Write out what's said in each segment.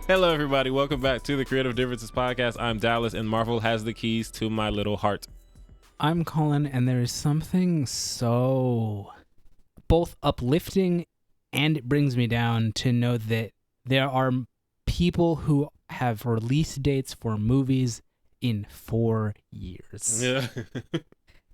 Hello, everybody. Welcome back to the Creative Differences Podcast. I'm Dallas, and Marvel has the keys to my little heart. I'm Colin, and there is something so both uplifting and it brings me down to know that there are people who have release dates for movies in 4 years. Yeah.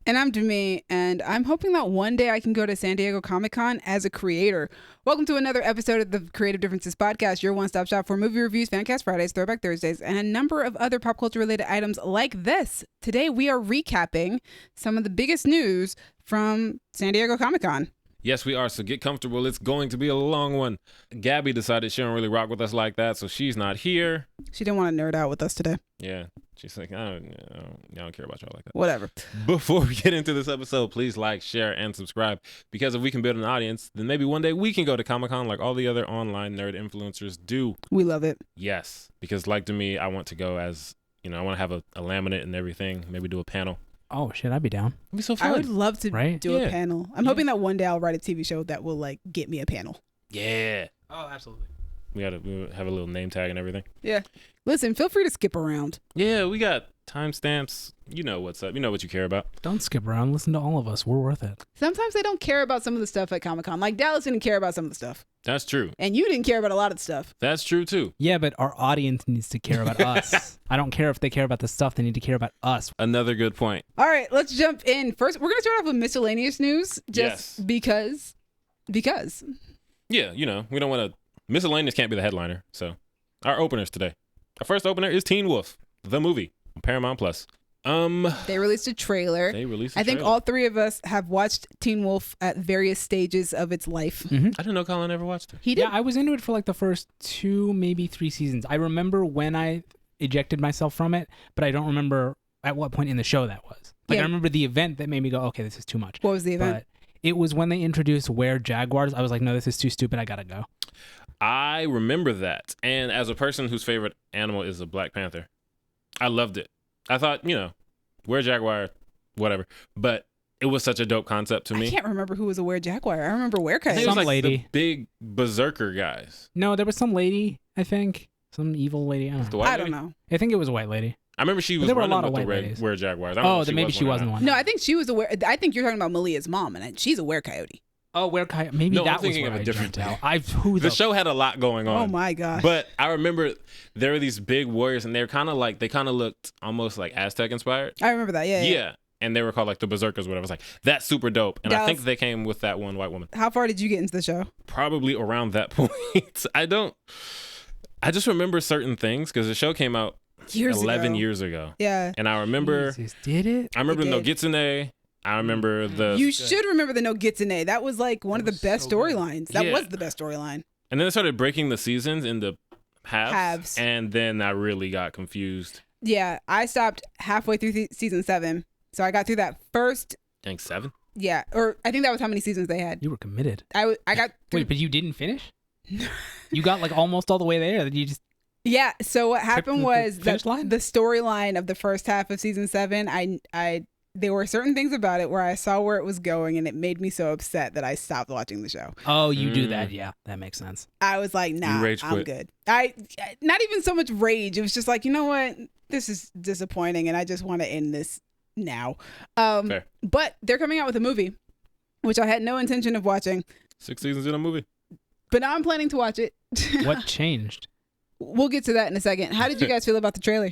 And I'm Demi, and I'm hoping that one day I can go to San Diego Comic-Con as a creator. Welcome to another episode of the Creative Differences Podcast, your one-stop shop for movie reviews, Fancast Fridays, Throwback Thursdays, and a number of other pop culture-related items like this. Today, we are recapping some of the biggest news from San Diego Comic-Con. Yes, we are. So get comfortable. It's going to be a long one. Gabby decided she don't really rock with us like that, so she's not here. She didn't want to nerd out with us today. Yeah. She's like, I don't care about y'all like that. Whatever. Before we get into this episode, please like, share, and subscribe. Because if we can build an audience, then maybe one day we can go to Comic-Con like all the other online nerd influencers do. We love it. Yes. Because like to me, I want to go as, I want to have a laminate and everything. Maybe do a panel. Oh, shit, I'd be down. It'd be so fun. I would love to do a panel. I'm hoping that one day I'll write a TV show that will get me a panel. Yeah. Oh, absolutely. We have a little name tag and everything. Yeah. Listen, feel free to skip around. Yeah, we got timestamps. You know what's up. You know what you care about. Don't skip around. Listen to all of us. We're worth it. Sometimes they don't care about some of the stuff at Comic-Con. Like Dallas didn't care about some of the stuff. That's true. And you didn't care about a lot of the stuff. That's true, too. Yeah, but our audience needs to care about us. I don't care if they care about the stuff. They need to care about us. Another good point. All right, let's jump in. First, we're going to start off with miscellaneous news. Just because. Yeah, we don't want to. Miscellaneous can't be the headliner. So, our openers today. Our first opener is Teen Wolf, the movie, on Paramount Plus. They released a trailer. I think all three of us have watched Teen Wolf at various stages of its life. Mm-hmm. I didn't know Colin ever watched it. He did. Yeah, I was into it for like the first 2, maybe 3 seasons. I remember when I ejected myself from it, but I don't remember at what point in the show that was. I remember the event that made me go, okay, this is too much. What was the event? But it was when they introduced were-jaguars. I was like, no, this is too stupid. I gotta go. I remember that. And as a person whose favorite animal is a Black Panther, I loved it. I thought, were-jaguar, whatever. But it was such a dope concept to me. I can't remember who was a were-jaguar. I remember were-coyote. I think it was Some lady. the big berserker guys. No, there was some lady, I think. Some evil lady. I don't know. I think it was a white lady. I remember she was there were a running lot of with the white ladies. were-jaguars. Oh, then maybe she wasn't one. No, I think she was I think you're talking about Malia's mom, and she's a were-coyote. Oh, were-coyote. Maybe No, that I'm thinking was of a different thing. thing. The show had a lot going on. Oh my gosh. But I remember there were these big warriors, and they kind of looked almost like Aztec inspired. I remember that. Yeah. And they were called like the berserkers, whatever. I was like, that's super dope. And Dallas, I think they came with that one white woman. How far did you get into the show? Probably around that point. I just remember certain things because the show came out 11 years ago. Yeah. And I remember. Jesus, did it? I remember the Nogitsune. I remember the. You should remember the Nogitsune. That was like one of the best storylines. That was the best storyline. And then they started breaking the seasons into halves. And then I really got confused. Yeah. I stopped halfway through season 7. So I got through that first. Dang, 7? Yeah. Or I think that was how many seasons they had. You were committed. I got. Wait, but you didn't finish? You got like almost all the way there. Then you just. Yeah. So what happened was the storyline of the first half of season 7, there were certain things about it where I saw where it was going, and it made me so upset that I stopped watching the show. Oh, you do that. Yeah, that makes sense. I was like, nah, I'm good. Not even so much rage. It was just like, you know what? This is disappointing, and I just want to end this now. Fair. But they're coming out with a movie, which I had no intention of watching. 6 seasons in a movie. But now I'm planning to watch it. What changed? We'll get to that in a second. How did you guys feel about the trailer?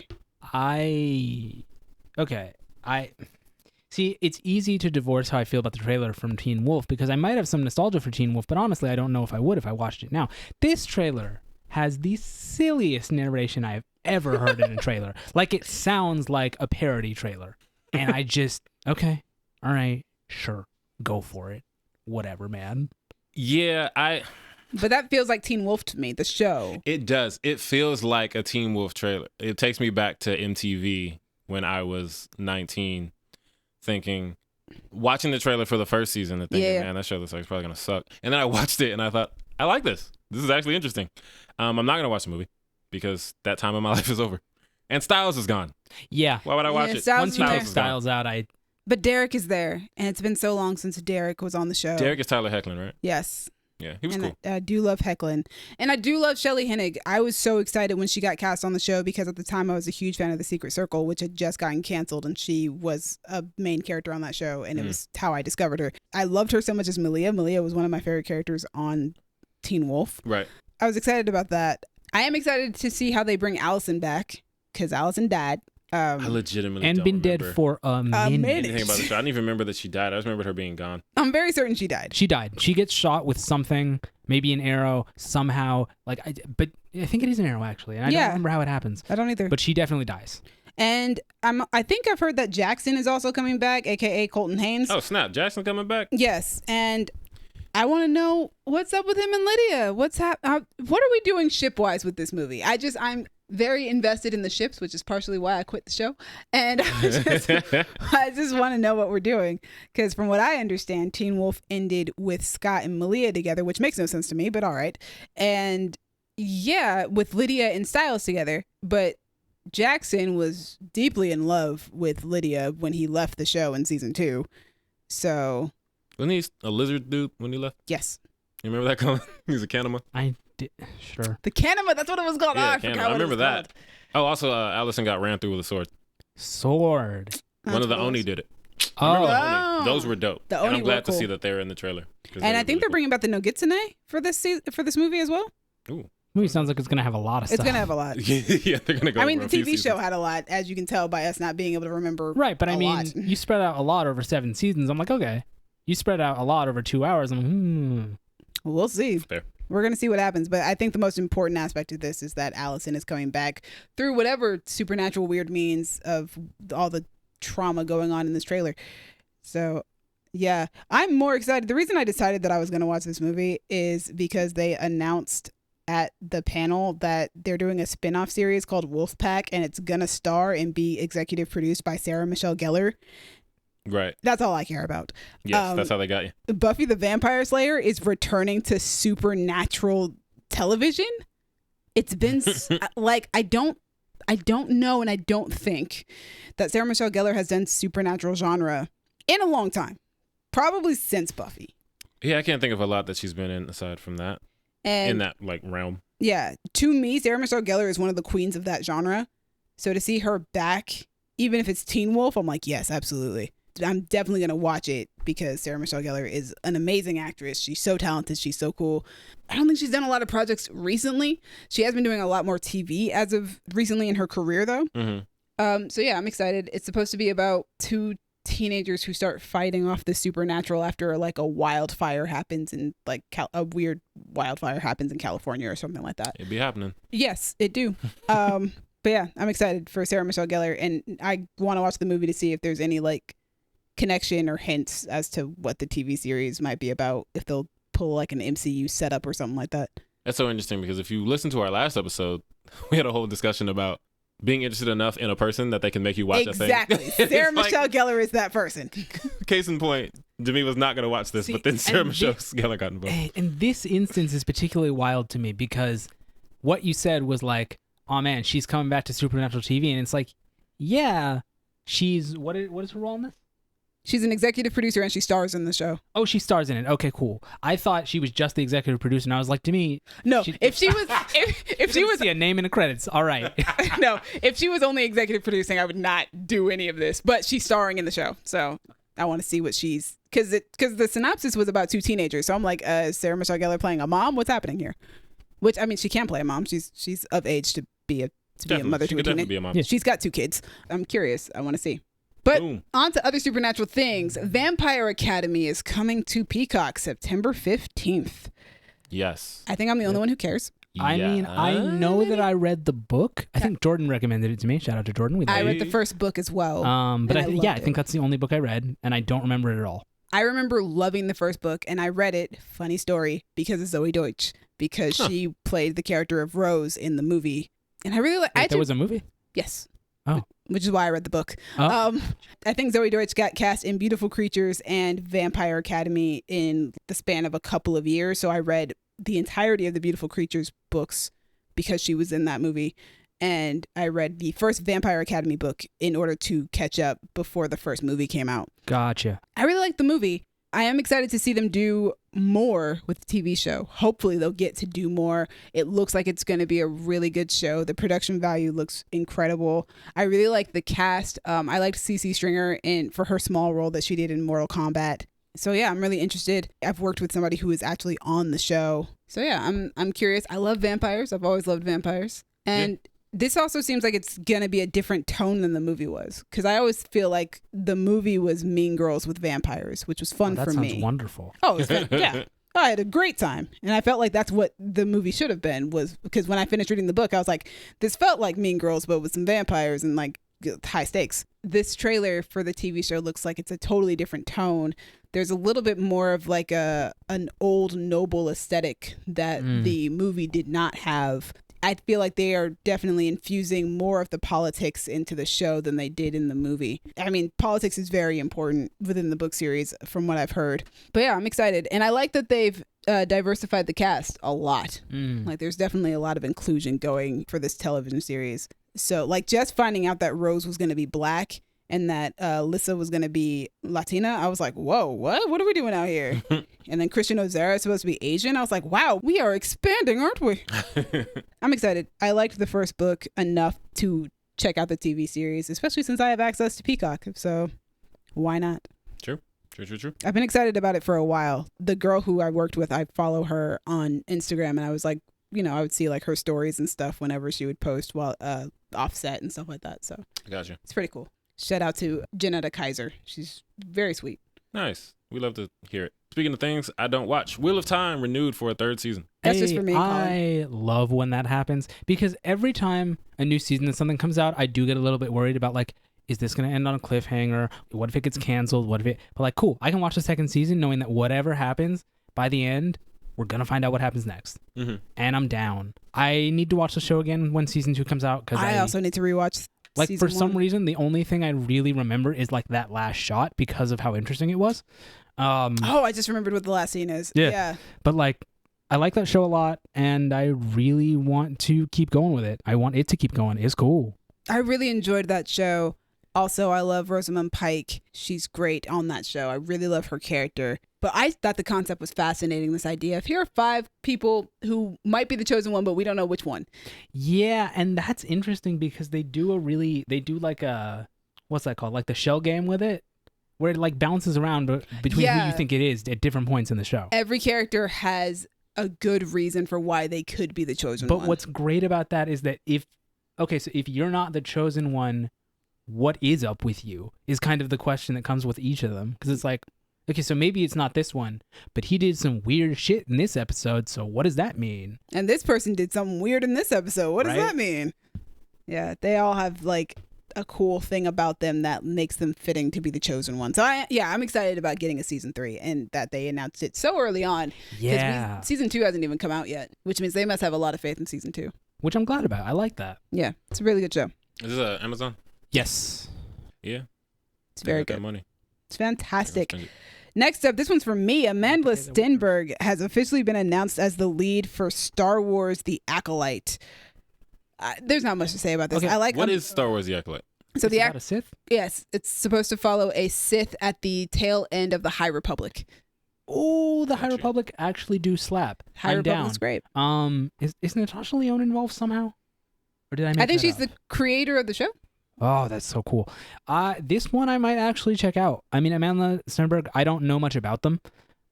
See, it's easy to divorce how I feel about the trailer from Teen Wolf because I might have some nostalgia for Teen Wolf, but honestly, I don't know if I would if I watched it now. This trailer has the silliest narration I've ever heard in a trailer. Like, it sounds like a parody trailer. And I just, okay, all right, sure, go for it. Whatever, man. Yeah, But that feels like Teen Wolf to me, the show. It does. It feels like a Teen Wolf trailer. It takes me back to MTV when I was 19. Watching the trailer for the first season and thinking, man, that show looks like it's probably going to suck. And then I watched it and I thought, I like this. This is actually interesting. I'm not going to watch the movie because that time of my life is over. And Styles is gone. Yeah. Why would I watch it? Once you take Styles out, But Derek is there, and it's been so long since Derek was on the show. Derek is Tyler Hoechlin, right? Yes. Yeah, he was and cool. I do love Hecklin. And I do love Shelley Hennig. I was so excited when she got cast on the show because at the time I was a huge fan of The Secret Circle, which had just gotten canceled, and she was a main character on that show, and it was how I discovered her. I loved her so much as Malia. Malia was one of my favorite characters on Teen Wolf. Right. I was excited about that. I am excited to see how they bring Allison back because Allison died. I legitimately and don't been remember dead for a minute. anything about the show. I didn't even remember that she died. I just remembered her being gone. I'm very certain she died. She died. She gets shot with something, maybe an arrow, somehow. But I think it is an arrow, actually. And I don't remember how it happens. I don't either. But she definitely dies. And I think I've heard that Jackson is also coming back, a.k.a. Colton Haynes. Oh, snap. Jackson coming back? Yes. And I want to know what's up with him and Lydia. What are we doing ship-wise with this movie? I'm very invested in the ships, which is partially why I quit the show. And I just want to know what we're doing. Because from what I understand, Teen Wolf ended with Scott and Malia together, which makes no sense to me, but all right. And yeah, with Lydia and Styles together. But Jackson was deeply in love with Lydia when he left the show in season 2. So... Wasn't he a lizard dude when he left? Yes. You remember that color? He was a Canema. Sure. The Canema, that's what it was called. Yeah, I forgot I remember that. Oh, also, Allison got ran through with a sword. One of the Oni did it. I remember the Oni. Those were dope. The and Oni I'm glad were to see cool. that they're in the trailer. And I think they're bringing back the Nogitsune for this movie as well. Ooh. Movie sounds like it's gonna have a lot of stuff. It's gonna have a lot. Yeah, they're gonna go. I mean, over the a few TV show seasons. had a lot, as you can tell by us not being able to remember. Right, but I mean, lot. you spread out a lot over 7 seasons. I'm like, okay. You spread out a lot over 2 hours. I'm like, We'll see. Fair. We're gonna see what happens. But I think the most important aspect of this is that Allison is coming back through whatever supernatural weird means of all the trauma going on in this trailer. So yeah, I'm more excited. The reason I decided that I was gonna watch this movie is because they announced at the panel that they're doing a spin-off series called Wolfpack, and it's gonna star and be executive produced by Sarah Michelle Gellar. Right. That's all I care about. Yes, that's how they got you. Buffy the Vampire Slayer is returning to supernatural television. It's been like I don't know, and I don't think that Sarah Michelle Gellar has done supernatural genre in a long time, probably since Buffy. Yeah, I can't think of a lot that she's been in aside from that. And in that like realm. Yeah, to me, Sarah Michelle Gellar is one of the queens of that genre. So to see her back, even if it's Teen Wolf, I'm like, yes, absolutely. I'm definitely going to watch it because Sarah Michelle Gellar is an amazing actress. She's so talented. She's so cool. I don't think she's done a lot of projects recently. She has been doing a lot more TV as of recently in her career, though. Mm-hmm. So yeah, I'm excited. It's supposed to be about 2 teenagers who start fighting off the supernatural after like a wildfire happens in like a weird wildfire happens in California or something like that. It'd be happening. Yes, it do. But yeah, I'm excited for Sarah Michelle Gellar, and I want to watch the movie to see if there's any like connection or hints as to what the TV series might be about, if they'll pull like an MCU setup or something like that. That's so interesting because if you listen to our last episode, we had a whole discussion about being interested enough in a person that they can make you watch exactly. a thing. Sarah Michelle Gellar is that person. Case in point, Demi was not going to watch this, but then Sarah Michelle Gellar got involved. And this instance is particularly wild to me because what you said was like, oh man, she's coming back to supernatural TV, and it's like, yeah, she's what is her role in this? She's an executive producer and she stars in the show. Oh, she stars in it. Okay, cool. I thought she was just the executive producer, and I was like, to me, no. If she was see a name in the credits, all right. No, if she was only executive producing, I would not do any of this. But she's starring in the show, so I want to see what she's because the synopsis was about 2 teenagers. So I'm like, Sarah Michelle Gellar playing a mom? What's happening here? Which I mean, she can play a mom. She's of age to be a mother to a teenager. Be a mom. Yeah, she's got 2 kids. I'm curious. I want to see. But on to other supernatural things. Vampire Academy is coming to Peacock September 15th. Yes. I think I'm the only one who cares. I mean, I know that I read the book. I think Jordan recommended it to me. Shout out to Jordan. I read the first book as well. But I think that's the only book I read, and I don't remember it at all. I remember loving the first book, and I read it, funny story, because of Zoe Deutsch, because she played the character of Rose in the movie. And I really like there was a movie? Yes. Oh. Which is why I read the book. Oh. I think Zoe Deutsch got cast in Beautiful Creatures and Vampire Academy in the span of a couple of years. So I read the entirety of the Beautiful Creatures books because she was in that movie. And I read the first Vampire Academy book in order to catch up before the first movie came out. Gotcha. I really liked the movie. I am excited to see them do more with the TV show. Hopefully they'll get to do more. It looks like it's going to be a really good show. The production value looks incredible. I really like the cast. I liked CC Stringer for her small role that she did in Mortal Kombat. So yeah, I'm really interested. I've worked with somebody who is actually on the show. So yeah, I'm curious. I love vampires. I've always loved vampires. And this also seems like it's going to be a different tone than the movie was. Because I always feel like the movie was Mean Girls with vampires, which was fun for me. That sounds wonderful. Oh, it was fun. Yeah. I had a great time. And I felt like that's what the movie should have been, was because when I finished reading the book, I was like, this felt like Mean Girls, but with some vampires and like high stakes. This trailer for the TV show looks like it's a totally different tone. There's a little bit more of like an old noble aesthetic that the movie did not have. I feel like they are definitely infusing more of the politics into the show than they did in the movie. I mean, politics is very important within the book series from what I've heard. But yeah, I'm excited. And I like that they've diversified the cast a lot. Like there's definitely a lot of inclusion going for this television series. So like just finding out that Rose was going to be Black and that Lissa was going to be Latina, I was like, whoa, what are we doing out here? And then Christian Ozera is supposed to be Asian. I was like, wow, we are expanding, aren't we? I'm excited. I liked the first book enough to check out the TV series, especially since I have access to Peacock. So why not? True. I've been excited about it for a while. The girl who I worked with, I follow her on Instagram, and I was like, I would see like her stories and stuff whenever she would post while offset and stuff like that. So I gotcha. It's pretty cool. Shout out to Janetta Kaiser. She's very sweet. Nice. We love to hear it. Speaking of things I don't watch, Wheel of Time renewed for a 3rd season. That's just for me. I love when that happens because every time a new season of something comes out, I do get a little bit worried about like, is this going to end on a cliffhanger? What if it gets canceled? But like, cool. I can watch the 2nd season knowing that whatever happens by the end, we're going to find out what happens next. And I'm down. I need to watch the show again when season 2 comes out. Because I also need to rewatch like for some 1. reason, the only thing I really remember is like that last shot because of how interesting it was. I just remembered what the last scene is. Yeah. But like, I like that show a lot, and I really want to keep going with it. I want it to keep going. It's cool. I really enjoyed that show. Also, I love Rosamund Pike. She's great on that show. I really love her character. But I thought the concept was fascinating, this idea of here are 5 people who might be the chosen one, but we don't know which one. Yeah, and that's interesting because they do like a, what's that called? Like the shell game with it, where it like bounces around between who you think it is at different points in the show. Every character has a good reason for why they could be the chosen one. But what's great about that is that if you're not the chosen one, what is up with you is kind of the question that comes with each of them. Because it's like, okay, so maybe it's not this one, but he did some weird shit in this episode, so what does that mean? And this person did something weird in this episode. What does that mean? Yeah, they all have like a cool thing about them that makes them fitting to be the chosen one. So I'm excited about getting a season 3 and that they announced it so early on. Yeah. Season 2 hasn't even come out yet, which means they must have a lot of faith in season 2. Which I'm glad about. I like that. Yeah, it's a really good show. Is this Amazon? Yes. Yeah. It's very good. Money. It's fantastic. Next up, this one's from me. Amandla Stenberg has officially been announced as the lead for Star Wars The Acolyte. There's not much to say about this. Okay. What is Star Wars The Acolyte? So it's about a Sith? Yes, it's supposed to follow a Sith at the tail end of the High Republic. Oh, the High Republic actually do slap. High Republic's great. Is Natasha Lyonne involved somehow? Or did I make I think she's the creator of the show. Oh, that's so cool. This one I might actually check out. I mean, Amandla Stenberg, I don't know much about them.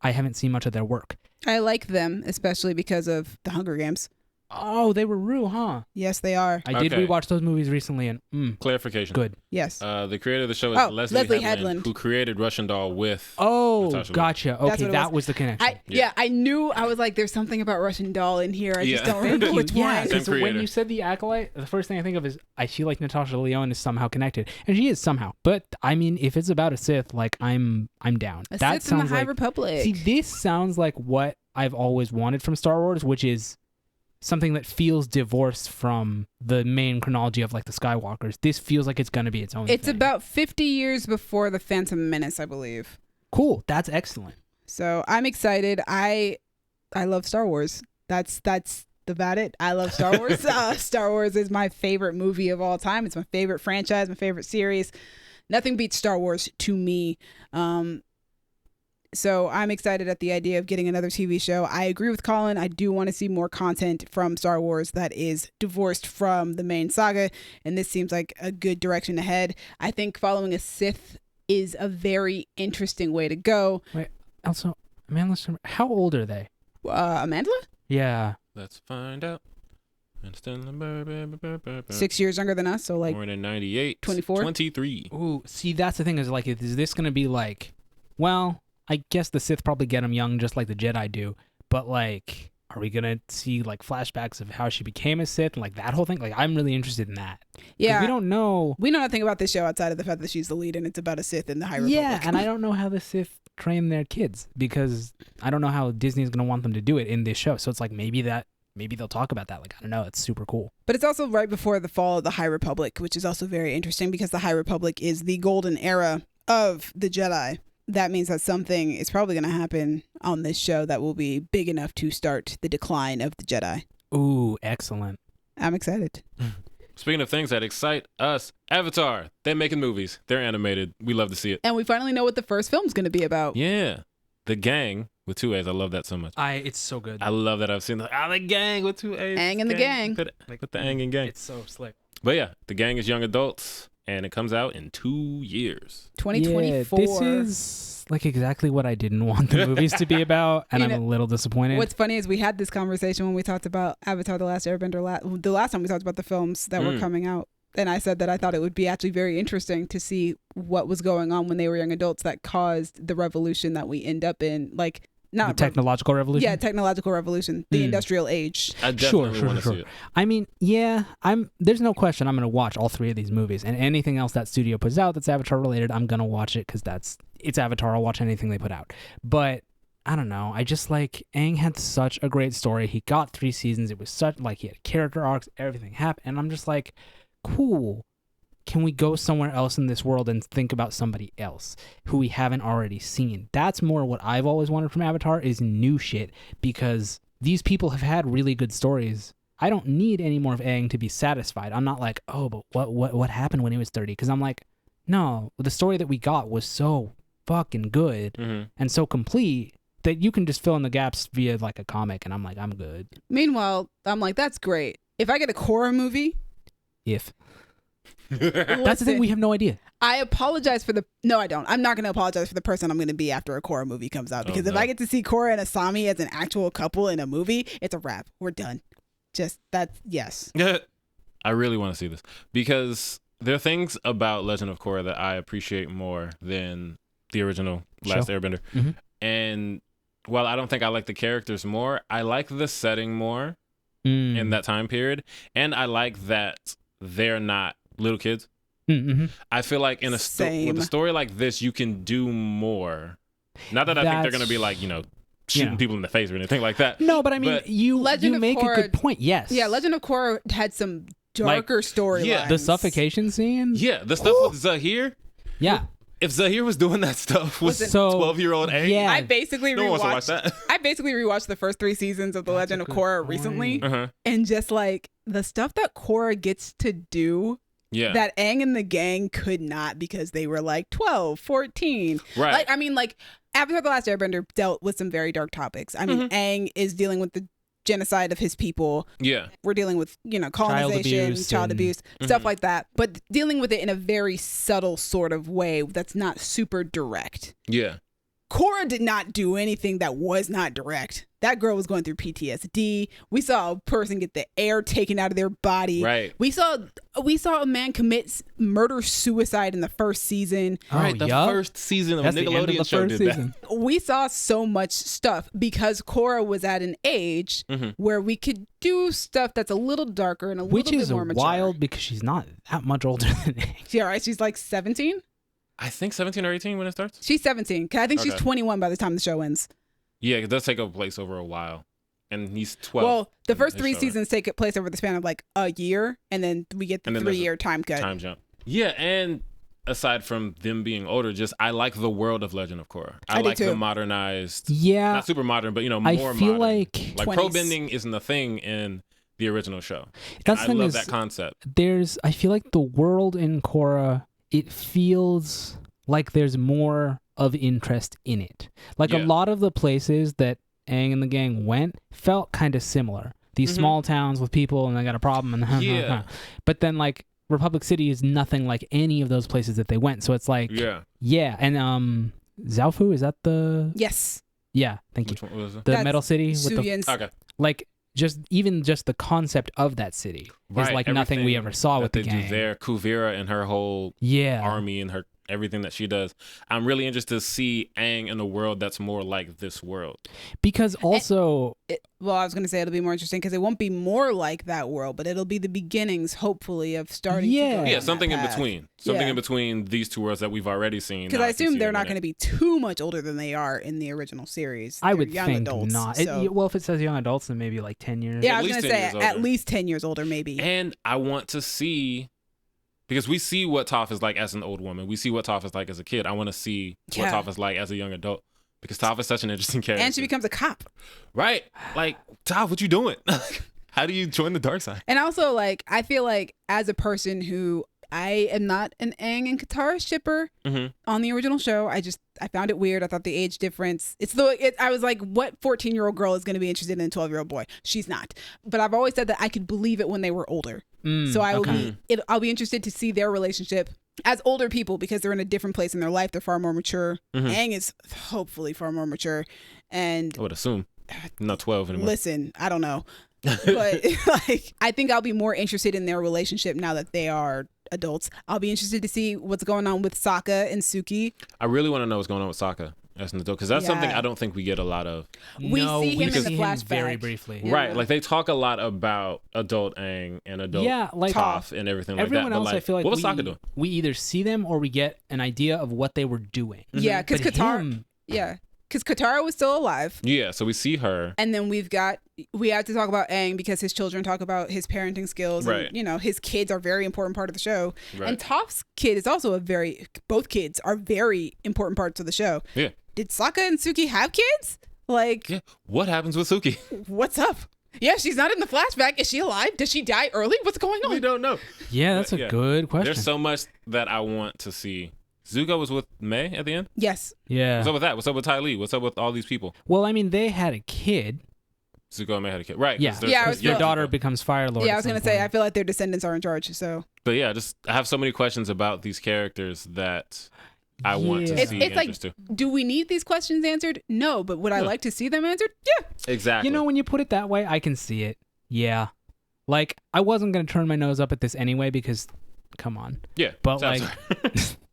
I haven't seen much of their work. I like them, especially because of the Hunger Games. Oh, they were Rue, huh? Yes, they are. I did rewatch those movies recently, and clarification. Good. Yes. The creator of the show is Leslie Headland, who created Russian Doll with. Oh, Natasha gotcha. Okay, that was the connection. I knew. I was like, "There's something about Russian Doll in here." I just don't remember which one. Yeah, so when you said The Acolyte, the first thing I think of is I feel like Natasha Lyonne is somehow connected, and she is somehow. But I mean, if it's about a Sith, like I'm down. That Sith in the High Republic. See, this sounds like what I've always wanted from Star Wars, which is something that feels divorced from the main chronology of like the Skywalkers. This feels like it's going to be its own It's thing. about 50 years before the Phantom Menace, I believe. Cool. That's excellent. So I'm excited. I love Star Wars. That's about it. I love Star Wars. Star Wars is my favorite movie of all time. It's my favorite franchise, my favorite series. Nothing beats Star Wars to me. So I'm excited at the idea of getting another TV show. I agree with Colin. I do want to see more content from Star Wars that is divorced from the main saga, and this seems like a good direction ahead. I think following a Sith is a very interesting way to go. Wait, also, Amandla, how old are they? Amandla? Yeah. Let's find out. 6 years younger than us, so like born in 98. 24? 23. Ooh, see, that's the thing is like, is this going to be like, well, I guess the Sith probably get them young just like the Jedi do, but like, are we going to see like flashbacks of how she became a Sith and like that whole thing? Like, I'm really interested in that. Yeah. We don't know. We know nothing about this show outside of the fact that she's the lead and it's about a Sith in the High Republic. Yeah, and I don't know how the Sith train their kids because I don't know how Disney's going to want them to do it in this show. So it's like maybe they'll talk about that. Like, I don't know. It's super cool. But it's also right before the fall of the High Republic, which is also very interesting because the High Republic is the golden era of the Jedi. That means that something is probably going to happen on this show that will be big enough to start the decline of the Jedi. Ooh, excellent. I'm excited. Speaking of things that excite us, Avatar. They're making movies. They're animated. We love to see it. And we finally know what the first film's going to be about. Yeah. The Gang with 2 A's. I love that so much. It's so good. I love that I've seen the Gang with 2 A's. Aang and the Gang. Put the Aang and Gang. It's so slick. But yeah, The Gang is young adults, and it comes out in 2 years. 2024. Yeah, this is like exactly what I didn't want the movies to be about, and I'm a little disappointed. What's funny is we had this conversation when we talked about Avatar: The Last Airbender the last time we talked about the films that were coming out. And I said that I thought it would be actually very interesting to see what was going on when they were young adults that caused the revolution that we end up in. Like, not the technological revolution? Yeah, technological revolution, the industrial age. I definitely want to see it. I mean, yeah, there's no question I'm going to watch all 3 of these movies, and anything else that studio puts out that's Avatar related, I'm going to watch it because it's Avatar. I'll watch anything they put out. But I don't know. I just like Aang had such a great story. He got 3 seasons. It was such like he had character arcs. Everything happened, and I'm just like, cool. Can we go somewhere else in this world and think about somebody else who we haven't already seen? That's more what I've always wanted from Avatar is new shit because these people have had really good stories. I don't need any more of Aang to be satisfied. I'm not like, oh, but what happened when he was 30? Because I'm like, no, the story that we got was so fucking good and so complete that you can just fill in the gaps via like a comic, and I'm like, I'm good. Meanwhile, I'm like, that's great. If I get a Korra movie, that's the thing, we have no idea. I apologize for no, I don't. I'm not going to apologize for the person I'm going to be after a Korra movie comes out because if I get to see Korra and Asami as an actual couple in a movie, it's a wrap. We're done. Yes. I really want to see this because there are things about Legend of Korra that I appreciate more than the original Last Airbender. And while I don't think I like the characters more, I like the setting more in that time period, and I like that they're not little kids. I feel like in with a story like this, you can do more. Not that I think they're going to be like, shooting people in the face or anything like that. No, but I mean, you make a good point. Yes. Yeah, Legend of Korra had some darker storylines. Yeah. The suffocation scene? Yeah, the stuff with Zahir. Yeah. If Zahir was doing that stuff with 12-year-old Aang, yeah. I basically rewatched the first 3 seasons of The Legend of Korra recently, and just like the stuff that Korra gets to do, that Aang and the gang could not because they were like 12, 14. Right. Like, I mean, like Avatar: The Last Airbender dealt with some very dark topics. I mean, Aang is dealing with the genocide of his people. Yeah. We're dealing with, colonization, child abuse, stuff like that. But dealing with it in a very subtle sort of way that's not super direct. Yeah. Korra did not do anything that was not direct. That girl was going through PTSD. We saw a person get the air taken out of their body. Right. We saw a man commit murder-suicide in the first season. Right. The first season of a Nickelodeon show did that. We saw so much stuff because Korra was at an age where we could do stuff that's a little darker and a little bit more mature. Which is wild because she's not that much older than Aang. Yeah, right. She's like 17. I think 17 or 18 when it starts. She's 17. I think she's 21 by the time the show ends. Yeah, it does take place over a while. And he's 12. Well, the first 3 seasons take place over the span of like a year, and then we get the 3-year time cut. Time jump. Yeah, and aside from them being older, I like the world of Legend of Korra. I like the modernized, not super modern, but more modern. I feel like pro bending isn't a thing in the original show. I love that concept. I feel like the world in Korra, it feels like there's more of interest in it. Like a Yeah. lot of the places that Aang and the gang went felt kind of similar. These small towns with people and they got a problem and Yeah. But then like Republic City is nothing like any of those places that they went. So it's like yeah. And Zaofu, is that the Yes. Yeah, thank Which you. one was it? The That's metal city with the Suyin's- Okay. like just the concept of that city is like nothing we ever saw with the they gang. do there. Kuvira and her whole Yeah. army and her everything that she does. I'm really interested to see Aang in a world that's more like this world. Because also Well, I was going to say it'll be more interesting because it won't be more like that world, but it'll be the beginnings, hopefully, of starting to go Yeah. down Yeah, that something in path. between. Something Yeah. in between these two worlds that we've already seen. Because I assume they're not going to be too much older than they are in the original series. I They're would young think adults, not. so- Well, if it says young adults, then maybe like 10 years. yeah, I At was least going to 10 say years at older. least 10 years older, maybe. And I want to see, because we see what Toph is like as an old woman. We see what Toph is like as a kid. I want to see what Yeah. Toph is like as a young adult. Because Toph is such an interesting character. And she becomes a cop. Right? Like, Toph, what you doing? How do you join the dark side? And also, like, I feel like as a person who I am not an Aang and Katara shipper Mhm. on the original show. I found it weird. I thought the age difference. I was like, what 14-year-old girl is going to be interested in a 12-year-old boy? She's not. But I've always said that I could believe it when they were older. So I'll be interested to see their relationship as older people because they're in a different place in their life. They're far more mature. Aang is hopefully far more mature. And I would assume. Not 12 anymore. listen, I don't know. But like, I think I'll be more interested in their relationship now that they are adults. I'll be interested to see what's going on with Sokka and Suki. I really want to know what's going on with Sokka as an adult because that's something Yeah. I don't think we get a lot of. We see him in the see flashback. very briefly. Yeah. Right. Like they talk a lot about adult Aang and adult Yeah, like Toph and everything like everyone that. But else, I feel like what was Sokka doing? we either see them or we get an idea of what they were doing. Yeah, because But Katara. him- Yeah, because Katara was still alive. Yeah, so we see her. And then we have to talk about Aang because his children talk about his parenting skills. Right. And, his kids are a very important part of the show. Right. And Toph's kid is also both kids are very important parts of the show. Yeah. Did Sokka and Suki have kids? Like, Yeah. What happens with Suki? what's up? Yeah, she's not in the flashback. Is she alive? Did she die early? What's going on? We don't know. Yeah, that's a Yeah. good question. There's so much that I want to see. Zuko was with May at the end? Yes. yeah. What's up with that? What's up with Ty Lee? What's up with all these people? Well, I mean, they had a kid. Zuko and May had a kid. Right. 'cause Yeah. there's- Yeah, I there's was Their young daughter people. becomes Fire Lord. Yeah, I at was some going to say, I point. feel like their descendants are in charge. So But yeah, I have so many questions about these characters that I want to Yeah. see it's like, answers to. do we need these questions answered? No, but would I like to see them answered? Yeah. Exactly. When you put it that way, I can see it. Yeah. Like, I wasn't going to turn my nose up at this anyway because, come on. Yeah. But, so-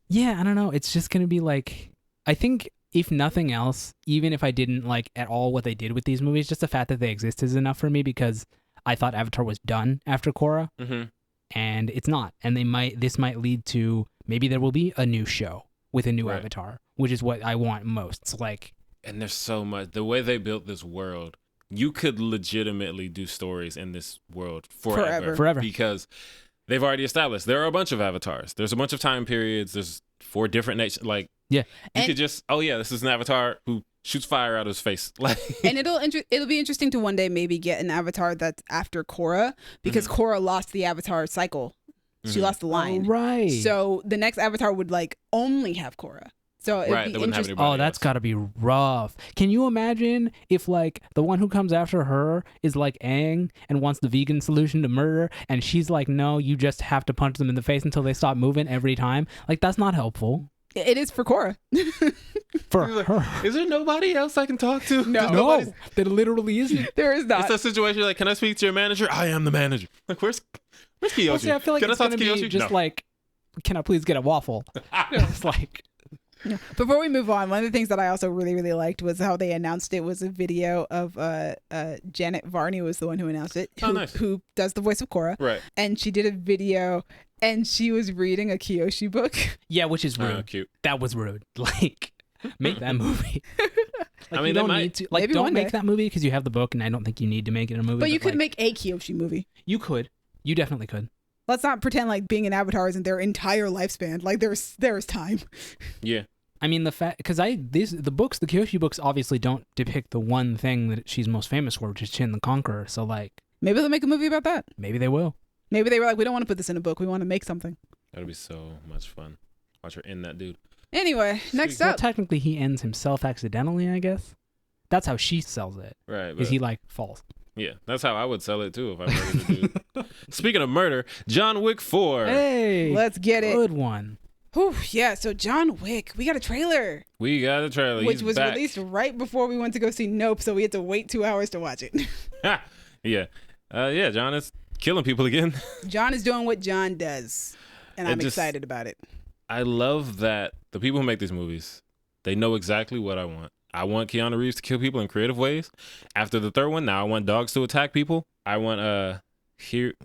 Yeah, I don't know. It's just going to be like, I think if nothing else, even if I didn't like at all what they did with these movies, just the fact that they exist is enough for me because I thought Avatar was done after Korra Mhm. and it's not. And this might lead to maybe there will be a new show with a new Right. Avatar, which is what I want most. It's like, And there's so much. The way they built this world, you could legitimately do stories in this world forever. Forever. Because they've already established there are a bunch of avatars. There's a bunch of time periods. There's 4 different nations. Like, yeah. you And- could just, this is an avatar who shoots fire out of his face. Like, And it'll be interesting to one day maybe get an avatar that's after Korra because Korra lost the avatar cycle. She lost the line. Oh, right. So the next avatar would like only have Korra. So it'd Right, be they wouldn't have interesting. anybody Oh, that's else. got to be rough. Can you imagine if, like, the one who comes after her is like Aang and wants the vegan solution to murder, and she's like, no, you just have to punch them in the face until they stop moving every time? Like, that's not helpful It is for Korra. for her. Is there nobody else I can talk to? No. There's No, nobody's- there literally isn't. There is not. It's a situation like, can I speak to your manager? I am the manager. Like, where's Kiyoshi? Honestly, I feel like can it's I talk going to to Kiyoshi? be just No. like, can I please get a waffle? It's like, Before we move on, one of the things that I also really, really liked was how they announced it was a video of Janet Varney was the one who announced it, Oh, nice. who does the voice of Korra. Right. And she did a video and she was reading a Kiyoshi book. yeah, which is rude. Cute. That was rude. Like, make that movie. Like, I mean, you they don't might- need to. Like, Maybe don't one make day. that movie because you have the book, and I don't think you need to make it a movie. But you could like, make a Kiyoshi movie. You could. You definitely could. Let's not pretend like being an avatar isn't their entire lifespan. Like there's time. Yeah. I mean, the fact because the Kyoshi books obviously don't depict the one thing that she's most famous for, which is Chin the Conqueror. So like, Maybe they'll make a movie about that. maybe they will. Maybe they were like, we don't want to put this in a book. We want to make something. That'd be so much fun. Watch her end that dude. Anyway, next Well, up. technically, he ends himself accidentally, I guess. That's how she sells it. Right. Is But, he like falls? yeah, that's how I would sell it too if I murdered a dude. Speaking of murder, John Wick 4. Hey, Let's get it. good one. Whew, yeah, so John Wick, we got a trailer, We got a trailer. which He's was back. released right before we went to go see Nope, so we had to wait 2 hours to watch it. Yeah. Yeah, John is killing people again. John is doing what John does, and I'm just- excited about it. I love that the people who make these movies, they know exactly what I want. I want Keanu Reeves to kill people in creative ways. After the third one, now I want dogs to attack people. I want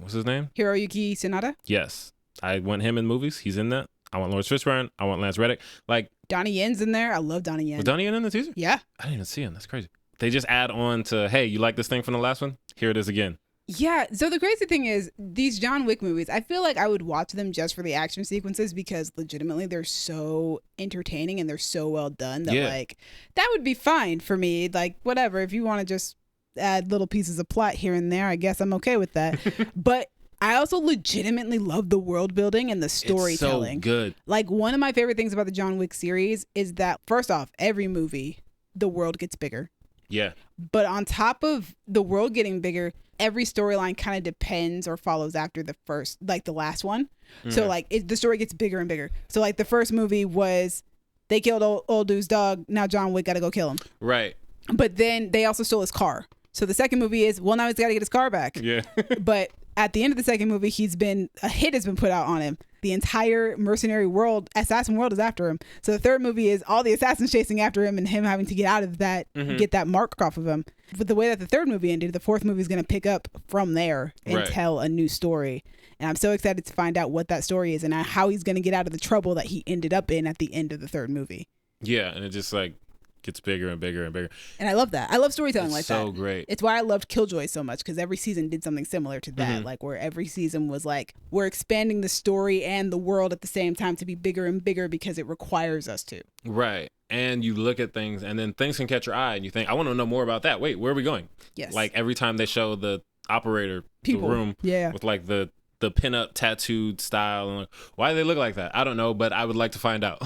what's his name? Hiroyuki Sanada, Yes. I want him in movies. He's in that. I want Lawrence Fishburne. I want Lance Reddick. Like, Donnie Yen's in there. I love Donnie Yen. was Donnie in the teaser? Yeah. I didn't even see him. That's crazy. They just add on to, hey, you like this thing from the last one? Here it is again. Yeah, so the crazy thing is, these John Wick movies, I feel like I would watch them just for the action sequences because legitimately they're so entertaining and they're so well done that like that would be fine for me. Like whatever, if you want to just add little pieces of plot here and there, I guess I'm okay with that. But I also legitimately love the world building and the storytelling. It's so good. Like one of my favorite things about the John Wick series is that first off, every movie, the world gets bigger. Yeah. But on top of the world getting bigger, every storyline kind of depends or follows after the first, like the last one. So like the story gets bigger and bigger. So like the first movie was they killed old dude's dog. Now John Wick got to go kill him. Right. But then they also stole his car. So the second movie is, well, now he's got to get his car back. Yeah. But at the end of the second movie, a hit has been put out on him. The entire mercenary world, assassin world is after him. So the third movie is all the assassins chasing after him and him having to get out of that, get that mark off of him. But the way that the third movie ended, the fourth movie is going to pick up from there and tell a new story. And I'm so excited to find out what that story is and how he's going to get out of the trouble that he ended up in at the end of the third movie. Yeah, and it just like gets bigger and bigger and bigger. And I love that. I love storytelling like that. So great. It's why I loved Killjoy so much, because every season did something similar to that. Like where every season was like, we're expanding the story and the world at the same time to be bigger and bigger because it requires us to. Right. And you look at things and then things can catch your eye and you think, I want to know more about that. Wait, where are we going? Yes. Like every time they show the operator, People. the room with like the pinup tattooed style. And like, why do they look like that? I don't know, but I would like to find out.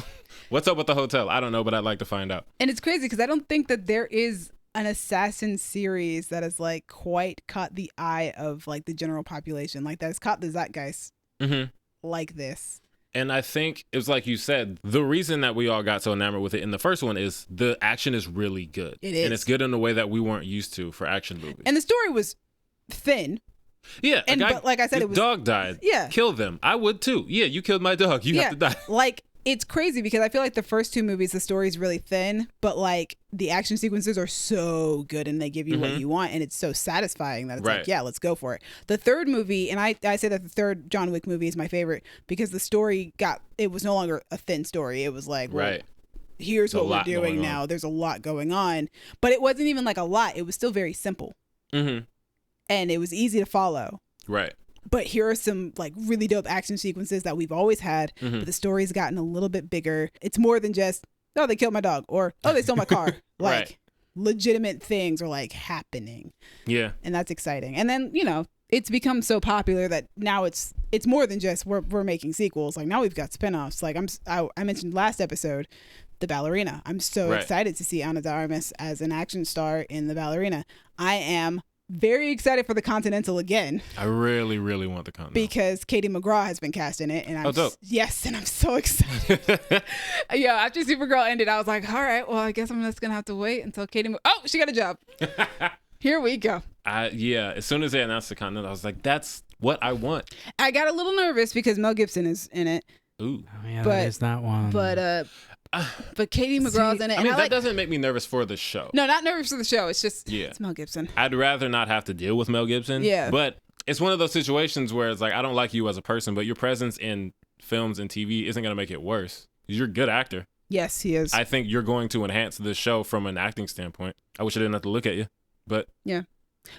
What's up with the hotel? I don't know, but I'd like to find out. And it's crazy because I don't think that there is an assassin series that has like quite caught the eye of like the general population, like that has caught the zeitgeist like this. And I think it's like you said, the reason that we all got so enamored with it in the first one is the action is really good. It is. And it's good in a way that we weren't used to for action movies. And the story was thin. Yeah. But like I said, your it was dog died. Yeah. Kill them. I would too. Yeah, you killed my dog. You have to die. Like it's crazy because I feel like the first two movies, the story is really thin, but like the action sequences are so good and they give you what you want. And it's so satisfying that it's like, yeah, let's go for it. The third movie, and I say that the third John Wick movie is my favorite because the story it was no longer a thin story. It was like, well, here's what we're doing now. There's a lot going on, but it wasn't even like a lot. It was still very simple. And it was easy to follow. Right. But here are some like really dope action sequences that we've always had, but the story's gotten a little bit bigger. It's more than just, oh, they killed my dog or, oh, they stole my car. Like legitimate things are like happening. Yeah. And that's exciting. And then, you know, it's become so popular that now it's more than just we're making sequels. Like now we've got spinoffs. Like I mentioned last episode, The Ballerina. I'm so excited to see Ana de Armas as an action star in The Ballerina. I am very excited for The Continental again. I really, really want The Continental. Because Katie McGraw has been cast in it. And I'm dope. Yes, and I'm so excited. Yeah, after Supergirl ended, I was like, all right, well, I guess I'm just going to have to wait until Oh, she got a job. Here we go. Yeah, as soon as they announced The Continental, I was like, that's what I want. I got a little nervous because Mel Gibson is in it. Ooh. Oh, yeah, that is that one. But Katie McGraw's in it. I mean, that doesn't make me nervous for the show. No, not nervous for the show. It's just, it's Mel Gibson. I'd rather not have to deal with Mel Gibson. Yeah. But it's one of those situations where it's like, I don't like you as a person, but your presence in films and TV isn't going to make it worse. You're a good actor. Yes, he is. I think you're going to enhance the show from an acting standpoint. I wish I didn't have to look at you, but. Yeah.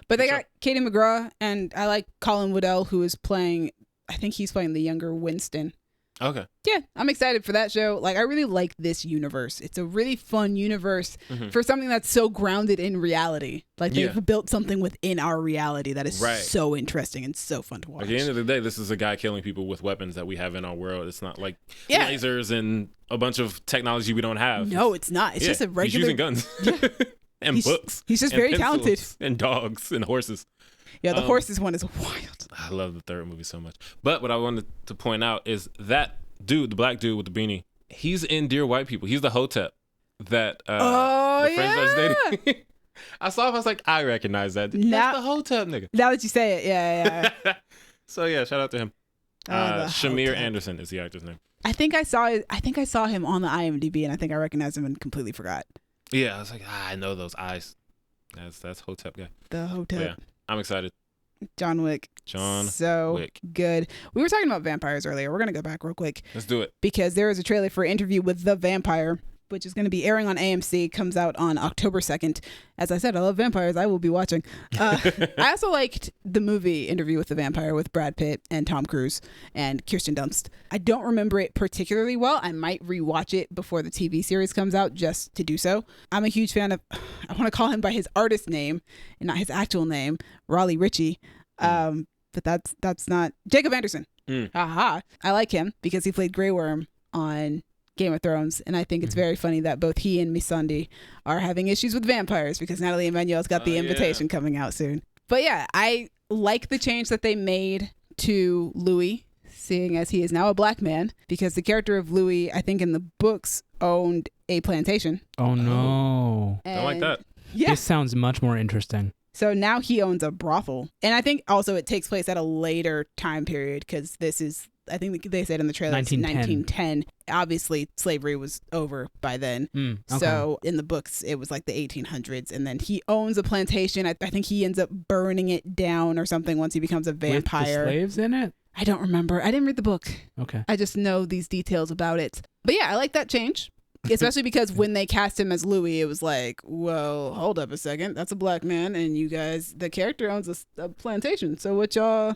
But they got Katie McGraw, and I like Colin Woodell, who is playing, I think he's playing the younger Winston. Okay. Yeah, I'm excited for that show. Like, I really like this universe. It's a really fun universe for something that's so grounded in reality. Like, they've built something within our reality that is so interesting and so fun to watch. At the end of the day, this is a guy killing people with weapons that we have in our world. It's not like lasers and a bunch of technology we don't have. No, it's not. It's just a regular... He's using guns and books. He's just very talented. And dogs and horses. Yeah, the horses one is wild. I love the third movie so much. But what I wanted to point out is that dude, the black dude with the beanie, he's in Dear White People. He's the Hotep that the friend starts dating. I saw him, I was like, I recognize that. That's the Hotep nigga. Now that you say it, yeah. So yeah, shout out to him. Shamir Hotep. Anderson is the actor's name. I think I saw him on the IMDb, and I think I recognized him and completely forgot. Yeah, I was like, I know those eyes. That's Hotep guy. The Hotep. But yeah, I'm excited. John Wick. So Wick. good. We were talking about vampires earlier. We're going to go back real quick. Let's do it. Because there is a trailer for Interview with the Vampire, which is going to be airing on AMC. Comes out on October 2nd. As I said, I love vampires. I will be watching. I also liked the movie Interview with the Vampire with Brad Pitt and Tom Cruise and Kirsten Dunst. I don't remember it particularly well. I might rewatch it before the TV series comes out just to do so. I'm a huge fan of, I want to call him by his artist name and not his actual name, Raleigh Ritchie. But that's not Jacob Anderson. Aha. I like him because he played Grey Worm on Game of Thrones, and I think it's very funny that both he and Missandei are having issues with vampires because Natalie Emmanuel's got The Invitation coming out soon. But yeah, I like the change that they made to Louis, seeing as he is now a black man, because the character of Louis, I think in the books, owned a plantation. Oh no. Don't like that. Yeah. This sounds much more interesting. So now he owns a brothel. And I think also it takes place at a later time period because this is, I think they said in the trailer, 1910. Obviously, slavery was over by then. Okay. So in the books, it was like the 1800s. And then he owns a plantation. I think he ends up burning it down or something once he becomes a vampire. With the slaves in it? I don't remember. I didn't read the book. Okay. I just know these details about it. But yeah, I like that change. Especially because when they cast him as Louis, it was like, well, hold up a second. That's a black man. And you guys, the character owns a plantation. So what y'all...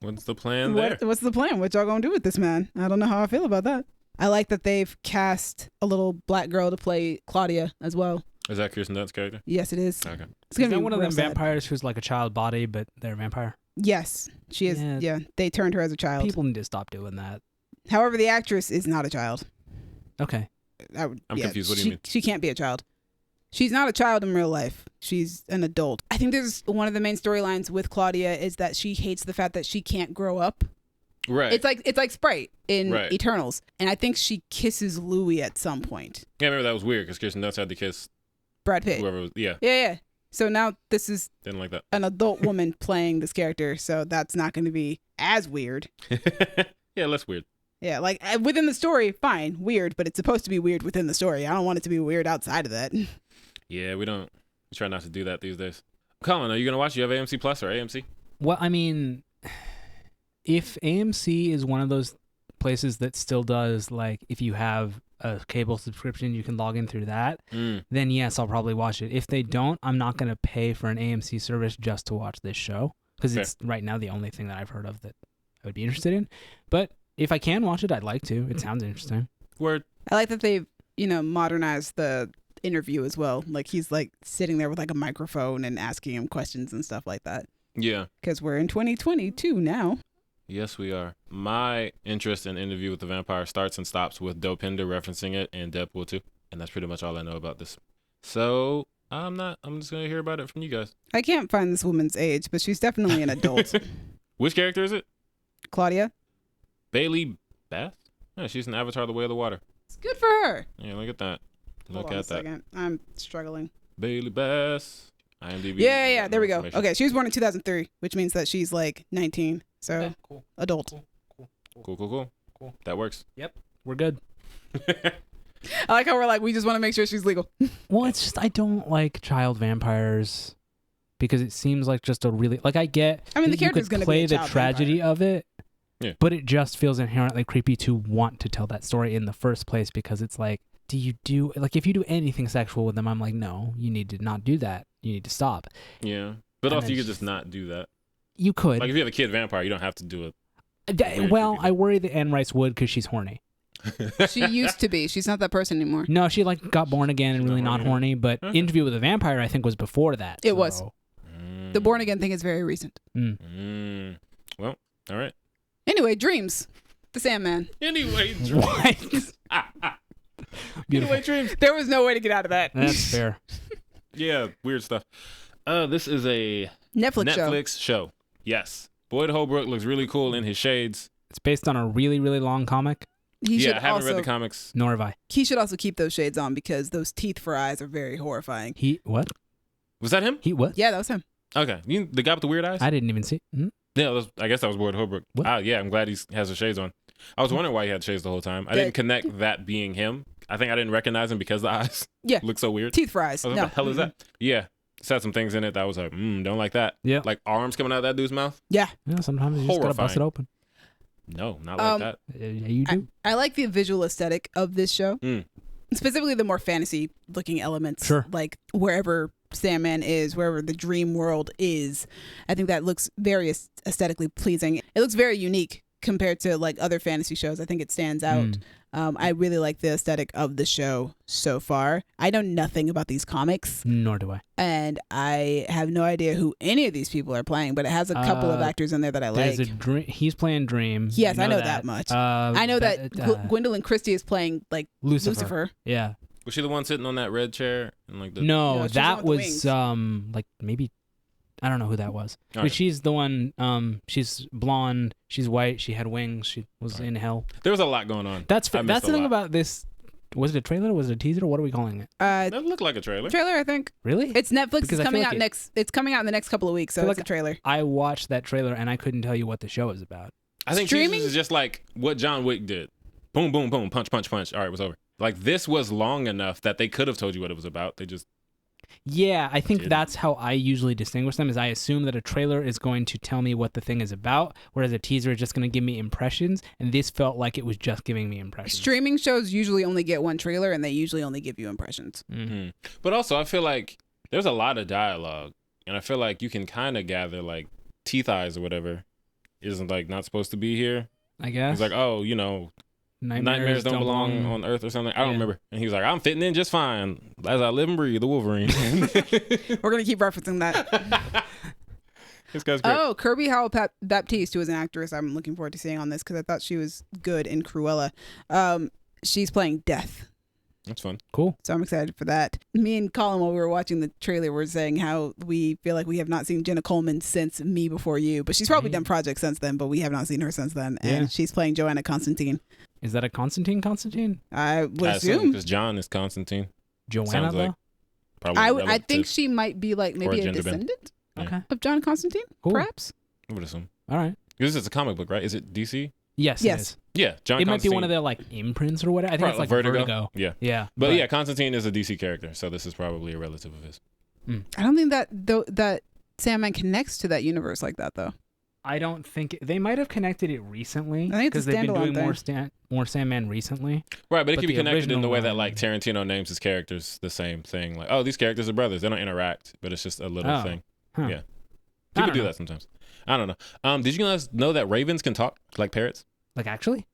What's the plan there? What's the plan? What y'all gonna do with this man? I don't know how I feel about that. I like that they've cast a little black girl to play Claudia as well. Is that Kirsten Dunst's character? Yes, it is. Okay. It's gonna be be one of them sad. vampires who's like a child body, but they're a vampire? Yes, she is. Yeah, they turned her as a child. People need to stop doing that. However, the actress is not a child. Okay. I'm confused. What do you mean? She can't be a child. She's not a child in real life. She's an adult. I think there's one of the main storylines with Claudia is that she hates the fact that she can't grow up. Right. It's like Sprite in Eternals. And I think she kisses Louis at some point. Yeah, I remember that was weird because Kirsten Dunst had to kiss Brad Pitt. whoever was. Yeah. Yeah. So now this is Didn't like that. an adult woman playing this character. So that's not going to be as weird. Yeah, less weird. Yeah, like within the story, fine, weird, but it's supposed to be weird within the story. I don't want it to be weird outside of that. Yeah, we try not to do that these days. Colin, are you going to watch? You have AMC Plus or AMC? Well, I mean, if AMC is one of those places that still does, like, if you have a cable subscription, you can log in through that, then yes, I'll probably watch it. If they don't, I'm not going to pay for an AMC service just to watch this show, because it's right now the only thing that I've heard of that I would be interested in. But if I can watch it, I'd like to. It sounds interesting. Word. I like that they've, modernized the interview as well. Like, he's like sitting there with like a microphone and asking him questions and stuff like that. Yeah. Because we're in 2022 now. Yes, we are. My interest in Interview with the Vampire starts and stops with Dopinder referencing it in Deadpool 2. And that's pretty much all I know about this. So I'm just going to hear about it from you guys. I can't find this woman's age, but she's definitely an adult. Which character is it? Claudia. Bailey Bass? Yeah, she's in Avatar: The Way of the Water. It's good for her. Yeah, look at that. Hold on a second. I'm struggling. Bailey Bass. IMDb. Yeah. There we go. Okay, she was born in 2003, which means that she's like 19. So, Okay, cool. Adult. Cool. That works. Yep, we're good. I like how we're like, we just want to make sure she's legal. Well, it's just I don't like child vampires because it seems like just a really I get. I mean, the that you character's could going to play be a the tragedy vampire. of it. Yeah. But it just feels inherently creepy to want to tell that story in the first place because it's like, if you do anything sexual with them, I'm like, no, you need to not do that. You need to stop. Yeah. But And also, you it's could just not do that. You could. Like, if you have a kid vampire, you don't have to do it. Well, I worry that Anne Rice would because she's horny. She used to be. She's not that person anymore. No, she like got born again and really not horny. But Interview with a Vampire, I think, was before that. It was. The born again thing is very recent. Well, all right. Anyway, dreams. The Sandman. Anyway, dreams. What? Anyway, dreams. There was no way to get out of that. That's fair. Yeah, weird stuff. This is a Netflix show. Yes. Boyd Holbrook looks really cool in his shades. It's based on a really, really long comic. He should I haven't read also- the comics. Nor have I. He should also keep those shades on because those teeth for eyes are very horrifying. He what? Was that him? He what? Yeah, that was him. Okay. The guy with the weird eyes? I didn't even see. Yeah, I guess that was Boyd Holbrook. What? Yeah, I'm glad he has the shades on. I was wondering why he had shades the whole time. I didn't connect that being him. I think I didn't recognize him because the eyes look so weird. Teeth for eyes. I was like, what the hell is that? Yeah. It had some things in it that was like, don't like that. Yeah. Like arms coming out of that dude's mouth? Yeah. Yeah, sometimes you just gotta bust it open. No, not like that. Yeah, you do. I like the visual aesthetic of this show. Specifically the more fantasy looking elements. Sure. Like wherever Sandman is, wherever the dream world is. I think that looks very aesthetically pleasing. It looks very unique compared to like other fantasy shows. I think it stands out. I really like the aesthetic of the show so far. I know nothing about these comics. Nor do I. And I have no idea who any of these people are playing, but it has a couple of actors in there that I like. There's a dream. He's playing Dream. Yes, I know that much. I know that Gwendolyn Christie is playing like Lucifer. Yeah. Was she the one sitting on that red chair? And like the... she's No, the that one with was like maybe I don't know who that was. All But right. she's the one. She's blonde. She's white. She had wings. She was in hell. There was a lot going on. That's I missed the a thing lot. about this. Was it a trailer? Was it a teaser? What are we calling it? That looked like a trailer. Trailer, I think. Really? It's Netflix. Because It's I feel coming like out next. It's coming out in the next couple of weeks, so feel it's like a trailer. I watched that trailer and I couldn't tell you what the show is about. I think Streaming? Thieves is just like what John Wick did. Boom, boom, boom, punch, punch, punch. All right, it was over. Like this was long enough that they could have told you what it was about. They just Yeah, I think Didn't. that's how I usually distinguish them. Is I assume that a trailer is going to tell me what the thing is about, whereas a teaser is just going to give me impressions. And this felt like it was just giving me impressions. Streaming shows usually only get one trailer, and they usually only give you impressions. But also, I feel like there's a lot of dialogue, and I feel like you can kind of gather like teeth eyes or whatever isn't like not supposed to be here. I guess. He's like, oh, you know, nightmares don't belong on Earth or something. I don't remember. And he was like, I'm fitting in just fine as I live and breathe. The Wolverine. We're gonna keep referencing that. This guy's great. Oh, Kirby Howell Baptiste, who is an actress I'm looking forward to seeing on this because I thought she was good in Cruella. She's playing Death. That's fun. Cool. So I'm excited for that. Me and Colin, while we were watching the trailer, were saying how we feel like we have not seen Jenna Coleman since Me Before You. But she's probably done projects since then, but we have not seen her since then. And she's playing Joanna Constantine. Is that a Constantine? I would I assume assume. because John is Constantine. Joanna, Sounds like though? probably. I think she might be like maybe a gender bend. descendant Okay. of John Constantine, Cool. perhaps. I would assume. All right. This is a comic book, right? Is it DC? Yes. Yes. It is. Yeah, John. It might be Constantine. one of their like imprints or whatever. I think Probably it's like Vertigo. Yeah. Yeah. But yeah, Constantine is a DC character, so this is probably a relative of his. I don't think that Sandman connects to that universe like that though. I don't think they might have connected it recently I think it's a they've been doing standalone more Sandman recently. Right, but it But can be the connected in the way that original like Tarantino names his characters the same thing. Like, oh, these characters are brothers. They don't interact, but it's just a little Oh. thing. Huh. Yeah. I People don't do know. that sometimes. I don't know. Did you guys know that ravens can talk like parrots? Like actually?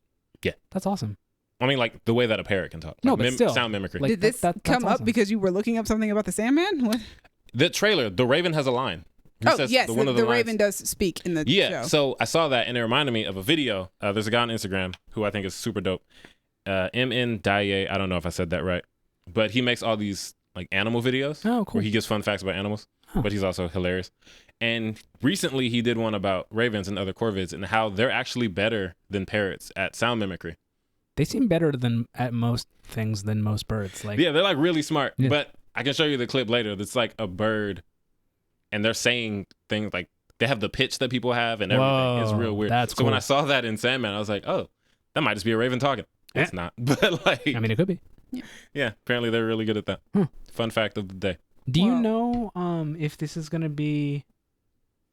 Yeah. That's awesome. I mean, like the way that a parrot can talk. No, Like but still. sound mimicry. Like, Did this that's come up awesome. because you were looking up something about the Sandman? What? The trailer, the raven has a line. He says Yes, one of the lines- Raven does speak in the Yeah, show. so I saw that and it reminded me of a video. There's a guy on Instagram who I think is super dope. MN Dye, I don't know if I said that right, but he makes all these like animal videos Oh, cool. where he gives fun facts about animals, Huh. but he's also hilarious. And recently he did one about ravens and other corvids and how they're actually better than parrots at sound mimicry. They seem better than at most things than most birds. Like Yeah, they're like really smart, Yeah. but I can show you the clip later. That's like a bird and they're saying things like they have the pitch that people have and everything. It's Whoa, real weird. that's so when cool. I saw that in Sandman, I was like, oh, that might just be a raven talking. It's not. But like, I mean, it could be. yeah, apparently they're really good at that. Hmm. Fun fact of the day. Do you Well- know if this is gonna be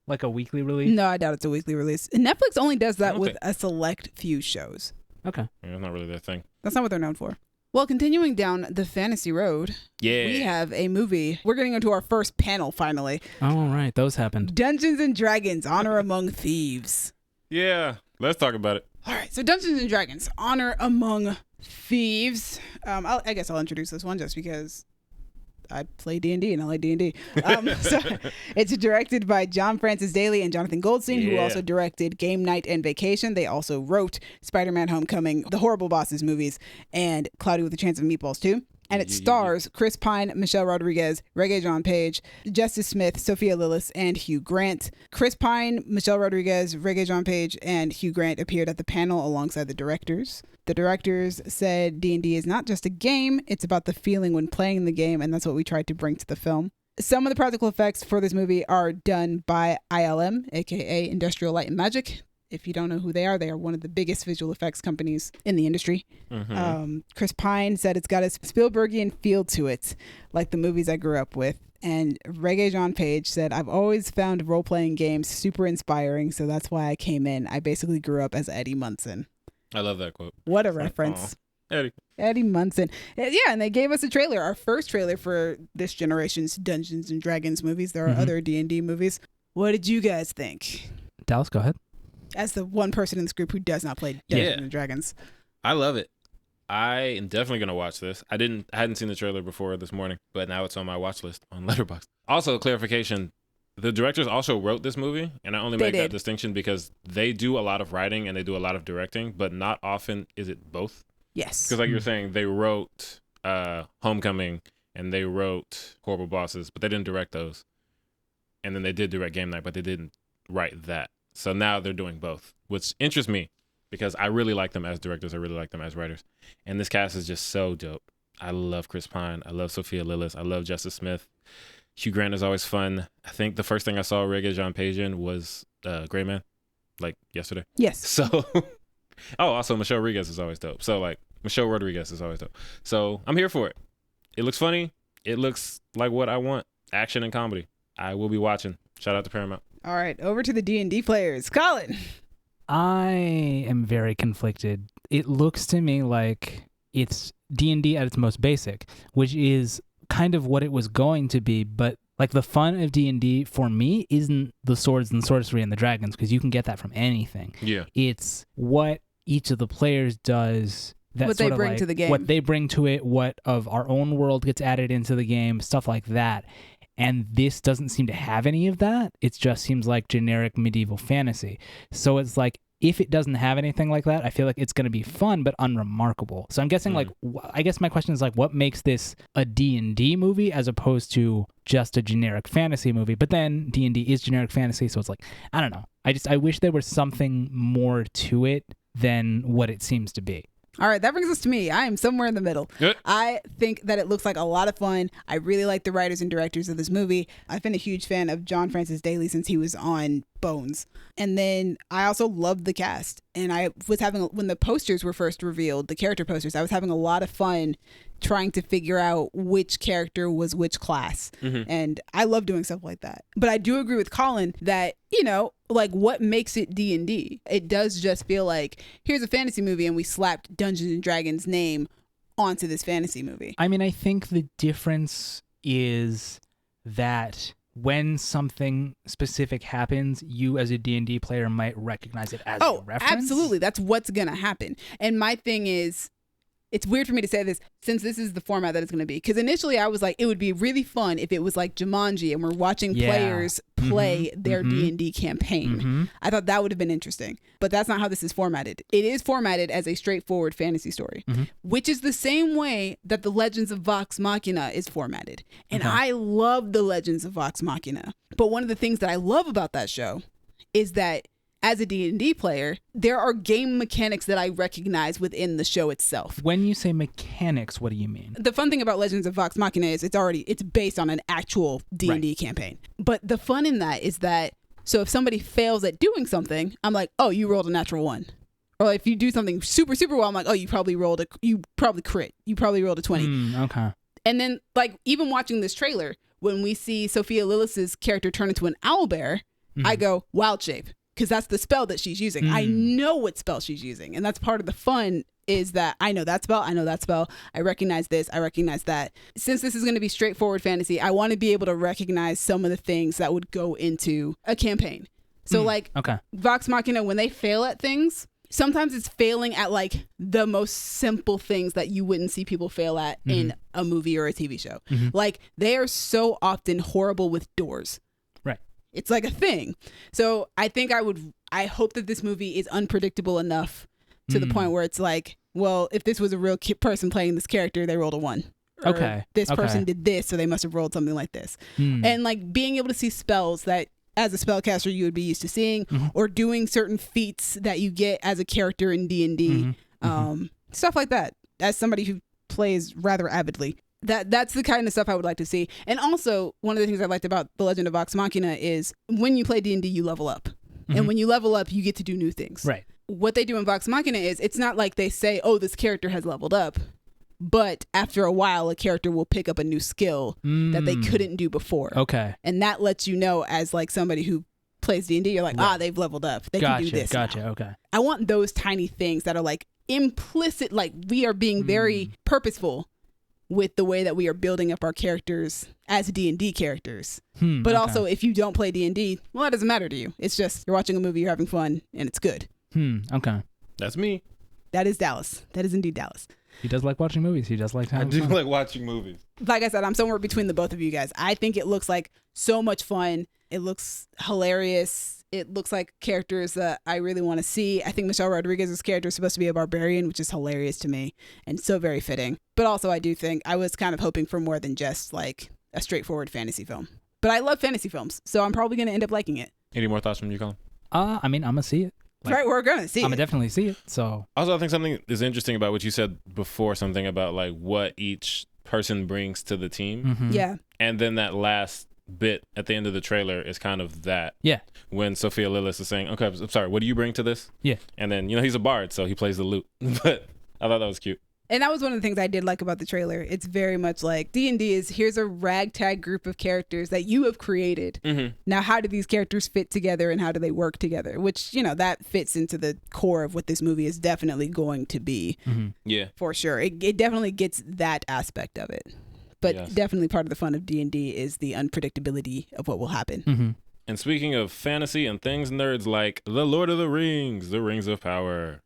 like a weekly release? No, I doubt it's a weekly release. Netflix only does that with Okay. a select few shows. Okay. Yeah, it's not really their thing. That's not what they're known for. Well, continuing down the fantasy road, Yeah. we have a movie. We're getting into our first panel finally. All right, those happened. Dungeons and Dragons: Honor Among Thieves. Yeah. Let's talk about it. All right, so Dungeons and Dragons: Honor Among Thieves. I guess I'll introduce this one just because I play D&D and I like D&D. So it's directed by John Francis Daly and Jonathan Goldstein, who also directed Game Night and Vacation. They also wrote Spider-Man: Homecoming, the Horrible Bosses movies, and Cloudy with a Chance of Meatballs too. And it stars Chris Pine, Michelle Rodriguez, Regé-Jean Page, Justice Smith, Sophia Lillis, and Hugh Grant. Chris Pine, Michelle Rodriguez, Regé-Jean Page, and Hugh Grant appeared at the panel alongside the directors. The directors said D&D is not just a game, it's about the feeling when playing the game, and that's what we tried to bring to the film. Some of the practical effects for this movie are done by ILM, aka Industrial Light and Magic. If you don't know who they are one of the biggest visual effects companies in the industry. Chris Pine said it's got a Spielbergian feel to it, like the movies I grew up with. And Regé-Jean Page said, I've always found role-playing games super inspiring, so that's why I came in. I basically grew up as Eddie Munson. I love that quote. What a reference. Eddie Munson. Yeah, and they gave us a trailer, our first trailer for this generation's Dungeons and Dragons movies. There are other D&D movies. What did you guys think? Dallas, go ahead. As the one person in this group who does not play Dungeons and Dragons. I love it. I am definitely going to watch this. I hadn't seen the trailer before this morning, but now it's on my watch list on Letterboxd. Also, clarification, the directors also wrote this movie, and I only make that distinction because they do a lot of writing and they do a lot of directing, but not often is it both. Yes. Because like you were saying, they wrote Homecoming and they wrote Horrible Bosses, but they didn't direct those. And then they did direct Game Night, but they didn't write that. So now they're doing both, which interests me because I really like them as directors. I really like them as writers. And this cast is just so dope. I love Chris Pine. I love Sophia Lillis. I love Justice Smith. Hugh Grant is always fun. I think the first thing I saw Regé-Jean Page in was Gray Man, like yesterday. Yes. So, also Michelle Rodriguez is always dope. So Michelle Rodriguez is always dope. So I'm here for it. It looks funny. It looks like what I want. Action and comedy. I will be watching. Shout out to Paramount. All right, over to the D&D players. Colin. I am very conflicted. It looks to me like it's D&D at its most basic, which is kind of what it was going to be, but like the fun of D&D for me isn't the swords and sorcery and the dragons, because you can get that from anything. Yeah. It's what each of the players does. That's what they bring to the game. What they bring to it, what of our own world gets added into the game, stuff like that. And this doesn't seem to have any of that. It just seems like generic medieval fantasy. So it's like, if it doesn't have anything like that, I feel like it's going to be fun but unremarkable. So I'm guessing I guess my question is like, what makes this a D&D movie as opposed to just a generic fantasy movie? But then D&D is generic fantasy, so it's like, I don't know. I wish there was something more to it than what it seems to be. All right, that brings us to me. I am somewhere in the middle. Good. I think that it looks like a lot of fun. I really like the writers and directors of this movie. I've been a huge fan of John Francis Daly since he was on Bones. And then I also loved the cast. And I was when the posters were first revealed, the character posters, I was having a lot of fun trying to figure out which character was which class. And I love doing stuff like that. But I do agree with Colin that, like what makes it D&D? It does just feel like, here's a fantasy movie and we slapped Dungeons and Dragons name onto this fantasy movie. I mean, I think the difference is that when something specific happens, you as a D&D player might recognize it as a reference. Absolutely. That's what's going to happen. And my thing is, it's weird for me to say this since this is the format that it's going to be. Because initially I was like, it would be really fun if it was like Jumanji and we're watching players play their D&D campaign. I thought that would have been interesting. But that's not how this is formatted. It is formatted as a straightforward fantasy story, which is the same way that the Legends of Vox Machina is formatted. And I love the Legends of Vox Machina. But one of the things that I love about that show is that as a D&D player, there are game mechanics that I recognize within the show itself. When you say mechanics, what do you mean? The fun thing about Legends of Vox Machina is it's based on an actual D&D campaign. But the fun in that is that, so if somebody fails at doing something, I'm like, oh, you rolled a natural 1. Or if you do something super, super well, I'm like, oh, you probably crit. You probably rolled a 20. Okay. And then like even watching this trailer, when we see Sophia Lillis's character turn into an owlbear, I go, wild shape. Because that's the spell that she's using. I know what spell she's using. And that's part of the fun is that I know that spell. I recognize this. I recognize that. Since this is going to be straightforward fantasy, I want to be able to recognize some of the things that would go into a campaign. So like Okay. Vox Machina, when they fail at things, sometimes it's failing at like the most simple things that you wouldn't see people fail at in a movie or a TV show. Like they are so often horrible with doors. Right. It's like a thing. So I hope that this movie is unpredictable enough to the point where it's like, well, if this was a real person playing this character, they rolled a 1. Or Okay. this person did this, so they must have rolled something like this. And like being able to see spells that as a spellcaster you would be used to seeing, or doing certain feats that you get as a character in D&D, stuff like that. As somebody who plays rather avidly, that's the kind of stuff I would like to see. And also, one of the things I liked about The Legend of Vox Machina is when you play D&D, you level up. And when you level up, you get to do new things. Right. What they do in Vox Machina is, it's not like they say, oh, this character has leveled up. But after a while, a character will pick up a new skill that they couldn't do before. Okay. And that lets you know, as like somebody who plays D&D, you're like, they've leveled up. They can do this Gotcha. now. Okay. I want those tiny things that are like implicit, like we are being very purposeful with the way that we are building up our characters as D&D characters. But also, if you don't play D&D, well, that doesn't matter to you. It's just you're watching a movie, you're having fun, and it's good. Okay. That's me. That is Dallas. That is indeed Dallas. He does like watching movies. He does like I having do fun. like watching movies. Like I said, I'm somewhere between the both of you guys. I think it looks like so much fun. It looks hilarious. It looks like characters that I really want to see. I think Michelle Rodriguez's character is supposed to be a barbarian, which is hilarious to me and so very fitting. But also, I do think I was kind of hoping for more than just like a straightforward fantasy film. But I love fantasy films, so I'm probably going to end up liking it. Any more thoughts from you, Colin? I mean, I'm gonna see it. Right, we're going to see I'm it. gonna definitely see it. So Also, I think something is interesting about what you said before, something about like what each person brings to the team. Yeah. And then that last bit at the end of the trailer is kind of that. Yeah. When Sophia Lillis is saying, okay, I'm sorry, what do you bring to this? Yeah. And then, he's a bard, so he plays the lute. But I thought that was cute. And that was one of the things I did like about the trailer. It's very much like D&D is, here's a ragtag group of characters that you have created. Now, how do these characters fit together and how do they work together? Which, that fits into the core of what this movie is definitely going to be. Yeah. For sure. It definitely gets that aspect of it. But Yes. definitely part of the fun of D&D is the unpredictability of what will happen. And speaking of fantasy and things nerds like The Lord of the Rings, The Rings of Power.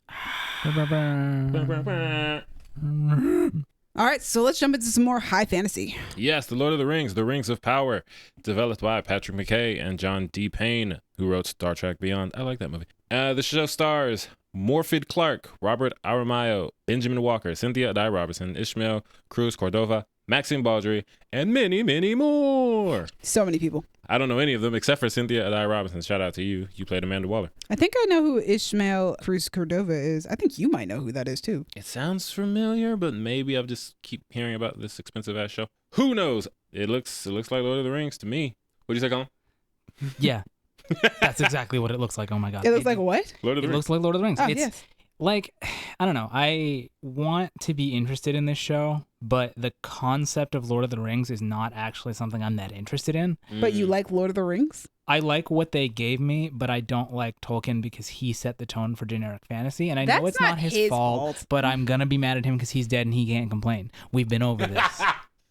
All right, so let's jump into some more high fantasy. Yes, The Lord of the Rings, The Rings of Power, developed by Patrick McKay and John D. Payne, who wrote Star Trek Beyond. I like that movie. The show stars Morfydd Clark, Robert Aramayo, Benjamin Walker, Cynthia Addai Robertson, Ishmael Cruz Cordova, Maxine Baldry, and many, many more. So many people. I don't know any of them except for Cynthia Addai Robertson. Shout out to you. You played Amanda Waller. I think I know who Ishmael Cruz Cordova is. I think you might know who that is too. It sounds familiar, but maybe I've just keep hearing about this expensive ass show. Who knows? It looks like Lord of the Rings to me. What'd you say, Colin? yeah, that's exactly what it looks like. Oh my god, It looks like what? Lord of It the Rings. looks like Lord of the Rings. Oh, It's yes. like, I don't know. I want to be interested in this show, but the concept of Lord of the Rings is not actually something I'm that interested in. But you like Lord of the Rings? I like what they gave me, but I don't like Tolkien because he set the tone for generic fantasy. And I know That's it's not his fault, but I'm going to be mad at him because he's dead and he can't complain. We've been over this.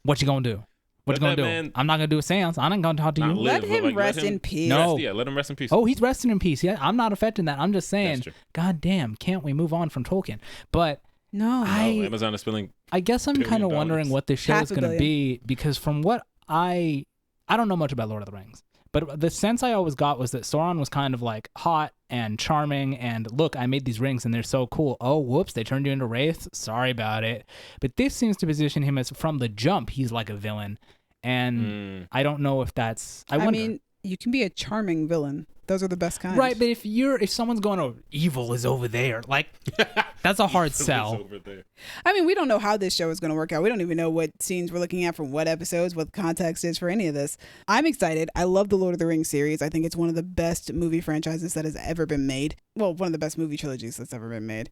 What you going to do? What you Let going to that do? man I'm not going to do a seance. I'm not going to talk to not you. live, Let but, him like, rest let him in peace. No. Yeah, let him rest in peace. Oh, he's resting in peace. Yeah, I'm not affecting that. I'm just saying, That's true. God damn, can't we move on from Tolkien? But No. Oh, Amazon is spilling. I guess I'm $1 kind of billion. wondering what this show Half is a going to billion. be, because from what I don't know much about Lord of the Rings, but the sense I always got was that Sauron was kind of like hot and charming and look, I made these rings and they're so cool. Oh, whoops, they turned you into wraiths. Sorry about it. But this seems to position him as from the jump, he's like a villain. And I don't know if that's, I wonder. mean, you can be a charming villain. Those are the best kinds. Right, but if someone's going, oh, evil is over there, like that's a hard sell. Over there. I mean, we don't know how this show is going to work out. We don't even know what scenes we're looking at from what episodes, what the context is for any of this. I'm excited. I love the Lord of the Rings series. I think it's one of the best movie franchises that has ever been made. Well, one of the best movie trilogies that's ever been made.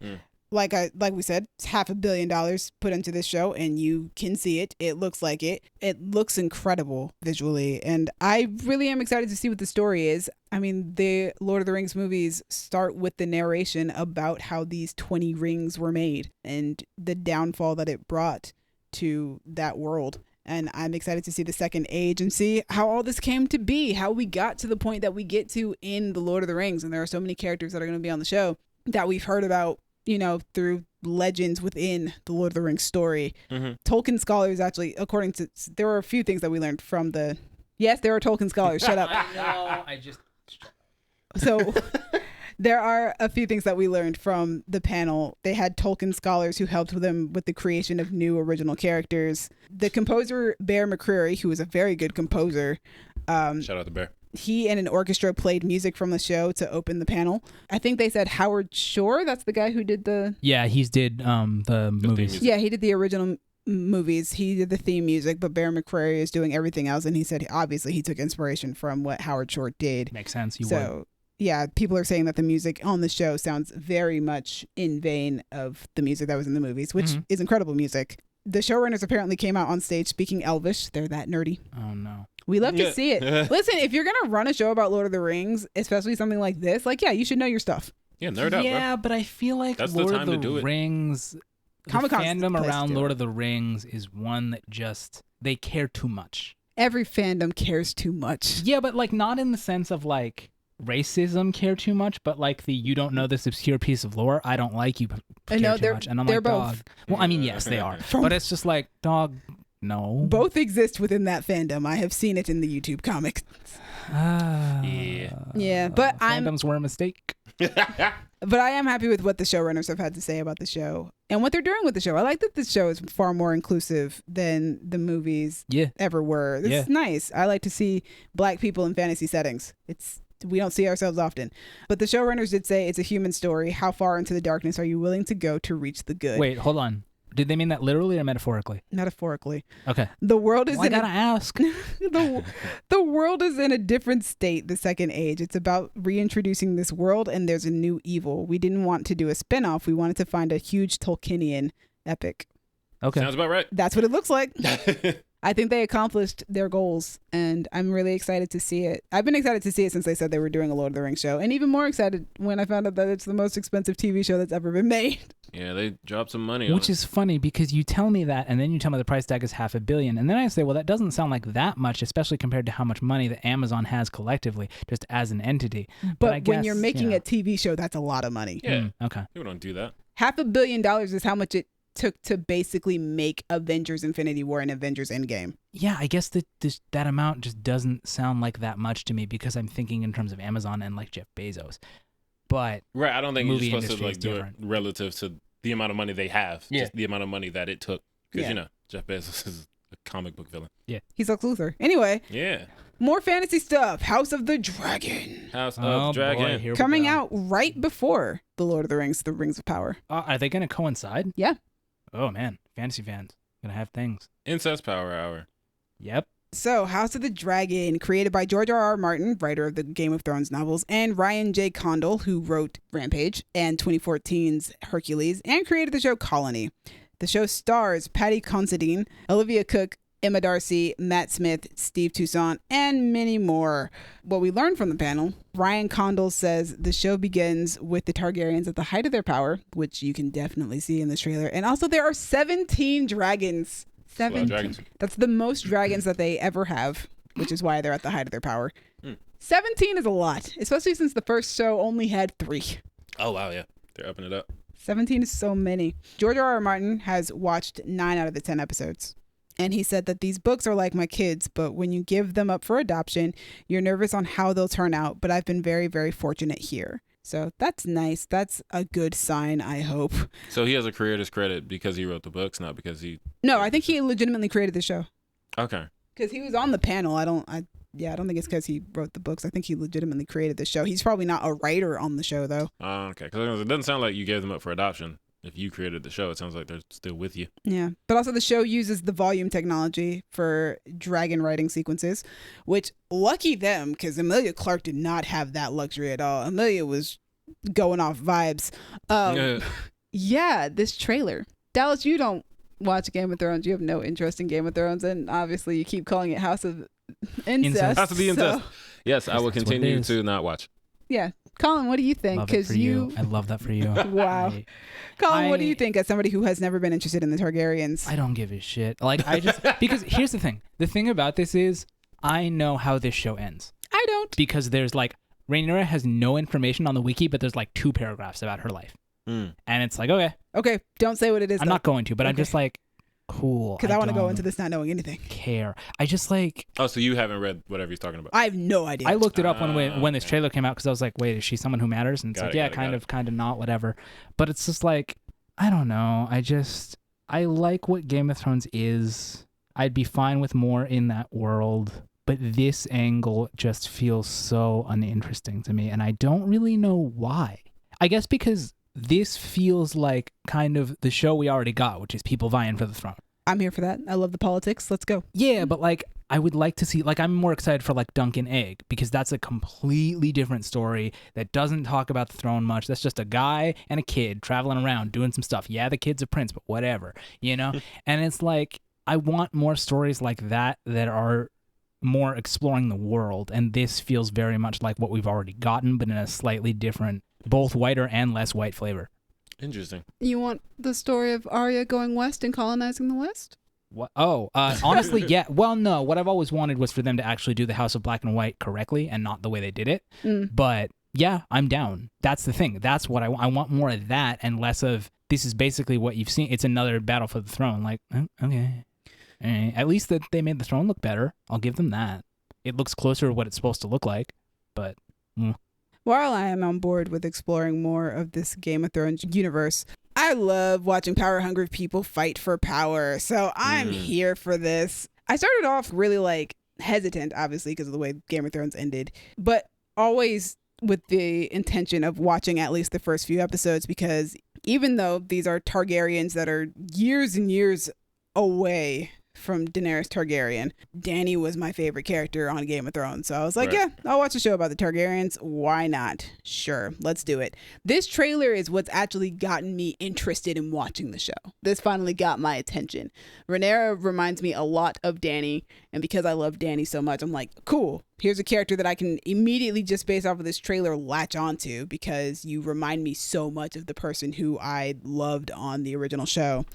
Like we said, it's $500 million put into this show, and you can see it. It looks like it. It looks incredible visually, and I really am excited to see what the story is. I mean, the Lord of the Rings movies start with the narration about how these 20 rings were made and the downfall that it brought to that world. And I'm excited to see the second age and see how all this came to be, how we got to the point that we get to in The Lord of the Rings. And there are so many characters that are going to be on the show that we've heard about, you know, through legends within the Lord of the Rings story. Tolkien scholars actually, according to, there were a few things that we learned from the, yes, there are Tolkien scholars, shut up. No, I just... So there are a few things that we learned from the panel. They had Tolkien scholars who helped them with the creation of new original characters. The composer, Bear McCreary, who is a very good composer. Shout out to Bear. He and an orchestra played music from the show to open the panel. I think they said Howard Shore, that's the guy who did the... Yeah, he's did the movies. Yeah, he did the original movies. He did the theme music, but Bear McCreary is doing everything else. And he said, obviously, he took inspiration from what Howard Shore did. Makes sense. Yeah, people are saying that the music on the show sounds very much in vein of the music that was in the movies, which is incredible music. The showrunners apparently came out on stage speaking Elvish. They're that nerdy. Oh, no. We love to see it. Listen, if you're going to run a show about Lord of the Rings, especially something like this, like, yeah, you should know your stuff. Yeah, nerd out, Yeah, but I feel like That's Lord the time of to do the it. Rings, the Comic-Con's the fandom place to around do Lord it. of the Rings is one that just, they care too much. Every fandom cares too much. Yeah, but like not in the sense of like racism care too much, but like the you don't know this obscure piece of lore, I don't like you care know, too much. And I'm they're like, both. dog. Well, I mean, yes, they are. But it's just like, dog, no. Both exist within that fandom. I have seen it in the YouTube comics. Yeah, but fandoms were a mistake. But I am happy with what the showrunners have had to say about the show and what they're doing with the show. I like that this show is far more inclusive than the movies ever were. This is nice. I like to see Black people in fantasy settings. We don't see ourselves often. But the showrunners did say it's a human story. How far into the darkness are you willing to go to reach the good? Wait, hold on. Did they mean that literally or metaphorically? Metaphorically. Okay. The world is I gotta ask. the world is in a different state, the second age. It's about reintroducing this world, and there's a new evil. We didn't want to do a spinoff. We wanted to find a huge Tolkienian epic. Okay. Sounds about right. That's what it looks like. I think they accomplished their goals, and I'm really excited to see it. I've been excited to see it since they said they were doing a Lord of the Rings show, and even more excited when I found out that it's the most expensive TV show that's ever been made. Yeah, they dropped some money on Which it. is funny because you tell me that and then you tell me the price tag is $500 million. And then I say, well, that doesn't sound like that much, especially compared to how much money that Amazon has collectively just as an entity. But I when guess, you're making a TV show, that's a lot of money. Yeah. Okay. People don't do that. $500 million is how much it took to basically make Avengers Infinity War and Avengers Endgame. Yeah, I guess that amount just doesn't sound like that much to me because I'm thinking in terms of Amazon and like Jeff Bezos. But right, I don't think you're movie supposed to industry like is do different. it relative to the amount of money they have. Yeah. Just the amount of money that it took. Because, Yeah. you know, Jeff Bezos is a comic book villain. He's Lex Luthor. Anyway, Yeah. more fantasy stuff. House of the Dragon. House Oh of Dragon. boy, here we Coming go. out right before The Lord of the Rings, The Rings of Power. Are they going to coincide? Yeah. Oh man, fantasy fans gonna have things. Incest Power Hour. Yep. So, House of the Dragon, created by George R.R. Martin, writer of the Game of Thrones novels, and Ryan J. Condal, who wrote Rampage and 2014's Hercules, and created the show Colony. The show stars Patty Considine, Olivia Cook, Emma Darcy, Matt Smith, Steve Toussaint, and many more. What we learned from the panel, Ryan Condal says the show begins with the Targaryens at the height of their power, which you can definitely see in this trailer. And also there are 17 dragons. 17. dragons. That's the most dragons that they ever have, which is why they're at the height of their power. 17 is a lot, especially since the first show only had 3. Oh, wow, yeah. They're upping it up. 17 is so many. George R.R. Martin has watched 9 out of the 10 episodes. And he said that these books are like my kids, but when you give them up for adoption, you're nervous on how they'll turn out. But I've been very, very fortunate here. So that's nice. That's a good sign, I hope. So he has a creator's credit because he wrote the books, not because he... No, I think he legitimately created the show. Okay. Because he was on the panel. I don't think it's because he wrote the books. I think he legitimately created the show. He's probably not a writer on the show, though. Okay. Because it doesn't sound like you gave them up for adoption. If you created the show, it sounds like they're still with you. Yeah. But also the show uses the volume technology for dragon writing sequences, which lucky them, because Emilia Clarke did not have that luxury at all. Emilia was going off vibes. Yeah, this trailer. Dallas, you don't watch Game of Thrones. You have no interest in Game of Thrones. And obviously you keep calling it House of Incest. House of the Incest. Yes, I will That's what it continue is. to not watch. Yeah. Colin, what do you think? Love it for you. I love that for you. Wow. Colin, what do you think as somebody who has never been interested in the Targaryens? I don't give a shit. Like, I just, because here's the thing. The thing about this is I know how this show ends. I don't. Because there's like, Rhaenyra has no information on the wiki, but there's like 2 paragraphs about her life. And it's like, okay. Okay, don't say what it is. I'm not going to, but I'm just like, cool. Because I want to go into this not knowing anything. Care. I just like. Oh, so you haven't read whatever he's talking about? I have no idea. I looked it up when this trailer came out because I was like, wait, is she someone who matters? And it's kind of not, whatever. But it's just like, I don't know. I like what Game of Thrones is. I'd be fine with more in that world. But this angle just feels so uninteresting to me. And I don't really know why. I guess because this feels like kind of the show we already got, which is people vying for the throne. I'm here for that. I love the politics. Let's go. Yeah, but like, I would like to see, like, I'm more excited for like Dunk and Egg because that's a completely different story that doesn't talk about the throne much. That's just a guy and a kid traveling around doing some stuff. Yeah, the kid's a prince, but whatever, you know? And it's like, I want more stories like that are more exploring the world. And this feels very much like what we've already gotten, but in a slightly different, both whiter and less white flavor. Interesting. You want the story of Arya going west and colonizing the west? What? Oh, honestly, yeah. Well, no. What I've always wanted was for them to actually do the House of Black and White correctly and not the way they did it. But yeah, I'm down. That's the thing. That's what I want. I want more of that and less of this is basically what you've seen. It's another battle for the throne. Like, okay. At least that they made the throne look better. I'll give them that. It looks closer to what it's supposed to look like, but. While I am on board with exploring more of this Game of Thrones universe, I love watching power-hungry people fight for power, so I'm here for this. I started off really, like, hesitant, obviously, because of the way Game of Thrones ended, but always with the intention of watching at least the first few episodes, because even though these are Targaryens that are years and years away from Daenerys Targaryen, Dany was my favorite character on Game of Thrones. So I was like, yeah, I'll watch a show about the Targaryens. Why not? Sure, let's do it. This trailer is what's actually gotten me interested in watching the show. This finally got my attention. Rhaenyra reminds me a lot of Dany, and because I love Dany so much, I'm like, cool. Here's a character that I can immediately, just based off of this trailer, latch onto because you remind me so much of the person who I loved on the original show.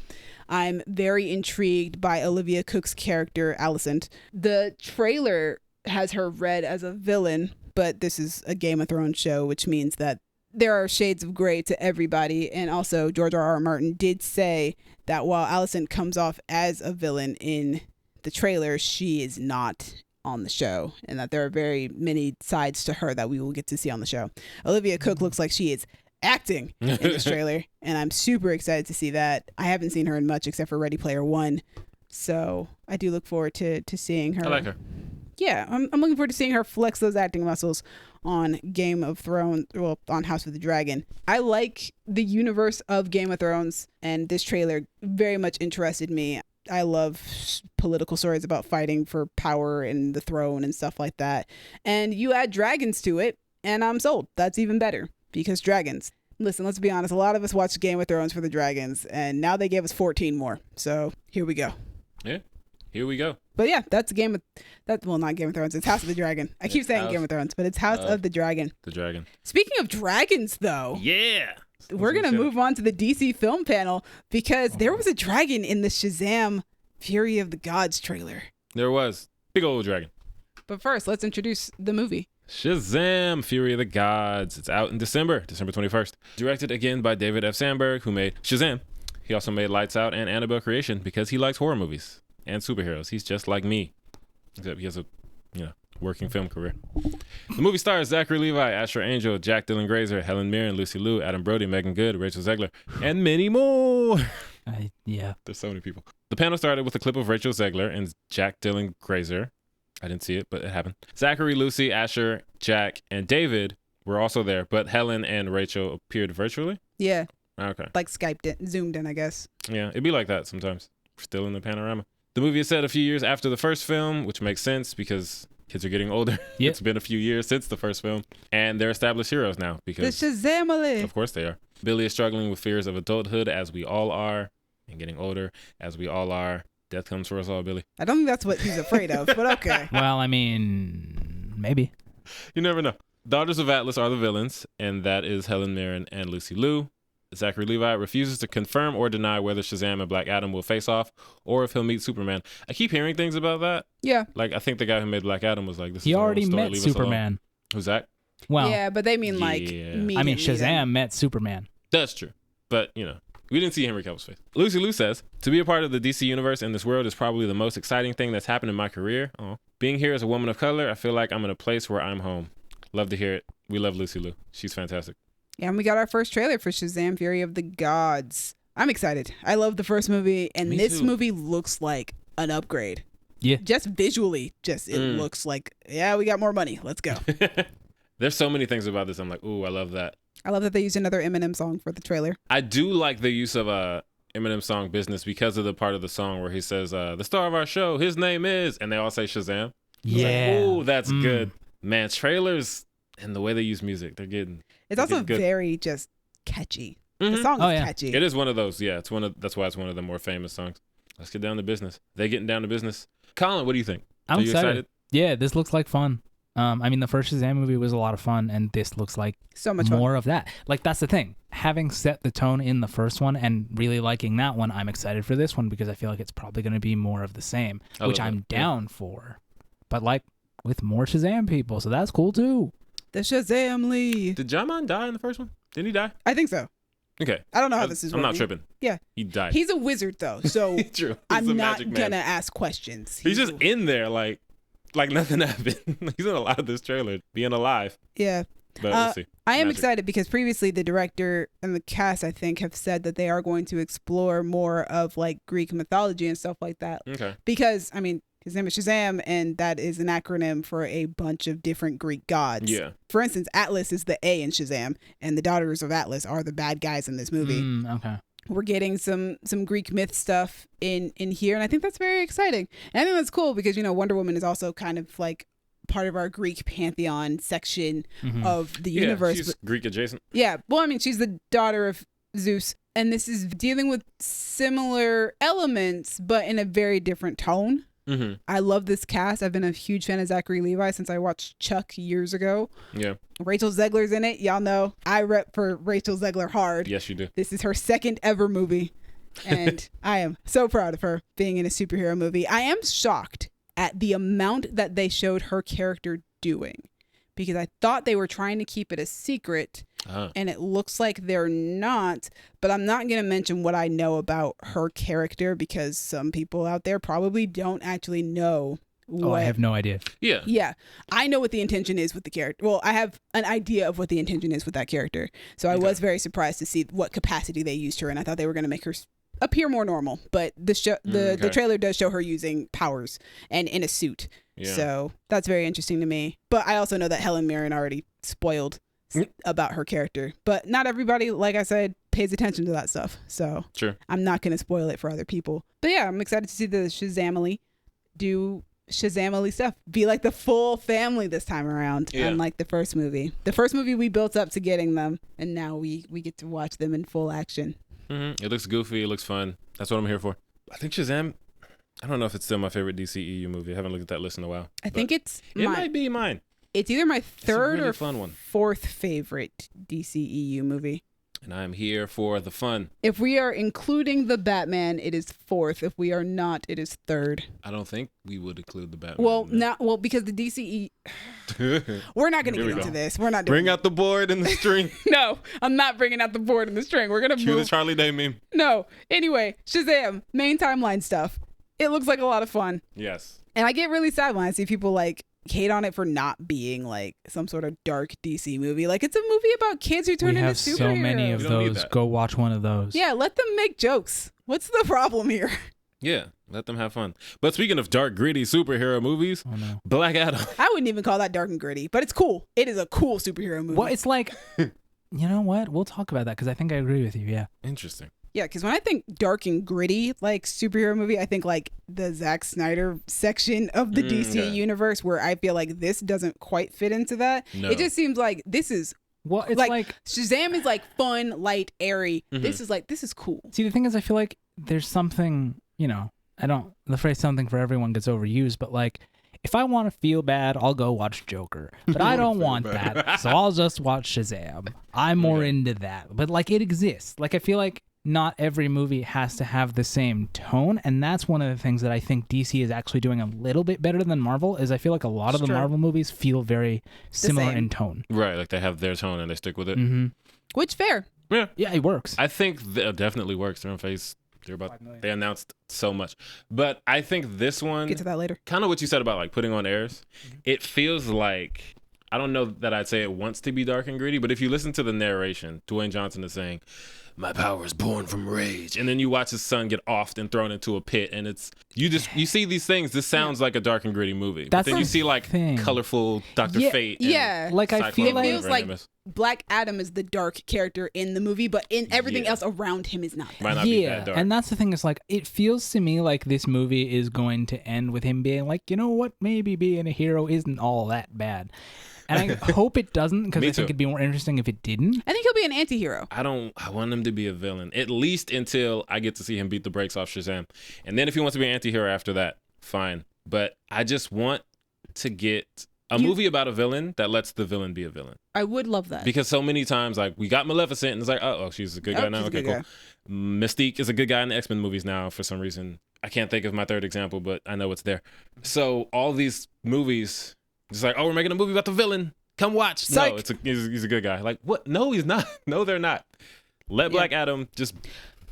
I'm very intrigued by Olivia Cook's character, Alicent. The trailer has her read as a villain, but this is a Game of Thrones show, which means that there are shades of gray to everybody. And also, George R.R. Martin did say that while Alicent comes off as a villain in the trailer, she is not on the show, and that there are very many sides to her that we will get to see on the show. Olivia Cook looks like she is acting in this trailer, and I'm super excited to see that. I haven't seen her in much except for Ready Player One, so I do look forward to seeing her. I like her. Yeah, I'm looking forward to seeing her flex those acting muscles on Game of Thrones, well, on House of the Dragon. I like the universe of Game of Thrones, and this trailer very much interested me. I love political stories about fighting for power and the throne and stuff like that. And you add dragons to it, and I'm sold. That's even better, because dragons. Listen, let's be honest. A lot of us watched Game of Thrones for the dragons, and now they gave us 14 more. So here we go. Yeah, here we go. But yeah, that's well, not Game of Thrones. It's House of the Dragon. I keep saying Game of Thrones, but it's House of the Dragon. The dragon. Speaking of dragons, though. Yeah. We're going to move on to the DC film panel because there was a dragon in the SHAZAM Fury of the Gods trailer. There was. Big old dragon. But first, let's introduce the movie. SHAZAM! Fury of the Gods. It's out in December 21st. Directed again by David F. Sandberg, who made SHAZAM. He also made Lights Out and Annabelle Creation because he likes horror movies and superheroes. He's just like me. Except he has a, working film career. The movie stars Zachary Levi, Asher Angel, Jack Dylan Grazer, Helen Mirren, Lucy Liu, Adam Brody, Megan Good, Rachel Zegler, and many more. Yeah. There's so many people. The panel started with a clip of Rachel Zegler and Jack Dylan Grazer. I didn't see it, but it happened. Zachary, Lucy, Asher, Jack, and David were also there, but Helen and Rachel appeared virtually? Yeah. Okay. Like Skyped in, Zoomed in, I guess. Yeah, it'd be like that sometimes. We're still in the panorama. The movie is set a few years after the first film, which makes sense because kids are getting older. Yep. It's been a few years since the first film, and they're established heroes now because the SHAZAMily. Of course they are. Billy is struggling with fears of adulthood, as we all are, and getting older, as we all are. Death comes for us all, Billy. I don't think that's what he's afraid of, but okay. Well, I mean, maybe. You never know. Daughters of Atlas are the villains, and that is Helen Mirren and Lucy Liu. Zachary Levi refuses to confirm or deny whether Shazam and Black Adam will face off or if he'll meet Superman. I keep hearing things about that. Yeah. Like, I think the guy who made Black Adam was like, this He is already our story, met leave us alone. Superman. Who's that? Well, yeah, but they mean like Yeah. meet I mean, him, meet him. Shazam met Superman. That's true. But, you know, we didn't see Henry Cavill's face. Lucy Liu says, to be a part of the DC universe in this world is probably the most exciting thing that's happened in my career. Oh. Being here as a woman of color, I feel like I'm in a place where I'm home. Love to hear it. We love Lucy Liu. She's fantastic. Yeah, and we got our first trailer for Shazam Fury of the Gods. I'm excited. I love the first movie, and Me this too. movie looks like an upgrade. Yeah. Just visually, it looks like, yeah, we got more money. Let's go. There's so many things about this. I'm like, ooh, I love that. I love that they used another Eminem song for the trailer. I do like the use of Eminem song Business because of the part of the song where he says, the star of our show, his name is, and they all say Shazam. Yeah. Ooh, that's good. Man, trailers and the way they use music, they're getting. It's they're also getting good. very just catchy. The Mhm. song is Oh, yeah. catchy. It is one of those. Yeah, that's why it's one of the more famous songs. Let's get down to business. They getting down to business. Colin, what do you think? I'm Are you excited. Yeah, this looks like fun. I mean, the first Shazam movie was a lot of fun, and this looks like So much fun. more of that. Like, that's the thing. Having set the tone in the first one and really liking that one, I'm excited for this one because I feel like it's probably going to be more of the same, I which love I'm that. Yeah. down for. But, like, with more Shazam people, so that's cool, too. The Shazam Lee. Did Jaman die in the first one? Didn't he die? I think so. Okay. I don't know how this is I'm not working. tripping. Yeah. He died. He's a wizard, though, so True. He's I'm a not magic man. gonna ask questions. He's just in there like nothing happened. He's in a lot of this trailer, being alive. Yeah. But we'll see. I am Magic. excited because previously the director and the cast, I think, have said that they are going to explore more of like Greek mythology and stuff like that. Okay. Because, I mean, his name is Shazam, and that is an acronym for a bunch of different Greek gods. Yeah. For instance, Atlas is the A in Shazam, and the Daughters of Atlas are the bad guys in this movie. Okay. We're getting some Greek myth stuff in here, and I think that's very exciting. And I think that's cool because, you know, Wonder Woman is also kind of like part of our Greek pantheon section of the universe. She's Greek adjacent. Yeah, well, I mean, she's the daughter of Zeus, and this is dealing with similar elements, but in a very different tone. Mm-hmm. I love this cast. I've been a huge fan of Zachary Levi since I watched Chuck years ago. Yeah. Rachel Zegler's in it. Y'all know I rep for Rachel Zegler hard. Yes, you do. This is her second ever movie, and I am so proud of her being in a superhero movie. I am shocked at the amount that they showed her character doing, because I thought they were trying to keep it a secret, and it looks like they're not. But I'm not going to mention what I know about her character because some people out there probably don't actually know. Oh, I have no idea. Yeah. Yeah, I know what the intention is with the character. Well, I have an idea of what the intention is with that character. So I was very surprised to see what capacity they used her, and I thought they were going to make her appear more normal. But the trailer does show her using powers and in a suit. Yeah. So that's very interesting to me. But I also know that Helen Mirren already spoiled about her character. But not everybody, like I said, pays attention to that stuff. So Sure. I'm not going to spoil it for other people. But yeah, I'm excited to see the Shazamily do Shazamily stuff. Be like the full family this time around, unlike the first movie. The first movie we built up to getting them, and now we get to watch them in full action. Mm-hmm. It looks goofy. It looks fun. That's what I'm here for. I think Shazam, I don't know if it's still my favorite DCEU movie. I haven't looked at that list in a while. I think it might be mine. It's either my third really or fun one. fourth favorite DCEU movie. And I'm here for the fun. If we are including the Batman, it is fourth. If we are not, it is third. I don't think we would include the Batman. Well, because the DCE, we're not going to Here get we into go. this. We're not doing Bring out the board and the string. No, I'm not bringing out the board and the string. We're going to Cue the move. Charlie Day meme. No. Anyway, Shazam, main timeline stuff. It looks like a lot of fun. Yes. And I get really sad when I see people like hate on it for not being like some sort of dark DC movie. Like, it's a movie about kids who turn We into have superheroes. so many of We don't need those. that. Go watch one of those. Yeah, let them make jokes. What's the problem here? Yeah. Let them have fun. But speaking of dark, gritty superhero movies, Oh no. Black Adam. I wouldn't even call that dark and gritty, but it's cool. It is a cool superhero movie. Well, it's like, you know what? We'll talk about that because I think I agree with you. Yeah. Interesting. Yeah, because when I think dark and gritty, like superhero movie, I think like the Zack Snyder section of the DC universe, where I feel like this doesn't quite fit into that. No. It just seems like this is Well, it's like, like Shazam is like fun, light, airy. Mhm. This is cool. see, the thing is, I feel like there's something, the phrase something for everyone gets overused, but like, if I want to feel bad, I'll go watch Joker. But I don't want that, so I'll just watch Shazam. I'm more into that. But like, it exists. Like, I feel like not every movie has to have the same tone, and that's one of the things that I think DC is actually doing a little bit better than Marvel. Is I feel like a lot of the Marvel movies feel very similar in tone. Right, like they have their tone and they stick with it. Mm-hmm. Which fair. Yeah, it works. I think it definitely works. They're on Phase. They announced so much, but I think this one. Get to that later. Kind of what you said about like putting on airs. It feels like, I don't know that I'd say it wants to be dark and gritty, but if you listen to the narration, Dwayne Johnson is saying, "My power is born from rage," and then you watch his son get offed and thrown into a pit, and it's you see these things. This sounds like a dark and gritty movie, but then you see like colorful Dr. Fate. And like I feel like it feels like Black Adam is the dark character in the movie, but in everything else around him is not that. Might not be that dark. And that's the thing, is like, it feels to me like this movie is going to end with him being like, you know what, maybe being a hero isn't all that bad. And I hope it doesn't, because I think it'd be more interesting if it didn't. I think he'll be an anti-hero. I want him to be a villain, at least until I get to see him beat the brakes off Shazam. And then if he wants to be an anti-hero after that, fine. But I just want to get a movie about a villain that lets the villain be a villain. I would love that. Because so many times, like, we got Maleficent, and it's like, oh, she's a good guy now. Okay, cool. Mystique is a good guy in the X-Men movies now for some reason. I can't think of my third example, but I know it's there. So all these movies, it's like, oh, we're making a movie about the villain. Come watch. Psych. No, he's a good guy. Like, what? No, he's not. No, they're not. Let Black Adam just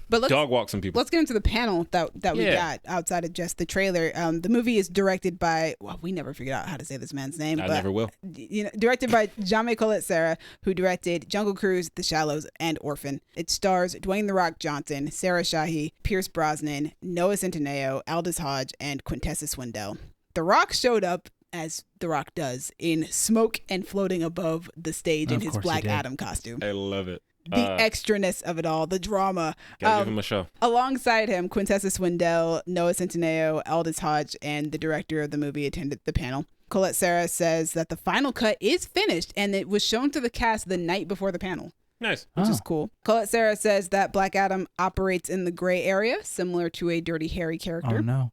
dog walk some people. Let's get into the panel that we got outside of just the trailer. The movie is directed by, we never figured out how to say this man's name. I never will. Directed by Jaume Collet-Serra, who directed Jungle Cruise, The Shallows, and Orphan. It stars Dwayne "The Rock" Johnson, Sarah Shahi, Pierce Brosnan, Noah Centineo, Aldous Hodge, and Quintessa Swindell. The Rock showed up, as The Rock does, in smoke and floating above the stage in his Black Adam costume. I love it. The extraness of it all, the drama. Gotta give him a show. Alongside him, Quintessa Swindell, Noah Centineo, Aldous Hodge, and the director of the movie attended the panel. Collet-Serra says that the final cut is finished and it was shown to the cast the night before the panel. Nice. Which is cool. Collet-Serra says that Black Adam operates in the gray area, similar to a Dirty Harry character. Oh, no.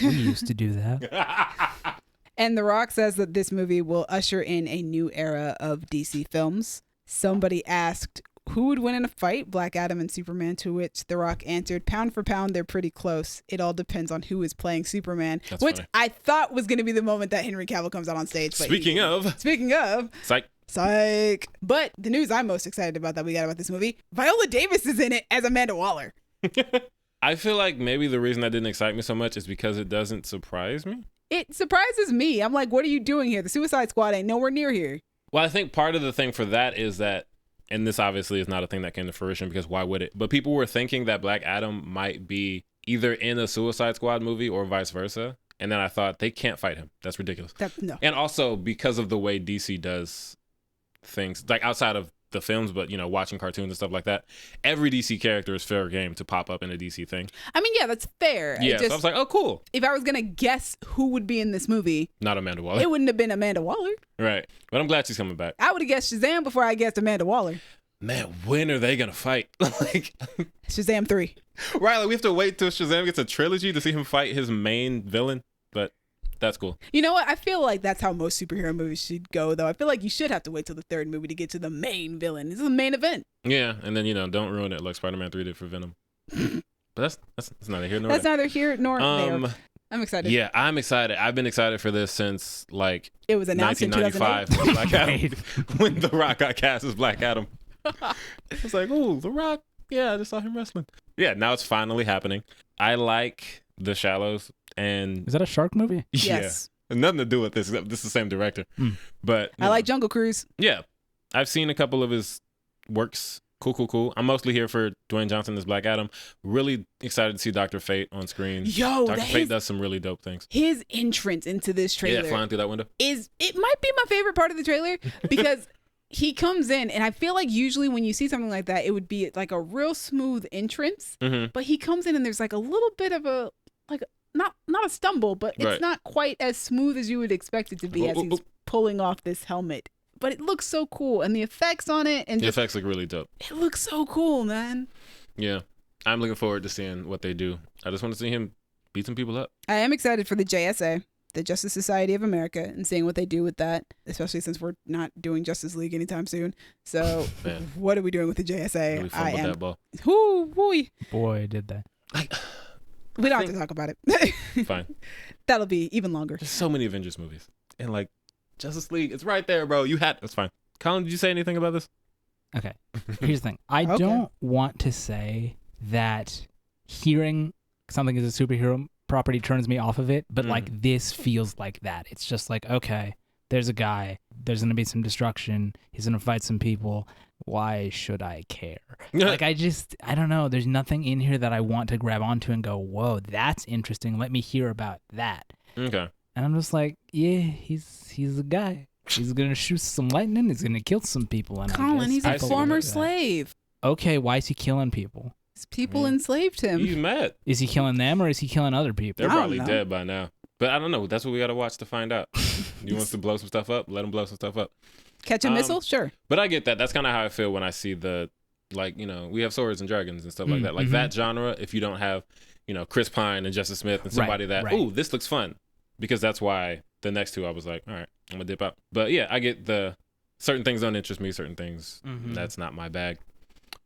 We used to do that. And The Rock says that this movie will usher in a new era of DC films. Somebody asked, who would win in a fight, Black Adam and Superman? To which The Rock answered, pound for pound, they're pretty close. It all depends on who is playing Superman. That's which funny. I thought was going to be the moment that Henry Cavill comes out on stage. But Speaking of. Psych. But the news I'm most excited about that we got about this movie, Viola Davis is in it as Amanda Waller. I feel like maybe the reason that didn't excite me so much is because it doesn't surprise me. It surprises me. I'm like, what are you doing here? The Suicide Squad ain't nowhere near here. Well, I think part of the thing for that is that, and this obviously is not a thing that came to fruition because why would it? But people were thinking that Black Adam might be either in a Suicide Squad movie or vice versa. And then I thought, they can't fight him. That's ridiculous. No. And also because of the way DC does things, like outside of the films, but watching cartoons and stuff like that, every DC character is fair game to pop up in a DC thing. I mean, yeah, that's fair. Yeah, so I was like, oh, cool. If I was gonna guess who would be in this movie, not Amanda Waller. It wouldn't have been Amanda Waller. Right, but I'm glad she's coming back. I would have guessed Shazam before I guessed Amanda Waller. Man, when are they gonna fight? Like Shazam 3. Right, like we have to wait till Shazam gets a trilogy to see him fight his main villain, but that's cool. You know what? I feel like that's how most superhero movies should go, though. I feel like you should have to wait till the third movie to get to the main villain. This is the main event. Yeah, and then, don't ruin it like Spider-Man 3 did for Venom. But that's neither here nor there. That's neither here nor there. I'm excited. Yeah, I'm excited. I've been excited for this since, like, it was announced 1995 when Black Adam, when The Rock got cast as Black Adam. It's like, oh, The Rock. Yeah, I just saw him wrestling. Yeah, now it's finally happening. I like The Shallows. And is that a shark movie? Yes. Yeah. Nothing to do with this. This is the same director. But I like Jungle Cruise. Yeah. I've seen a couple of his works. Cool. I'm mostly here for Dwayne Johnson as Black Adam. Really excited to see Dr. Fate on screen. Yo, Dr. Fate does some really dope things. His entrance into this trailer. Yeah, flying through that window. It might be my favorite part of the trailer because he comes in, and I feel like usually when you see something like that, it would be like a real smooth entrance. Mm-hmm. But he comes in and there's like a little bit of a, like, not a stumble, but it's not quite as smooth as you would expect it to be as he's pulling off this helmet. But it looks so cool, and the effects on it, and the effects look really dope. It looks so cool, man. Yeah, I'm looking forward to seeing what they do. I just want to see him beat some people up. I am excited for the JSA. the Justice Society of America and seeing what they do with that, especially since we're not doing Justice League anytime soon. So what are we doing with the JSA? Really fumbled that ball. Boy, did that. We don't have to talk about it. Fine. That'll be even longer. There's so many Avengers movies. And like Justice League, it's right there, bro. That's fine. Colin, did you say anything about this? Okay. Here's the thing. I don't want to say that hearing something is a superhero property turns me off of it, but like this feels like that. It's just like, okay, there's a guy, there's gonna be some destruction, he's gonna fight some people, why should I care? Like I don't know, there's nothing in here that I want to grab onto and go, whoa, that's interesting, let me hear about that. Okay. And I'm just like, yeah, he's a guy, he's gonna shoot some lightning, he's gonna kill some people. And Colin, he's a former slave. Okay, why is he killing people? People enslaved him. He's mad. Is he killing them or is he killing other people? They're probably dead by now. But I don't know. That's what we got to watch to find out. He wants to blow some stuff up. Let him blow some stuff up. Catch a missile? Sure. But I get that. That's kind of how I feel when I see we have swords and dragons and stuff like that. Like that genre, if you don't have, Chris Pine and Justice Smith and somebody ooh, this looks fun. Because that's why the next two I was like, all right, I'm going to dip out. But yeah, I get the certain things don't interest me. Certain things, that's not my bag.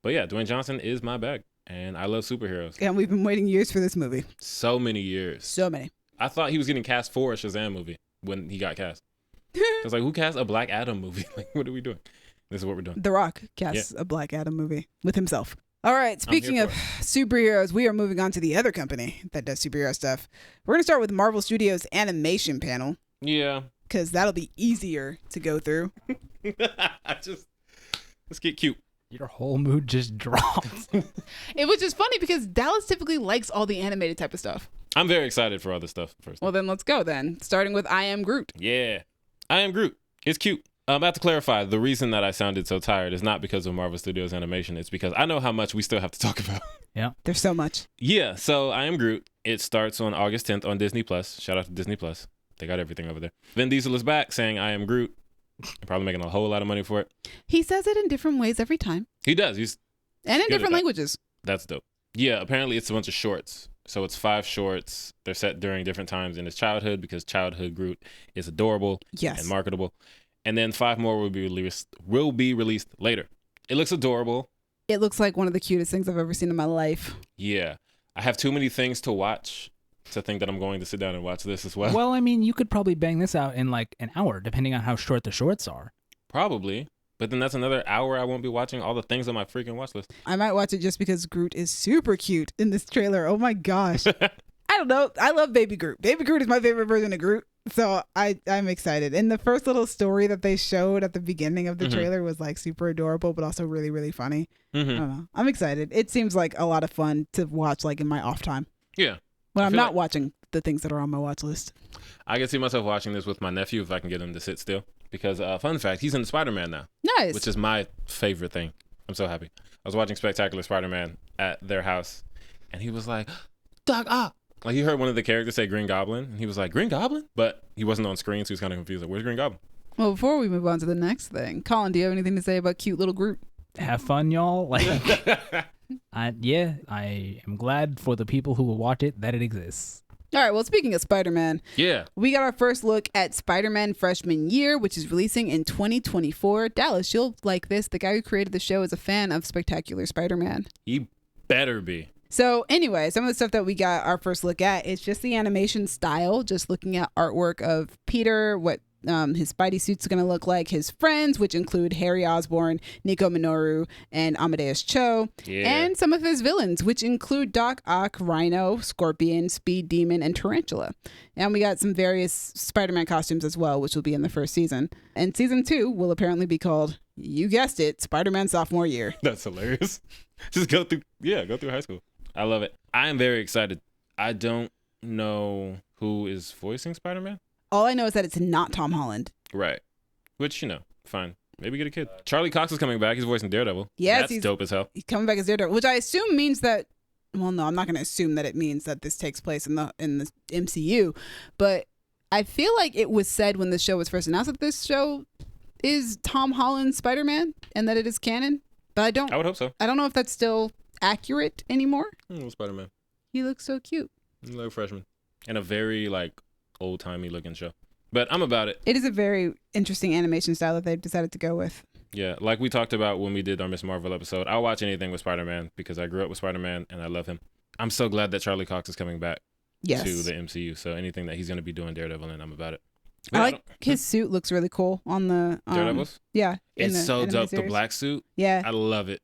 But yeah, Dwayne Johnson is my bag. And I love superheroes. And we've been waiting years for this movie. So many years. So many. I thought he was getting cast for a SHAZAM movie when he got cast. I was like, who cast a Black Adam movie? Like, what are we doing? This is what we're doing. The Rock casts a Black Adam movie with himself. All right, speaking of superheroes, we are moving on to the other company that does superhero stuff. We're going to start with Marvel Studios' animation panel. Yeah. Because that'll be easier to go through. Let's get cute. Your whole mood just dropped. It was just funny because Dallas typically likes all the animated type of stuff. I'm very excited for all this stuff first. Well, then let's go then. Starting with I Am Groot. Yeah. I Am Groot. It's cute. I have to clarify, the reason that I sounded so tired is not because of Marvel Studios animation. It's because I know how much we still have to talk about. Yeah. There's so much. Yeah. So I Am Groot. It starts on August 10th on Disney+. Shout out to Disney+. They got everything over there. Vin Diesel is back saying I am Groot. Probably making a whole lot of money for it. He says it in different ways every time. He does. And in different languages. That's dope. Yeah, apparently it's a bunch of shorts. So it's 5 shorts. They're set during different times in his childhood because childhood Groot is adorable and marketable. And then 5 more will be released later. It looks adorable. It looks like one of the cutest things I've ever seen in my life. Yeah. I have too many things to watch to think that I'm going to sit down and watch this as well. Well, I mean, you could probably bang this out in like an hour, depending on how short the shorts are. Probably. But then that's another hour I won't be watching all the things on my freaking watch list. I might watch it just because Groot is super cute in this trailer. Oh my gosh. I don't know. I love Baby Groot. Baby Groot is my favorite version of Groot. So I'm excited. And the first little story that they showed at the beginning of the trailer was like super adorable, but also really, really funny. I don't know. I'm excited. It seems like a lot of fun to watch like in my off time. Yeah. When I'm not watching the things that are on my watch list. I can see myself watching this with my nephew if I can get him to sit still. Because, fun fact, he's in Spider-Man now. Nice. Which is my favorite thing. I'm so happy. I was watching Spectacular Spider-Man at their house, and he was like, Doc Ock. Like, he heard one of the characters say Green Goblin, and he was like, Green Goblin? But he wasn't on screen, so he was kind of confused. Like, where's Green Goblin? Well, before we move on to the next thing, Colin, do you have anything to say about cute little Groot? Have fun, y'all. Like, I am glad for the people who will watch it that it exists. All right, well, speaking of Spider-Man, we got our first look at Spider-Man Freshman Year, which is releasing in 2024. Dallas, you'll like this. The guy who created the show is a fan of Spectacular Spider-Man. He better be. So anyway, some of the stuff that we got our first look at is just the animation style, just looking at artwork of Peter, what his Spidey suit's going to look like, his friends, which include Harry Osborn, Nico Minoru, and Amadeus Cho, and some of his villains, which include Doc Ock, Rhino, Scorpion, Speed Demon, and Tarantula. And we got some various Spider-Man costumes as well, which will be in the first season. And season 2 will apparently be called, you guessed it, Spider-Man Sophomore Year. That's hilarious. Just go through high school. I love it. I am very excited. I don't know who is voicing Spider-Man. All I know is that it's not Tom Holland. Right. Which, fine. Maybe get a kid. Charlie Cox is coming back. He's voicing Daredevil. Yes. That's dope as hell. He's coming back as Daredevil, which I assume means that, well, no, I'm not going to assume that it means that this takes place in the MCU, but I feel like it was said when the show was first announced that this show is Tom Holland's Spider-Man and that it is canon, but I would hope so. I don't know if that's still accurate anymore. Spider-Man. He looks so cute. He looks freshman. And a very, old-timey looking show. But I'm about it. It is a very interesting animation style that they've decided to go with. Yeah, like we talked about when we did our Miss Marvel episode, I'll watch anything with Spider-Man because I grew up with Spider-Man and I love him. I'm so glad that Charlie Cox is coming back to the MCU. So anything that he's going to be doing Daredevil in, I'm about it. I like his suit looks really cool on the Daredevils. Yeah, it's so dope. The series. black suit. Yeah, I love it.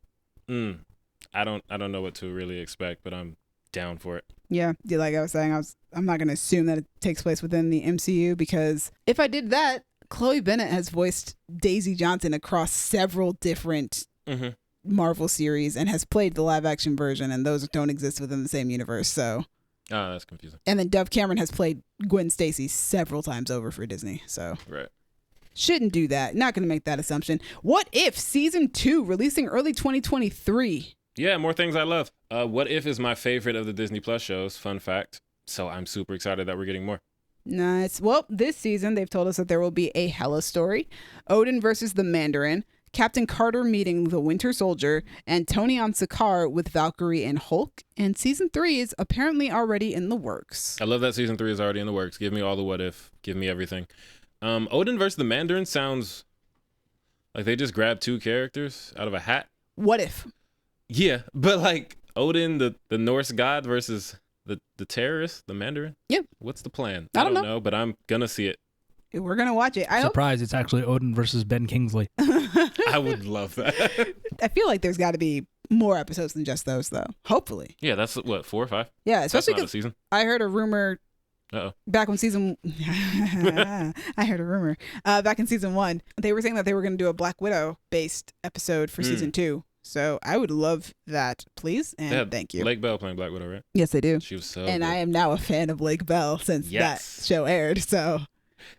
I don't know what to really expect, but I'm down for it. Yeah, like I was saying, I'm not going to assume that it takes place within the MCU because if I did that, Chloe Bennett has voiced Daisy Johnson across several different Marvel series and has played the live action version, and those don't exist within the same universe. So, that's confusing. And then Dove Cameron has played Gwen Stacy several times over for Disney. So, right. Shouldn't do that. Not going to make that assumption. What If season 2 releasing early 2023? Yeah, more things I love. What If is my favorite of the Disney Plus shows. Fun fact. So I'm super excited that we're getting more. Nice. Well, this season they've told us that there will be a Hela story, Odin versus the Mandarin, Captain Carter meeting the Winter Soldier, and Tony on Sakaar with Valkyrie and Hulk. And season 3 is apparently already in the works. I love that season 3 is already in the works. Give me all the What If. Give me everything. Odin versus the Mandarin sounds like they just grabbed 2 characters out of a hat. What if? Yeah, but like Odin, the Norse god versus the terrorist, the Mandarin. Yep. What's the plan? I don't know, but I'm gonna see it. We're gonna watch it. Surprise! It's actually Odin versus Ben Kingsley. I would love that. I feel like there's got to be more episodes than just those, though. Hopefully. Yeah, that's what 4 or 5. Yeah, especially because season. I heard a rumor. Back when season, I heard a rumor. Back in season 1, they were saying that they were going to do a Black Widow based episode for season 2. So I would love that, please, and thank you. Lake Bell playing Black Widow, right? Yes, they do. She was so and good. I am now a fan of Lake Bell since that show aired. So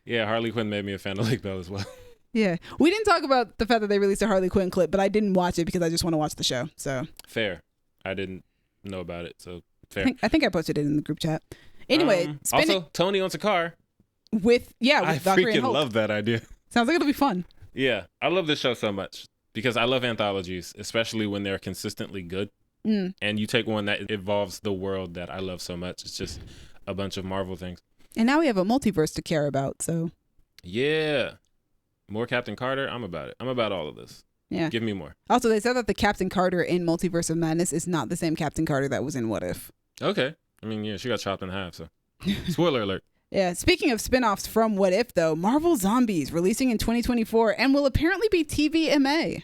yeah, Harley Quinn made me a fan of Lake Bell as well. Yeah, we didn't talk about the fact that they released a Harley Quinn clip, but I didn't watch it because I just want to watch the show. So fair. I didn't know about it, so fair. I think I posted it in the group chat. Anyway, also Tony on Sakaar with I Valkyrie and freaking Hulk. love that idea. Sounds like it'll be fun. Yeah, I love this show so much because I love anthologies, especially when they're consistently good. And you take one that involves the world that I love so much. It's just a bunch of Marvel things. And now we have a multiverse to care about. So yeah, more Captain Carter. I'm about it. I'm about all of this. Yeah, give me more. Also, they said that the Captain Carter in Multiverse of Madness is not the same Captain Carter that was in What If. Okay. I mean, yeah, she got chopped in half, so spoiler alert. Yeah, speaking of spinoffs from What If, though, Marvel Zombies releasing in 2024 and will apparently be TVMA.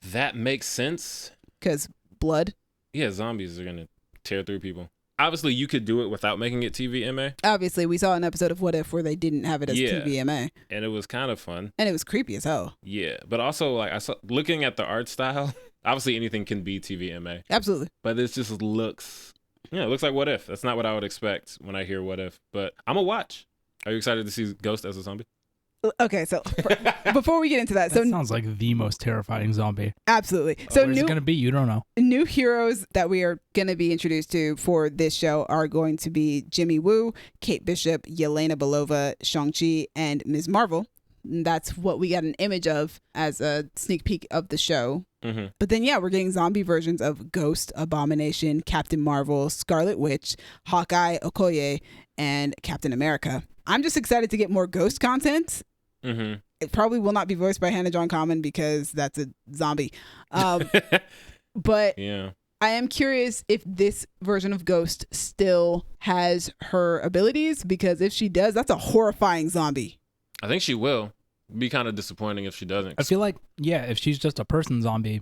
That makes sense. Because blood? Yeah, zombies are going to tear through people. Obviously, you could do it without making it TVMA. Obviously, we saw an episode of What If where they didn't have it as TVMA. And it was kind of fun. And it was creepy as hell. Yeah, but also, like, I saw, looking at the art style, obviously anything can be TVMA. Absolutely. But it just looks... Yeah, it looks like What If. That's not what I would expect when I hear What If. But I'm going to watch. Are you excited to see Ghost as a zombie? Okay, so before we get into that, that sounds like the most terrifying zombie. Absolutely. So where's it going to be? You don't know. New heroes that we are going to be introduced to for this show are going to be Jimmy Woo, Kate Bishop, Yelena Belova, Shang-Chi, and Ms. Marvel. And that's what we got an image of as a sneak peek of the show. Mm-hmm. But then, yeah, we're getting zombie versions of Ghost, Abomination, Captain Marvel, Scarlet Witch, Hawkeye, Okoye, and Captain America. I'm just excited to get more Ghost content. Mm-hmm. It probably will not be voiced by Hannah John Common because that's a zombie. But yeah, I am curious if this version of Ghost still has her abilities, because if she does, that's a horrifying zombie. I think she will. Be kind of disappointing if she doesn't. I feel like, yeah, if she's just a person zombie,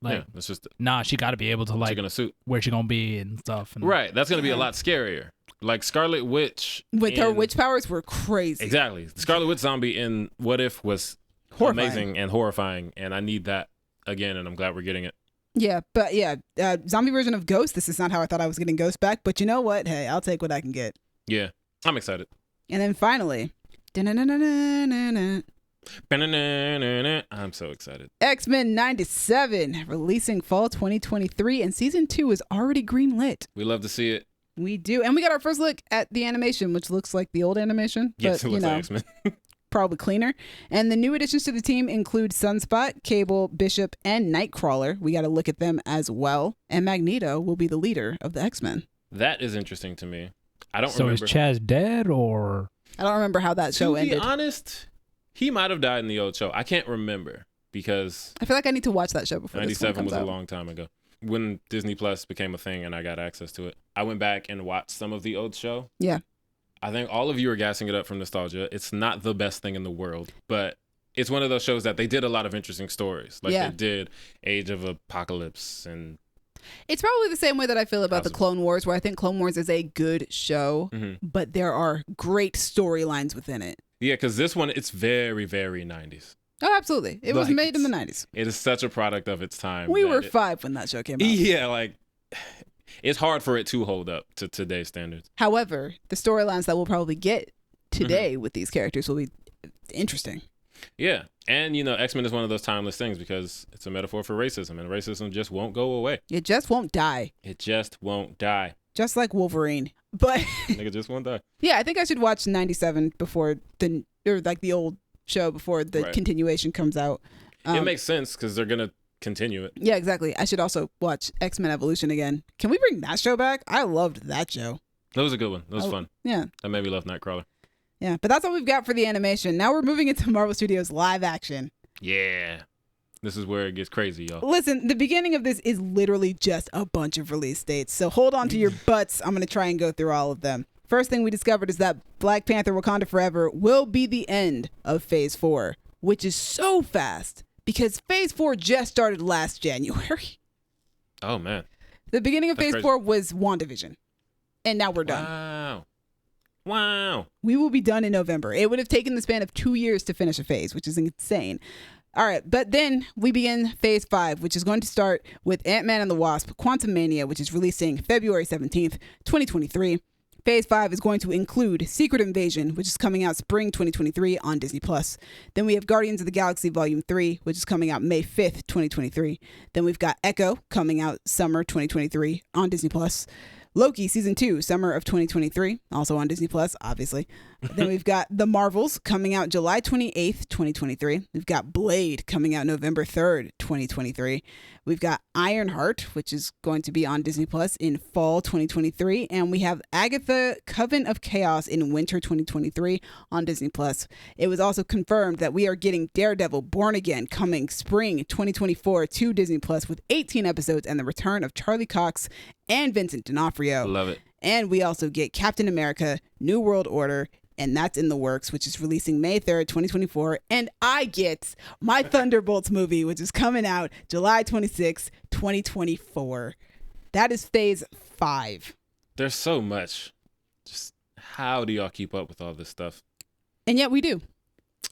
like, yeah, it's just she got to be able to, like, in a suit. Where she gonna be and stuff. And, right, that's gonna be a lot scarier. Like Scarlet Witch with her witch powers were crazy. Exactly. Scarlet Witch zombie in What If was horrifying. Amazing and horrifying, and I need that again, and I'm glad we're getting it. Yeah, but yeah, zombie version of Ghost. This is not how I thought I was getting Ghost back, but you know what? Hey, I'll take what I can get. Yeah, I'm excited. And then finally, I'm so excited. X-Men 97 releasing fall 2023, and season 2 is already greenlit. We love to see it. We do, and we got our first look at the animation, which looks like the old animation, yes, but it looks like X-Men. probably cleaner. And the new additions to the team include Sunspot, Cable, Bishop, and Nightcrawler. We got to look at them as well. And Magneto will be the leader of the X-Men. That is interesting to me. I don't So remember. is Chaz dead or? I don't remember how that show to ended. be honest, he might have died in the old show. I can't remember because I feel like I need to watch that show before this one 97 comes was out. a long time ago. When Disney Plus became a thing and I got access to it, I went back and watched some of the old show. Yeah. I think all of you are gassing it up from nostalgia. It's not the best thing in the world, but it's one of those shows that they did a lot of interesting stories. Like Yeah. they did Age of Apocalypse and It's probably the same way that I feel about the Awesome. Clone Wars, where I think Clone Wars is a good show, Mhm. but there are great storylines within it. yeah, because this one, it's very, very 90s. Oh, absolutely. It was Like, made in the 90s. It is such a product of its time. We that were it- 5 when that show came out. Yeah, like it's hard for it to hold up to today's standards. However, the storylines that we'll probably get Mm-hmm. today with these characters will be interesting. Yeah. And, X-Men is one of those timeless things because it's a metaphor for racism, and racism just won't go away. It just won't die, It just won't die. just like Wolverine. But Nigga just won't die. yeah, I think I should watch 97 before the old show before the Right. continuation comes out. It makes sense because they're going to continue it. Yeah, exactly. I should also watch X-Men Evolution again. Can we bring that show back? I loved that show. That was a good one. That was Oh. fun. Yeah. That made me love Nightcrawler. Yeah, but that's all we've got for the animation. Now we're moving into Marvel Studios live action. Yeah. This is where it gets crazy, y'all. Listen, the beginning of this is literally just a bunch of release dates. So hold on to your butts. I'm going to try and go through all of them. First thing we discovered is that Black Panther Wakanda Forever will be the end of Phase 4, which is so fast because Phase 4 just started last January. Oh, man. The beginning of That's Phase crazy. 4 was WandaVision. And now we're done. Wow. We will be done in November. It would have taken the span of 2 years to finish a phase, which is insane. All right, but then we begin Phase 5, which is going to start with Ant-Man and the Wasp, Quantumania, which is releasing February 17th, 2023. Phase 5 is going to include Secret Invasion, which is coming out spring 2023 on Disney+. Then we have Guardians of the Galaxy Volume 3, which is coming out May 5th, 2023. Then we've got Echo coming out summer 2023 on Disney+. Loki Season 2, summer of 2023, also on Disney+, obviously. Then we've got The Marvels coming out July 28th, 2023. We've got Blade coming out November 3rd, 2023. We've got Ironheart, which is going to be on Disney Plus in fall 2023. And we have Agatha Coven of Chaos in winter 2023 on Disney Plus. It was also confirmed that we are getting Daredevil Born Again coming spring 2024 to Disney Plus with 18 episodes and the return of Charlie Cox and Vincent D'Onofrio. Love it. And we also get Captain America New World Order, and that's in the works, which is releasing May 3rd, 2024. And I get my Thunderbolts movie, which is coming out July 26th, 2024. That is Phase 5. There's so much. Just how do y'all keep up with all this stuff? And yet we do.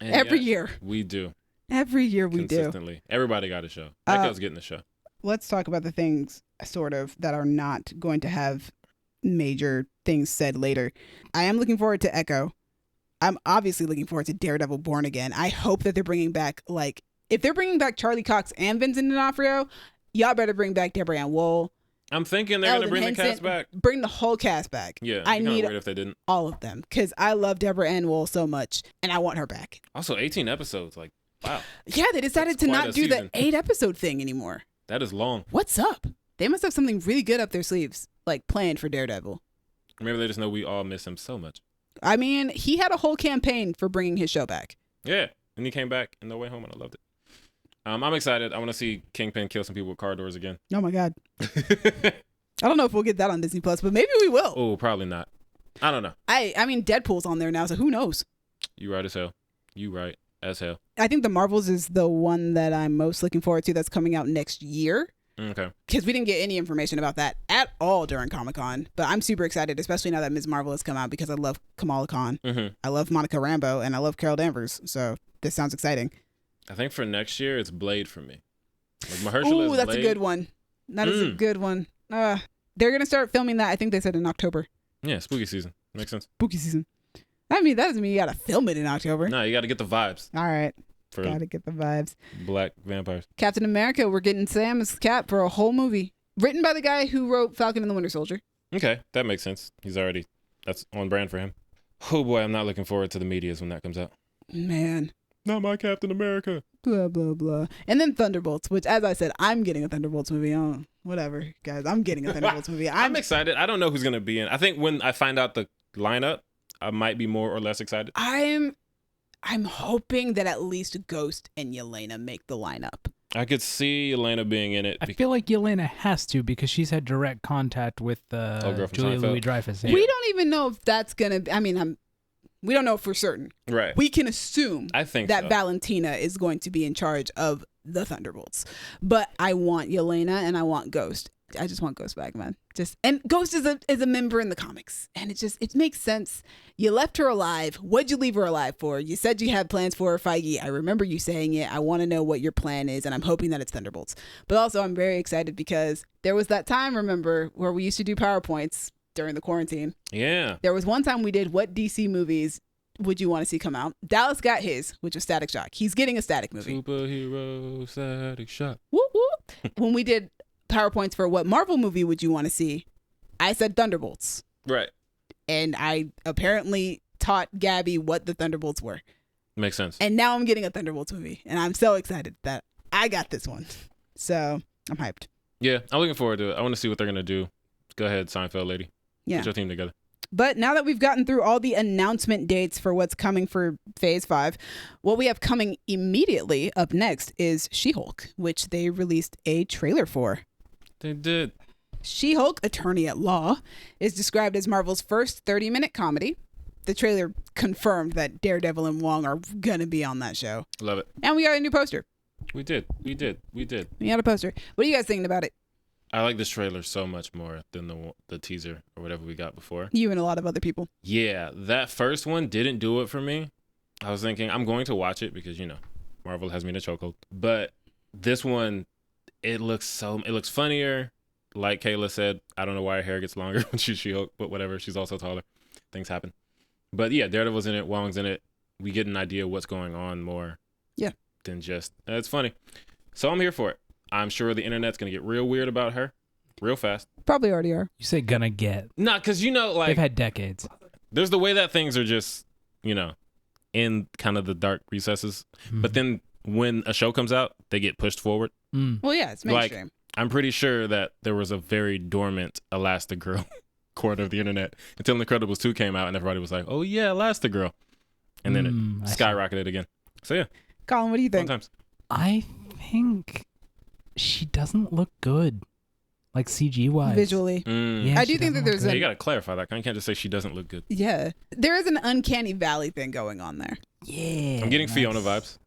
And Every yet, year. We do. Every year we do. Consistently. Everybody got a show. Echo's getting a show. Let's talk about the things, sort of, that are not going to have major things said later. I am looking forward to Echo. I'm obviously looking forward to Daredevil Born Again. I hope that they're bringing back, if they're bringing back Charlie Cox and Vincent D'Onofrio, y'all better bring back Deborah Ann Woll. I'm thinking they're going to Eldon bring Henson. the cast back. Bring the whole cast back. Yeah. I it'd be kinda need weird if they didn't. all of them because I love Deborah Ann Woll so much and I want her back. Also, 18 episodes. Wow. Yeah, they decided That's to quite not a do the season. 8-episode thing anymore. That is long. What's up? They must have something really good up their sleeves, planned for Daredevil. Maybe they just know we all miss him so much. I mean, he had a whole campaign for bringing his show back. Yeah. And he came back in No Way Home and I loved it. I'm excited. I want to see Kingpin kill some people with car doors again. Oh my God. I don't know if we'll get that on Disney Plus, but maybe we will. Oh, probably not. I don't know. I mean, Deadpool's on there now, so who knows? You right as hell. You right as hell. I think The Marvels is the one that I'm most looking forward to that's coming out next year. Okay. Because we didn't get any information about that at all during Comic-Con. But I'm super excited, especially now that Ms. Marvel has come out because I love Kamala Khan. Mm-hmm. I love Monica Rambeau, and I love Carol Danvers. So this sounds exciting. I think for next year, it's Blade for me. Mahershala Ooh, is that's Blade. a good one. That is a good one. They're going to start filming that, I think they said in October. Yeah, spooky season. Makes sense. Spooky season. I mean, that doesn't mean you got to film it in October. No, you got to get the vibes All right. for Got to get the vibes. black vampires. Captain America, we're getting Sam as Cap for a whole movie. Written by the guy who wrote Falcon and the Winter Soldier. Okay, that makes sense. That's on brand for him. Oh boy, I'm not looking forward to the medias when that comes out. Man. Not my Captain America. Blah, blah, blah. And then Thunderbolts, which, as I said, I'm getting a Thunderbolts movie. whatever, guys. I'm getting a Thunderbolts movie. I'm excited. I don't know who's gonna be in. I think when I find out the lineup, I might be more or less excited. I'm hoping that at least Ghost and Yelena make the lineup. I could see Elena being in it. I feel like Yelena has to because she's had direct contact with girl from Julia Seinfeld. Louis-Dreyfus. We don't even know if that's gonna. We don't know for certain. Right. We can assume I think that so. Valentina is going to be in charge of the Thunderbolts. But I want Yelena and I want Ghost. I just want Ghost back, man. And Ghost is a member in the comics. And it makes sense. You left her alive. What'd you leave her alive for? You said you had plans for her, Feige. I remember you saying it. I want to know what your plan is, and I'm hoping that it's Thunderbolts. But also, I'm very excited because there was that time, remember, where we used to do PowerPoints during the quarantine. Yeah. There was one time we did what DC movies would you want to see come out? Dallas got his, which was Static Shock. He's getting a Static movie. Superhero Static Shock. Whoop, whoop. When we did PowerPoints for what Marvel movie would you want to see, I said Thunderbolts. Right. And I apparently taught Gabby what the Thunderbolts were. Makes sense. And now I'm getting a Thunderbolts movie. And I'm so excited that I got this one. So I'm hyped. Yeah, I'm looking forward to it. I want to see what they're going to do. Go ahead, Seinfeld lady. Yeah. Get your team together. But now that we've gotten through all the announcement dates for what's coming for Phase 5, what we have coming immediately up next is She-Hulk, which they released a trailer for. They did. She-Hulk, Attorney at Law, is described as Marvel's first 30-minute comedy. The trailer confirmed that Daredevil and Wong are going to be on that show. Love it. And we got a new poster. We did. We got a poster. What are you guys thinking about it? I like this trailer so much more than the teaser or whatever we got before. You and a lot of other people. Yeah, that first one didn't do it for me. I was thinking I'm going to watch it because, Marvel has me in a chokehold. But this one, it looks funnier. Like Kayla said, I don't know why her hair gets longer when she's She-Hulk, but whatever. She's also taller. Things happen. But yeah, Daredevil's in it. Wong's in it. We get an idea of what's going on more. Yeah. Than just, it's funny. So I'm here for it. I'm sure the internet's going to get real weird about her real fast. Probably already are. You say gonna get. Nah, because, They've had decades. There's the way that things are just, in kind of the dark recesses. Mm-hmm. But then when a show comes out, they get pushed forward. Well, yeah, it's mainstream. Like, I'm pretty sure that there was a very dormant Elastigirl quarter of the internet until Incredibles 2 came out and everybody was like, oh yeah, Elastigirl. And then it skyrocketed again. So yeah. Colin, what do you think? Sometimes. I think she doesn't look good. Like CG wise. Visually. Yeah, I do think that there's you got to clarify that. You can't just say she doesn't look good. Yeah. There is an uncanny valley thing going on there. Yeah. I'm getting Fiona vibes.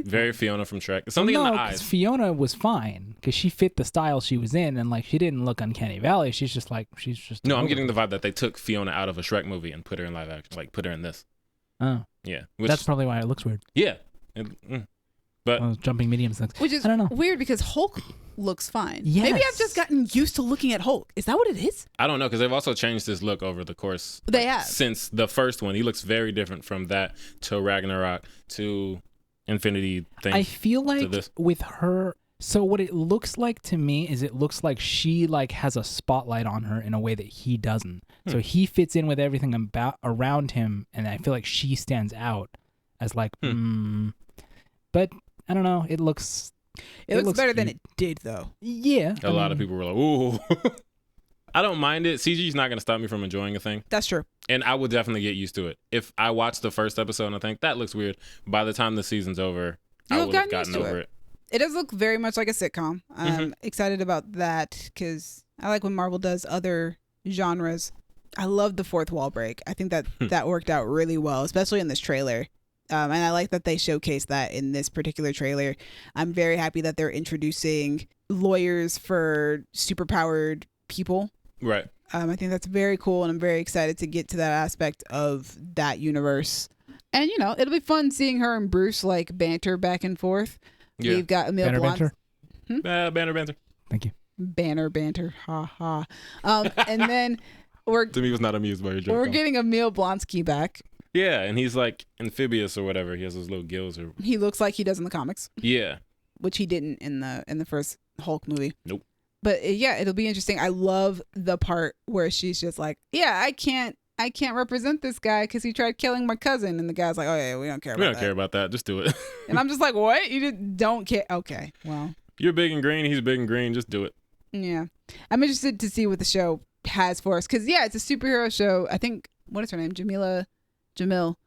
Very Fiona from Shrek. Something in the eyes. Fiona was fine because she fit the style she was in, and she didn't look uncanny valley. She's just. No, I'm getting the vibe that they took Fiona out of a Shrek movie and put her in live action, like put her in this. Oh, yeah. That's probably why it looks weird. Yeah, but jumping mediums things. Which is I don't know. weird because Hulk looks fine. Yes. Maybe I've just gotten used to looking at Hulk. Is that what it is? I don't know because they've also changed his look over the course. They have since the first one. He looks very different from that to Ragnarok to Infinity thing. I feel like with her, so what it looks like to me is it looks like she has a spotlight on her in a way that he doesn't. So he fits in with everything around him, and I feel like she stands out as But I don't know. It looks better cute. than it did though. Yeah. A lot of people were like, ooh. I don't mind it. CG's not going to stop me from enjoying a thing. That's true. And I would definitely get used to it. If I watched the first episode and I think that looks weird, by the time the season's over, I would have gotten over it. It does look very much like a sitcom. I'm excited about that because I like when Marvel does other genres. I love the fourth wall break. I think that worked out really well, especially in this trailer. And I like that they showcase that in this particular trailer. I'm very happy that they're introducing lawyers for superpowered people. Right. I think that's very cool, and I'm very excited to get to that aspect of that universe. And, it'll be fun seeing her and Bruce, banter back and forth. Yeah. We've got Emil Blunt. Banner banter. Thank you. Banner banter. Ha ha. And then to me, was not amused by your joke. We're getting Emil Blonsky back. Yeah, and he's like amphibious or whatever. He has those little gills. He looks like he does in the comics. Yeah. Which he didn't in the first Hulk movie. Nope. But yeah, it'll be interesting. I love the part where she's just like, yeah, I can't represent this guy because he tried killing my cousin. And the guy's like, oh yeah, we don't care about that. We don't care about that. Just do it. And I'm just like, what? You don't care? Okay, well. You're big and green. He's big and green. Just do it. Yeah. I'm interested to see what the show has for us. Because, yeah, it's a superhero show. I think, what is her name? Jamil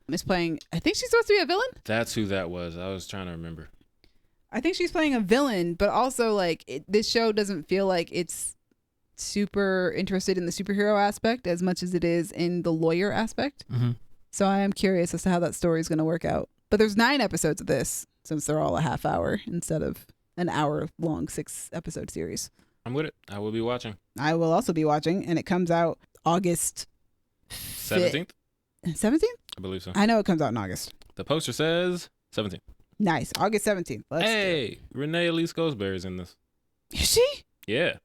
is playing, I think she's supposed to be a villain. That's who that was. I was trying to remember. I think she's playing a villain, but also, like, this show doesn't feel like it's super interested in the superhero aspect as much as it is in the lawyer aspect. Mm-hmm. So I am curious as to how that story is going to work out. But there's 9 episodes of this, since they're all a half hour instead of an hour-long 6-episode series. I'm with it. I will be watching. I will also be watching, and it comes out August 17th? 17th? I believe so. I know it comes out in August. The poster says 17th. Nice. August 17th. Let's do it. Hey, Renee Elise Goldsberry's in this. Is she? Yeah.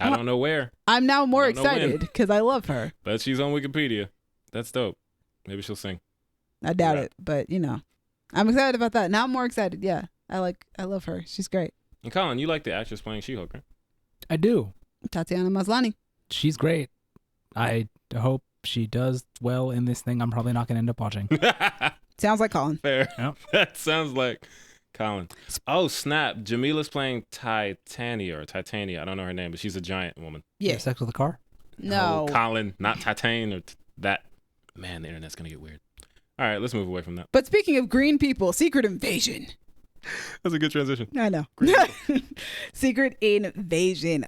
I don't know where, I'm now more Don't know when. excited because I love her. but she's on Wikipedia. That's dope. Maybe she'll sing. I doubt Right. it, but I'm excited about that. Now I'm more excited. Yeah. I love her. She's great. And Colin, you like the actress playing She-Hulk, right? I do. Tatiana Maslany. She's great. I hope she does well in this thing. I'm probably not going to end up watching. Sounds like Colin. Fair. Yep. That sounds like Colin. Oh, snap. Jamila's playing Titania. I don't know her name, but she's a giant woman. Yeah. Sex with a car? No. Oh, Colin, not Titan or that. Man, the internet's going to get weird. All right, let's move away from that. But speaking of green people, Secret Invasion. That's a good transition. I know. Secret Invasion.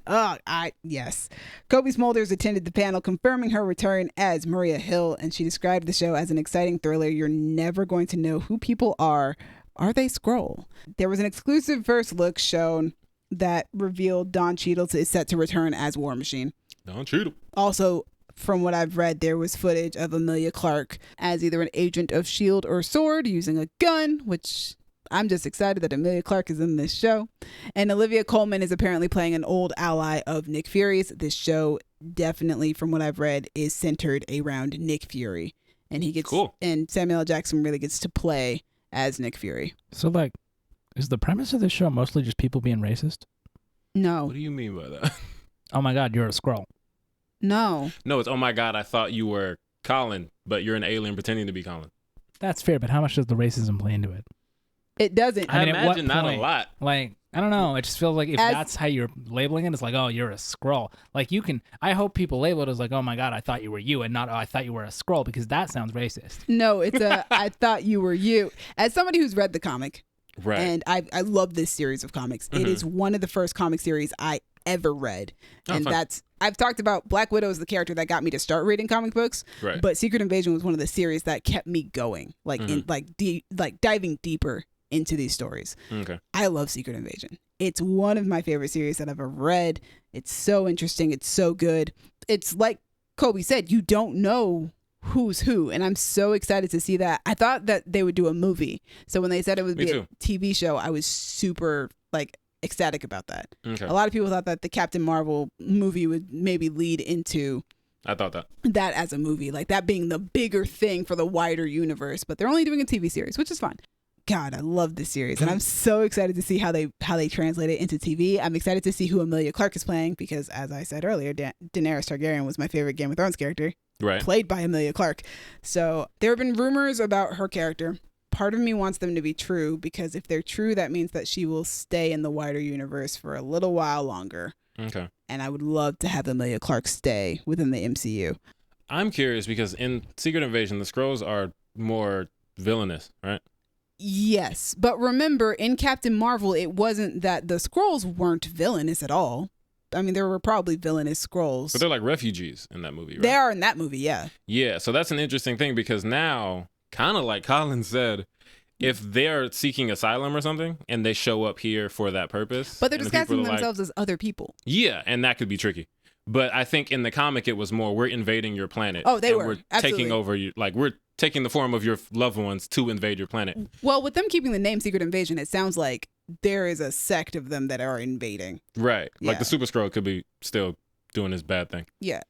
Yes. Kobe Smulders attended the panel confirming her return as Maria Hill, and she described the show as an exciting thriller. You're never going to know who people are. Are they Skrull? There was an exclusive first look shown that revealed Don Cheadle is set to return as War Machine. Don Cheadle. Also, from what I've read, there was footage of Emilia Clarke as either an agent of S.H.I.E.L.D. or SWORD using a gun, which I'm just excited that Emilia Clarke is in this show. And Olivia Colman is apparently playing an old ally of Nick Fury's. This show definitely, from what I've read, is centered around Nick Fury. And he gets Cool. And Samuel L. Jackson really gets to play as Nick Fury. So, like, is the premise of this show mostly just people being racist? No. What do you mean by that? Oh my God, you're a Skrull. No. No, it's, oh my God, I thought you were Colin, but you're an alien pretending to be Colin. That's fair, but how much does the racism play into it? It doesn't. I mean, at what imagine not a point? lot. Like, I don't know. It just feels like if As- that's how you're labeling it, it's like, oh, you're a Skrull. Like, you can, I hope people label it as like, oh my God, I thought you were you, and not, oh, I thought you were a Skrull, because that sounds racist. No, it's a I thought you were you. As somebody who's read the comic, Right. and I love this series of comics. It is one of the first comic series I ever read. Oh, And fun. I've talked about Black Widow is the character that got me to start reading comic books. Right. But Secret Invasion was one of the series that kept me going, like in like diving deeper into these stories. Okay. I love Secret Invasion. It's one of my favorite series that I've ever read. It's so interesting. It's so good. It's like Kobe said, you don't know who's who, and I'm so excited to see that. I thought that they would do a movie, so when they said it would Me be too. a TV show, I was super like ecstatic about that. Okay. A lot of people thought that the Captain Marvel movie would maybe lead into I thought that. that as a movie, like that being the bigger thing for the wider universe, but they're only doing a TV series, which is fine. God, I love this series, and I'm so excited to see how they translate it into TV. I'm excited to see who Emilia Clarke is playing because, as I said earlier, Daenerys Targaryen was my favorite Game of Thrones character, Right. played by Emilia Clarke. So there have been rumors about her character. Part of me wants them to be true because if they're true, that means that she will stay in the wider universe for a little while longer. Okay. And I would love to have Emilia Clarke stay within the MCU. I'm curious because in Secret Invasion, the Skrulls are more villainous, right? Yes, but remember, in Captain Marvel, it wasn't that the Skrulls weren't villainous at all. I mean, there were probably villainous Skrulls. But they're like refugees in that movie, right? They are in that movie, yeah. Yeah, so that's an interesting thing because now, kind of like Colin said, if they're seeking asylum or something and they show up here for that purpose. But they're and the people disguising are like- themselves as other people. Yeah, and that could be tricky. But I think in the comic, it was more, we're invading your planet. Oh, they and were. We're Absolutely. taking over you. Like, we're taking the form of your loved ones to invade your planet. Well, with them keeping the name Secret Invasion, it sounds like there is a sect of them that are invading. Right. Like Yeah. the Super Skrull could be still doing his bad thing. Yeah.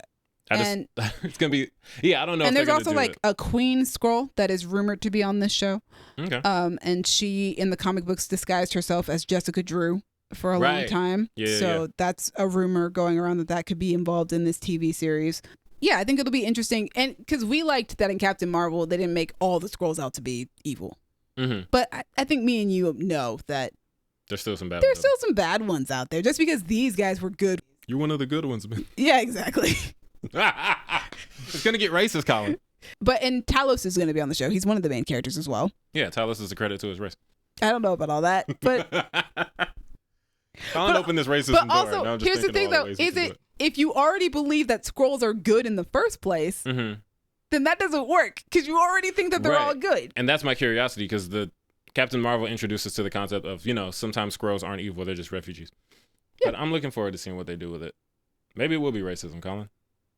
I just, it's going to be, yeah, I don't know And if there's they're also gonna do like a Queen Skrull that is rumored to be on this show. it. Okay. And she, in the comic books, disguised herself as Jessica Drew for a long Right. time. Yeah, So yeah. that's a rumor going around that could be involved in this TV series. Yeah, I think it'll be interesting. And because we liked that in Captain Marvel, they didn't make all the Skrulls out to be evil. Mm-hmm. But I think me and you know that There's still some bad there's ones. still some bad ones out there. Just because these guys were good, You're one of the good ones, man. Yeah, exactly. It's gonna get racist, Colin. And Talos is going to be on the show. He's one of the main characters as well. Yeah, Talos is a credit to his race. I don't know about all that, but Colin opened this racism but door. also, Now I'm just here's the thinking thing of all though: the ways is we can it if you already believe that Skrulls are good in the first place, do then that doesn't work because you already think that they're Right. all good. And that's my curiosity because the Captain Marvel introduced us to the concept of, sometimes Skrulls aren't evil, they're just refugees. Yeah. But I'm looking forward to seeing what they do with it. Maybe it will be racism, Colin.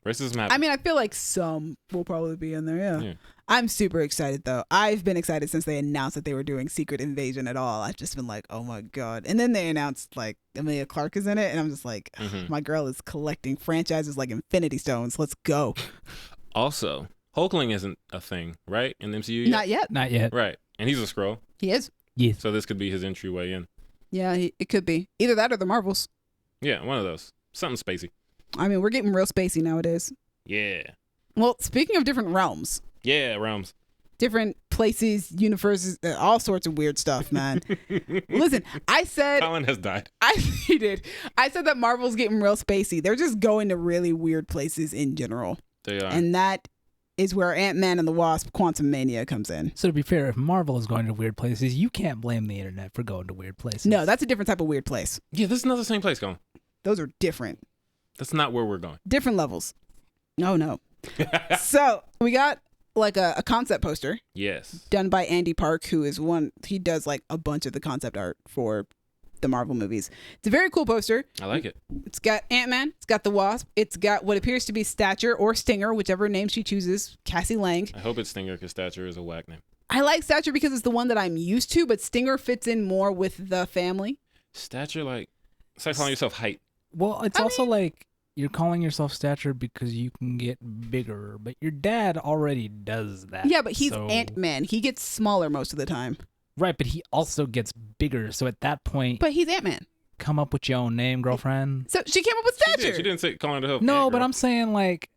Racism happens. I mean, I feel like some will probably be in there. Yeah. I'm super excited though. I've been excited since they announced that they were doing Secret Invasion at all. I've just been like, oh my god. And then they announced like Emilia Clarke is in it, and I'm just like, my girl is collecting franchises like Infinity Stones. Let's go. Also, Hulkling isn't a thing, right? In the MCU yet? Not yet. Not yet. Right. And he's a Skrull. He is. Yes. So this could be his entryway in. Yeah, it could be either that or the Marvels. Yeah, one of those. Something spacey. I mean, we're getting real spacey nowadays. Yeah. Well, speaking of different realms, Yeah, realms. different places, universes, all sorts of weird stuff, man. Listen, I said Colin has died. he did. I said that Marvel's getting real spacey. They're just going to really weird places in general. They are. And that is where Ant-Man and the Wasp Quantumania comes in. So to be fair, if Marvel is going to weird places, you can't blame the internet for going to weird places. No, that's a different type of weird place. Yeah, this is not the same place, Colin. Those are different. That's not where we're going. Different levels. No. So we got like a concept poster Yes. done by Andy Park, who is he does like a bunch of the concept art for the Marvel movies. It's a very cool poster. I like it. It's got Ant-Man, it's got the Wasp, it's got what appears to be Stature or Stinger, whichever name she chooses, Cassie Lang. I hope it's Stinger because Stature is a whack name. I like Stature because it's the one that I'm used to, but Stinger fits in more with the family. Stature, it's like calling yourself height. Well, it's also like you're calling yourself Stature because you can get bigger, but your dad already does that. Yeah, but he's so... Ant-Man. He gets smaller most of the time. Right, but he also gets bigger. So at that point, But he's Ant-Man. come up with your own name, girlfriend. So she came up with Stature. She didn't say calling her. No, Ant but Girl. I'm saying like,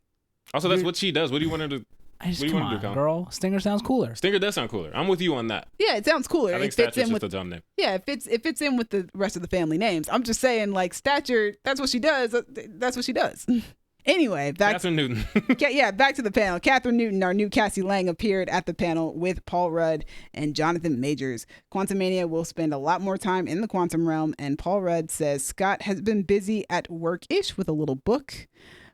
Also, that's what she does. What do you want her to? I just What do you come wanna on, do, Colin? girl. Stinger sounds cooler. Stinger does sound cooler. I'm with you on that. Yeah, it sounds cooler. I think It fits Stature's in just with a dumb name. Yeah, it fits in with the rest of the family names. I'm just saying, like Stature, that's what she does. That's what she does. Anyway, Catherine Newton. back to the panel. Catherine Newton, our new Cassie Lang, appeared at the panel with Paul Rudd and Jonathan Majors. Quantumania will spend a lot more time in the quantum realm, and Paul Rudd says Scott has been busy at work-ish with a little book.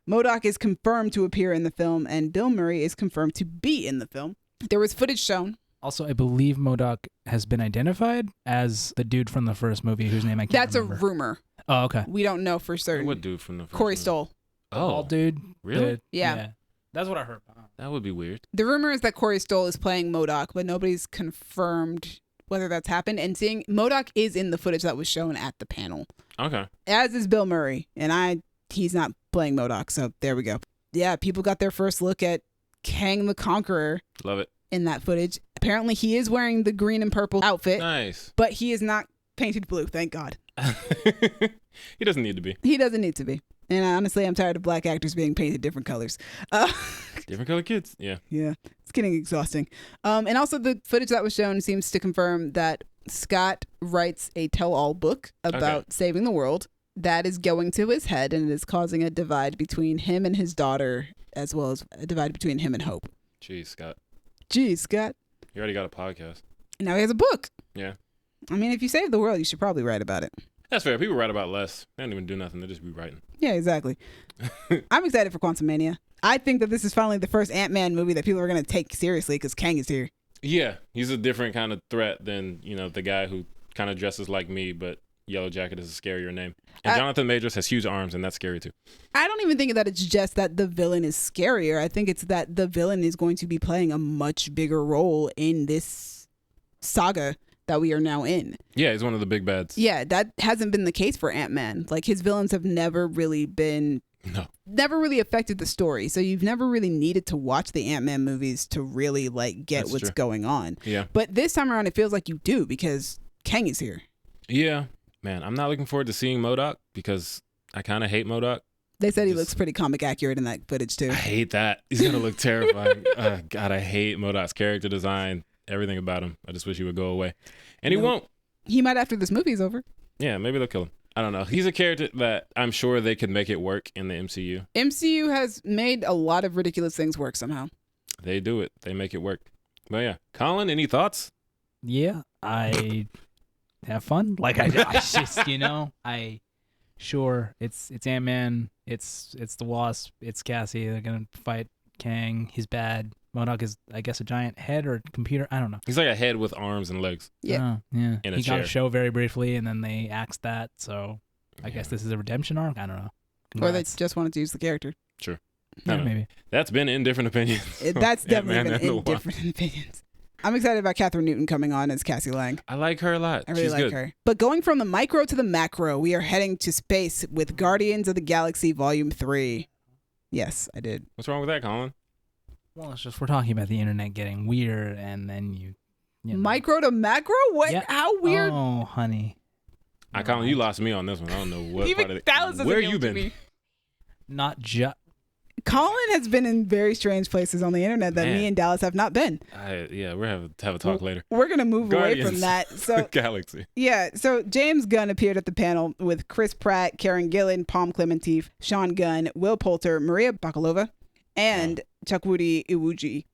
MODOK is confirmed to appear in the film, and Bill Murray is confirmed to be in the film. There was footage shown. Also, I believe MODOK has been identified as the dude from the first movie whose name I can't That's remember. a rumor. Oh, okay. We don't know for certain. What dude from the first Corey movie? Stoll. Oh, dude. Really? Yeah. That's what I heard. That would be weird. The rumor is that Corey Stoll is playing MODOK, but nobody's confirmed whether that's happened. And seeing MODOK is in the footage that was shown at the panel, Okay. as is Bill Murray, and he's not playing MODOK, so there we go. Yeah, people got their first look at Kang the Conqueror Love it. in that footage. Apparently, he is wearing the green and purple outfit, Nice. but he is not painted blue. Thank God. He doesn't need to be. He doesn't need to be. And honestly, I'm tired of black actors being painted different colors. Different color kids. Yeah. Yeah, it's getting exhausting. And also the footage that was shown seems to confirm that Scott writes a tell-all book about saving the world that is going to his head, and it is causing a divide between him and his daughter, as well as a divide between him and Hope. Jeez, Scott. Geez, Scott. You already got a podcast. Now he has a book. Yeah. I mean, if you save the world, you should probably write about it. That's fair. People write about less. They don't even do nothing. They just be writing. Yeah, exactly. I'm excited for Quantumania. I think that this is finally the first Ant-Man movie that people are going to take seriously because Kang is here. Yeah. He's a different kind of threat than, the guy who kind of dresses like me, but Yellow Jacket is a scarier name. And Jonathan Majors has huge arms, and that's scary too. I don't even think that it's just that the villain is scarier. I think it's that the villain is going to be playing a much bigger role in this saga that we are now in. Yeah, he's one of the big bads. Yeah, that hasn't been the case for Ant-Man. Like, his villains have never really affected the story. So you've never really needed to watch the Ant-Man movies to really, get That's what's true. going on. Yeah. But this time around, it feels like you do because Kang is here. Yeah. Man, I'm not looking forward to seeing MODOK because I kind of hate MODOK. They said he looks pretty comic accurate in that footage, too. I hate that. He's going to look terrifying. God, I hate MODOK's character design, everything about him. I just wish he would go away. And he won't. He might after this movie is over. Yeah, maybe they'll kill him. I don't know. He's a character that I'm sure they could make it work in the MCU. MCU has made a lot of ridiculous things work somehow. They do it. They make it work. But yeah, Colin, any thoughts? Yeah, I have fun. Like I just, sure, it's Ant-Man, it's the Wasp, it's Cassie. They're gonna fight Kang. He's bad. MODOK is, I guess, a giant head or computer. I don't know. He's like a head with arms and legs. Yeah. Yeah. In a He got chair. a show very briefly, and then they axed that. So I guess this is a redemption arc. I don't know. Or they Congrats. just wanted to use the character. Sure. Yeah, maybe. That's been in different opinions. That's definitely Ant-Man been and in the Wasp. different opinions. I'm excited about Catherine Newton coming on as Cassie Lang. I like her a lot. I really She's like good. her. But going from the micro to the macro, we are heading to space with Guardians of the Galaxy Volume 3. Yes, I did. What's wrong with that, Colin? Well, it's just we're talking about the internet getting weird, and then you know. Micro to macro? What? Yeah. How weird? Oh, honey. Colin, you lost me on this one. I don't know what Even part of it. Dallas doesn't Where know you what to been? mean. Not just. Colin has been in very strange places on the internet that Man. me and Dallas have not been. Yeah, we're have a talk later. We're going to move away Guardians. from that. So, Galaxy. yeah. So, James Gunn appeared at the panel with Chris Pratt, Karen Gillan, Palm Clementif, Sean Gunn, Will Poulter, Maria Bakalova, and Chukwudi Iwuji.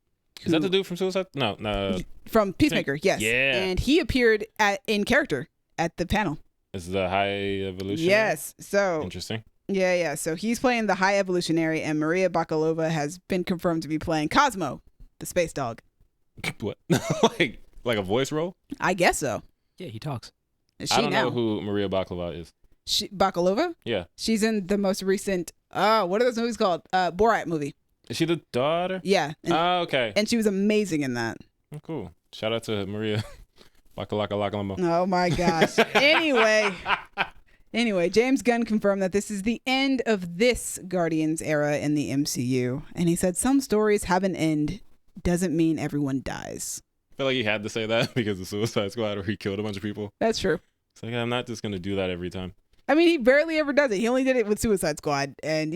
Is that the dude from Suicide? No. From Peacemaker, yes. Yeah. And he appeared in character at the panel. Is the High Evolution? Yes. So, Interesting. yeah. So he's playing the High Evolutionary, and Maria Bakalova has been confirmed to be playing Cosmo, the space dog. What? like a voice role? I guess so. Yeah, he talks. Is I she don't now? know who Maria Baklava is. Bakalova? Yeah. She's in the most recent, what are those movies called? Borat movie. Is she the daughter? Yeah. And, Oh, okay. and she was amazing in that. Oh, cool. Shout out to Maria Bakalaka. Oh my gosh. Anyway, James Gunn confirmed that this is the end of this Guardians era in the MCU. And he said some stories have an end. Doesn't mean everyone dies. I feel like he had to say that because of Suicide Squad where he killed a bunch of people. That's true. It's like, I'm not just going to do that every time. I mean, he barely ever does it. He only did it with Suicide Squad. And,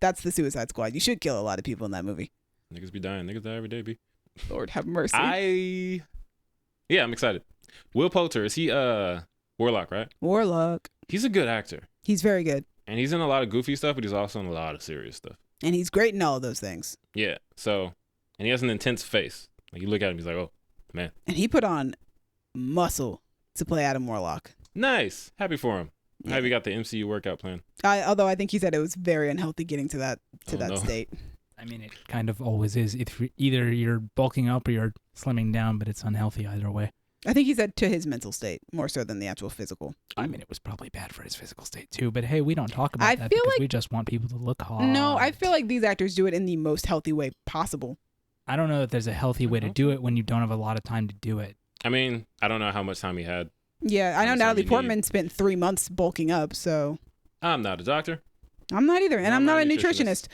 that's the Suicide Squad. You should kill a lot of people in that movie. Niggas be dying. Niggas die every day, B. Lord have mercy. I'm excited. Will Poulter, is he Warlock, right? Warlock. He's a good actor. He's very good. And he's in a lot of goofy stuff, but he's also in a lot of serious stuff. And he's great in all of those things. Yeah. So, and he has an intense face. Like you look at him, he's like, oh, man. And he put on muscle to play Adam Warlock. Nice. Happy for him. Yeah. Happy got the MCU workout plan. Although I think he said it was very unhealthy getting to that No. state. I mean, it kind of always is. Either you're bulking up or you're slimming down, but it's unhealthy either way. I think he said to his mental state more so than the actual physical. I mean, it was probably bad for his physical state too. But hey, we don't talk about I that feel because like- we just want people to look hot. No, I feel like these actors do it in the most healthy way possible. I don't know that there's a healthy way to do it when you don't have a lot of time to do it. I mean, I don't know how much time he had. Yeah, I know Sometimes Natalie you Portman spent 3 months bulking up, so I'm not a doctor. I'm not either. And No, I'm not a I'm not a nutritionist.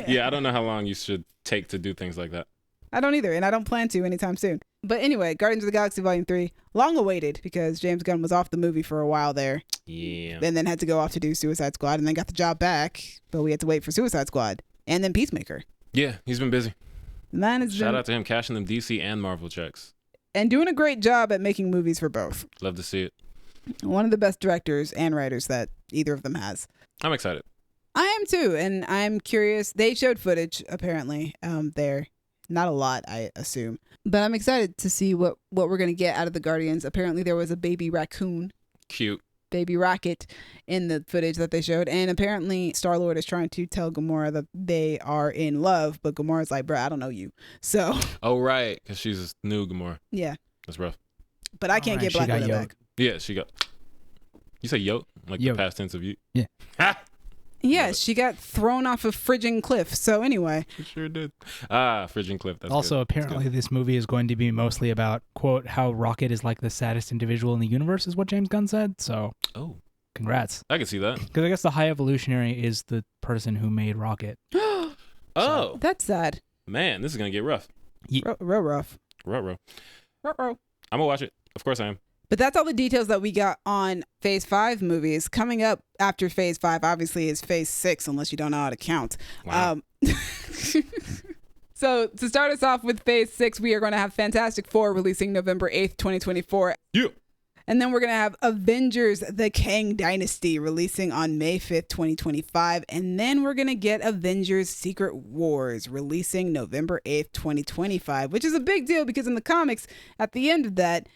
Yeah, I don't know how long you should take to do things like that. I don't either, and I don't plan to anytime soon. But anyway, Guardians of the Galaxy Volume 3, long awaited because James Gunn was off the movie for a while there. Yeah. And then had to go off to do Suicide Squad and then got the job back, but we had to wait for Suicide Squad. And then Peacemaker. Yeah, he's been busy. The man has Shout been out to him cashing them DC and Marvel checks. and doing a great job at making movies for both. Love to see it. One of the best directors and writers that either of them has. I'm excited. I am too, and I'm curious. They showed footage apparently there. Not a lot, I assume. But I'm excited to see what we're going to get out of the Guardians. Apparently there was a baby raccoon, Cute. baby rocket in the footage that they showed. And apparently Star-Lord is trying to tell Gamora that they are in love. But Gamora's like, bruh, I don't know you. So, Oh, right. Because she's a new Gamora. yeah. That's rough. But I can't Alright, get she Black got Widow yoked. back. Yeah, she got. You say yoke? Like Yoke. the past tense of you? Yeah. Ha! Yeah, she got thrown off a friggin' cliff. So anyway, She sure did. Friggin' Cliff. That's Also, good. apparently, this movie is going to be mostly about, quote, how Rocket is like the saddest individual in the universe, is what James Gunn said. So, Oh, congrats. I can see that. Because I guess the High Evolutionary is the person who made Rocket. Oh, that's sad. man, this is going to get rough. Real rough. Ruh-roh. Ruh-roh. I'm going to watch it. Of course I am. But that's all the details that we got on Phase 5 movies. Coming up after Phase 5, obviously, is Phase 6, unless you don't know how to count. Wow. So to start us off with Phase 6, we are going to have Fantastic Four releasing November 8th, 2024. Yeah. And then we're going to have Avengers The Kang Dynasty releasing on May 5th, 2025. And then we're going to get Avengers Secret Wars releasing November 8th, 2025, which is a big deal because in the comics, at the end of that,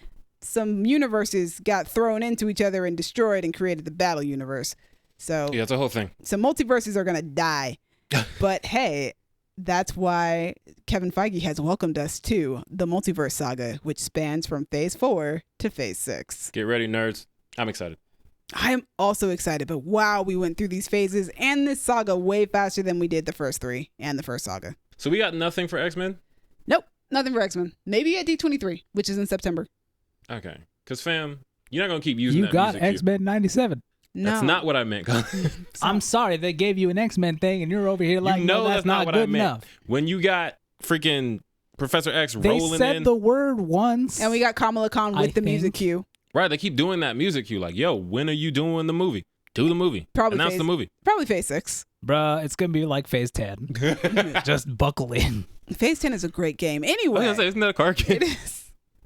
some universes got thrown into each other and destroyed and created the battle universe. So yeah, it's a whole thing. So multiverses are going to die. But hey, that's why Kevin Feige has welcomed us to the Multiverse Saga, which spans from Phase 4 to Phase 6. Get ready, nerds. I'm excited. I am also excited, but wow, we went through these phases and this saga way faster than we did the first 3 and the first saga. So we got nothing for X-Men? Nope, nothing for X-Men. Maybe at D23, which is in September. Okay. Because, fam, you're not going to keep using that You got music cue. X-Men 97. No. That's not what I meant. I'm sorry they gave you an X-Men thing and you're over here like, you know no, that's not what good I meant. enough. When you got freaking Professor X They rolling said in. the word once. And we got Kamala Khan with the music cue. Right, they keep doing that music cue. Like, yo, when are you doing the movie? Do the movie. Probably Announce the movie. Probably Phase 6. Bruh, it's going to be like Phase 10. Just buckle in. Phase 10 is a great game. I Anyway. was gonna say, isn't that a card game? It is.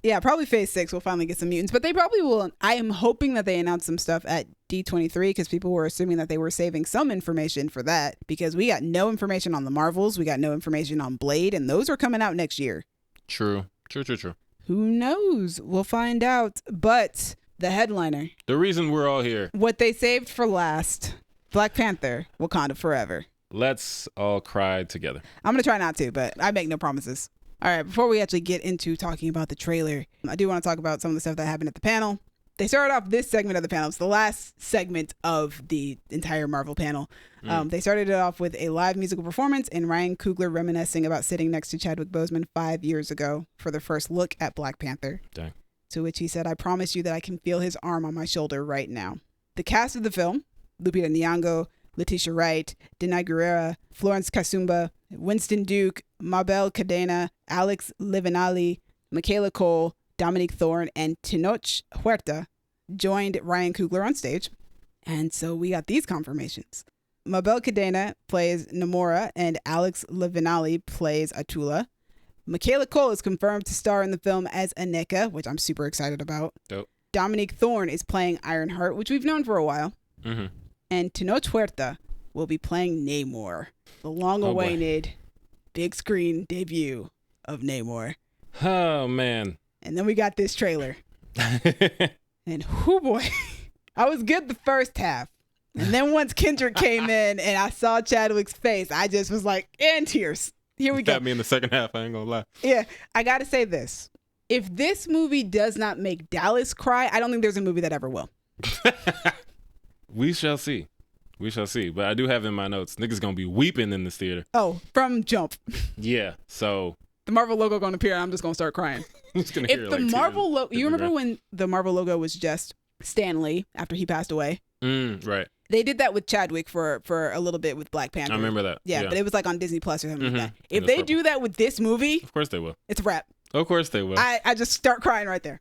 Yeah, probably Phase 6 we'll finally get some mutants, but they probably will. I am hoping that they announce some stuff at D23 because people were assuming that they were saving some information for that because we got no information on the Marvels, we got no information on Blade, and those are coming out next year. True. Who knows? We'll find out. But the headliner, The reason we're all here. what they saved for last, Black Panther, Wakanda Forever. Let's all cry together. I'm going to try not to, but I make no promises. All right, before we actually get into talking about the trailer, I do want to talk about some of the stuff that happened at the panel. They started off this segment of the panel. It's the last segment of the entire Marvel panel. They started it off with a live musical performance and Ryan Coogler reminiscing about sitting next to Chadwick Boseman 5 years ago for the first look at Black Panther. Dang. To which he said, "I promise you that I can feel his arm on my shoulder right now." The cast of the film, Lupita Nyong'o, Letitia Wright, Denai Guerrera, Florence Kasumba, Winston Duke, Mabel Cadena, Alex Livinali, Michaela Cole, Dominique Thorne, and Tenoch Huerta joined Ryan Coogler on stage. And so we got these confirmations. Mabel Cadena plays Namora and Alex Livinali plays Atula. Michaela Cole is confirmed to star in the film as Aneka, which I'm super excited about. Dope. Dominique Thorne is playing Ironheart, which we've known for a while. Mm-hmm. And Tenoch Huerta will be playing Namor, the long-awaited big screen debut of Namor. Oh, man. And then we got this trailer. And oh boy, I was good the first half. And then once Kendrick came in and I saw Chadwick's face, I just was like, and tears. Here we go. Got me in the second half, I ain't gonna lie. Yeah, I got to say this. If this movie does not make Dallas cry, I don't think there's a movie that ever will. We shall see. We shall see. But I do have in my notes, niggas gonna be weeping in this theater. Oh, from jump. Yeah, so. The Marvel logo gonna appear and I'm just gonna start crying. I'm just gonna If hear the like Marvel tears logo, hit you the remember ground. when the Marvel logo was just Stan Lee after he passed away? Right. They did that with Chadwick for a little bit with Black Panther. I remember that. Yeah, but it was like on Disney Plus or something like that. And If it was they purple. do that with this movie, Of course they will. it's a wrap. Of course they will. I just start crying right there.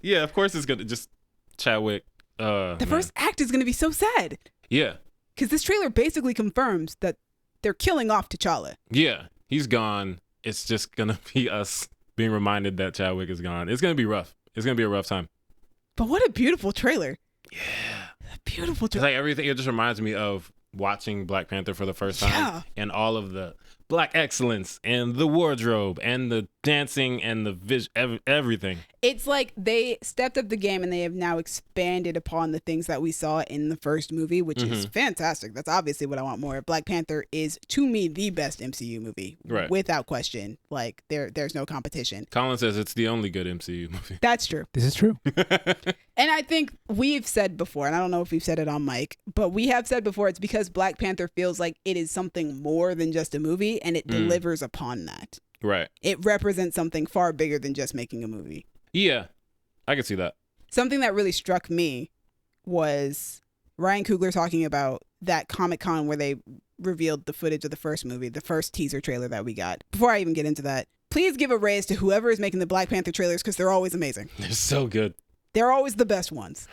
Yeah, of course it's gonna just Chadwick. The first act is gonna be so sad Yeah. because this trailer basically confirms that they're killing off T'Challa. Yeah. He's gone. It's just gonna be us being reminded that Chadwick is gone. It's gonna be rough. It's gonna be a rough time. But what a beautiful trailer! Yeah. A beautiful It's trailer. like everything. It just reminds me of watching Black Panther for the first time Yeah. and all of the black excellence and the wardrobe and the dancing and the everything. It's like they stepped up the game and they have now expanded upon the things that we saw in the first movie, which is fantastic. That's obviously what I want more. Black Panther is, to me, the best MCU movie, Right. without question. Like there's no competition. Colin says it's the only good MCU movie. That's true. This is true. And I think we've said before, and I don't know if we've said it on mic, but we have said before, it's because Black Panther feels like it is something more than just a movie, and it delivers upon that. Right. It represents something far bigger than just making a movie. Yeah. I can see that. Something that really struck me was Ryan Coogler talking about that Comic-Con where they revealed the footage of the first movie, the first teaser trailer that we got. Before I even get into that, please give a raise to whoever is making the Black Panther trailers because they're always amazing. They're so good. They're always the best ones.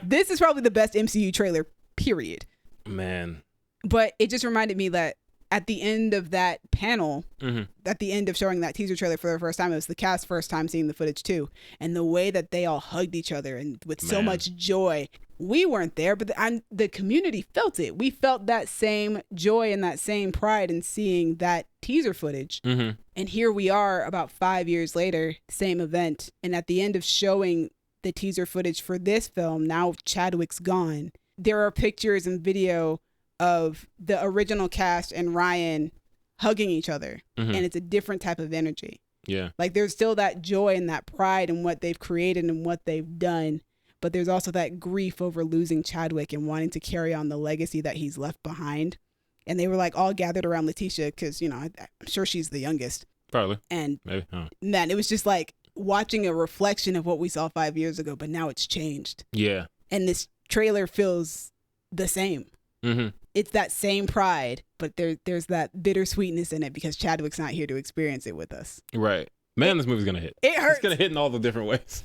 This is probably the best MCU trailer, period. Man. But it just reminded me that at the end of that panel, Mm-hmm. at the end of showing that teaser trailer for the first time, it was the cast's first time seeing the footage too. And the way that they all hugged each other and with so Man. much joy. We weren't there, but the community felt it. We felt that same joy and that same pride in seeing that teaser footage. Mm-hmm. And here we are about 5 years later, same event. And at the end of showing the teaser footage for this film, now Chadwick's gone, there are pictures and video of the original cast and Ryan hugging each other. Mm-hmm. And it's a different type of energy. Yeah. Like there's still that joy and that pride in what they've created and what they've done. But there's also that grief over losing Chadwick and wanting to carry on the legacy that he's left behind. And they were like all gathered around Letitia because, you know, I'm sure she's the youngest. Probably. And Maybe. Oh. man, it was just like watching a reflection of what we saw 5 years ago, but now it's changed. Yeah. And this trailer feels the same. Mm-hmm. It's that same pride, but there's that bittersweetness in it because Chadwick's not here to experience it with us. Right. Man, this movie's gonna hit. It hurts. It's gonna hit in all the different ways.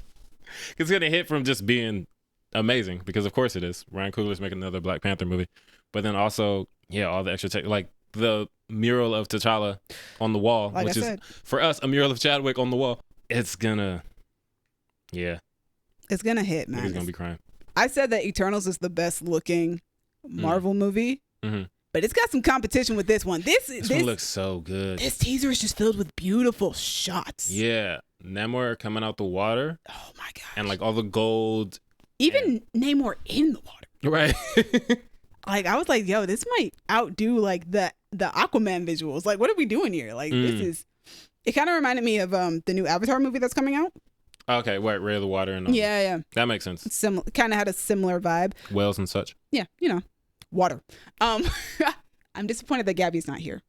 It's gonna hit from just being amazing, because of course it is. Ryan Coogler's making another Black Panther movie, but then also, yeah, all the extra tech, like the mural of T'Challa on the wall, Like which I is said, for us a mural of Chadwick on the wall. It's gonna, yeah, it's gonna hit, man. he's gonna be crying. I said that Eternals is the best looking Marvel movie, Mm-hmm. but it's got some competition with this one. This one looks so good. This teaser is just filled with beautiful shots. Yeah, Namor coming out the water, Oh my gosh. and like all the gold. Even Namor in the water. Right. Like I was like, yo, this might outdo like the Aquaman visuals. Like, what are we doing here? Like this is. It kind of reminded me of the new Avatar movie that's coming out. Okay, right, Ray of the Water and all. Yeah. That makes sense. Kind of had a similar vibe. Whales and such. Yeah, you know, water. I'm disappointed that Gabby's not here.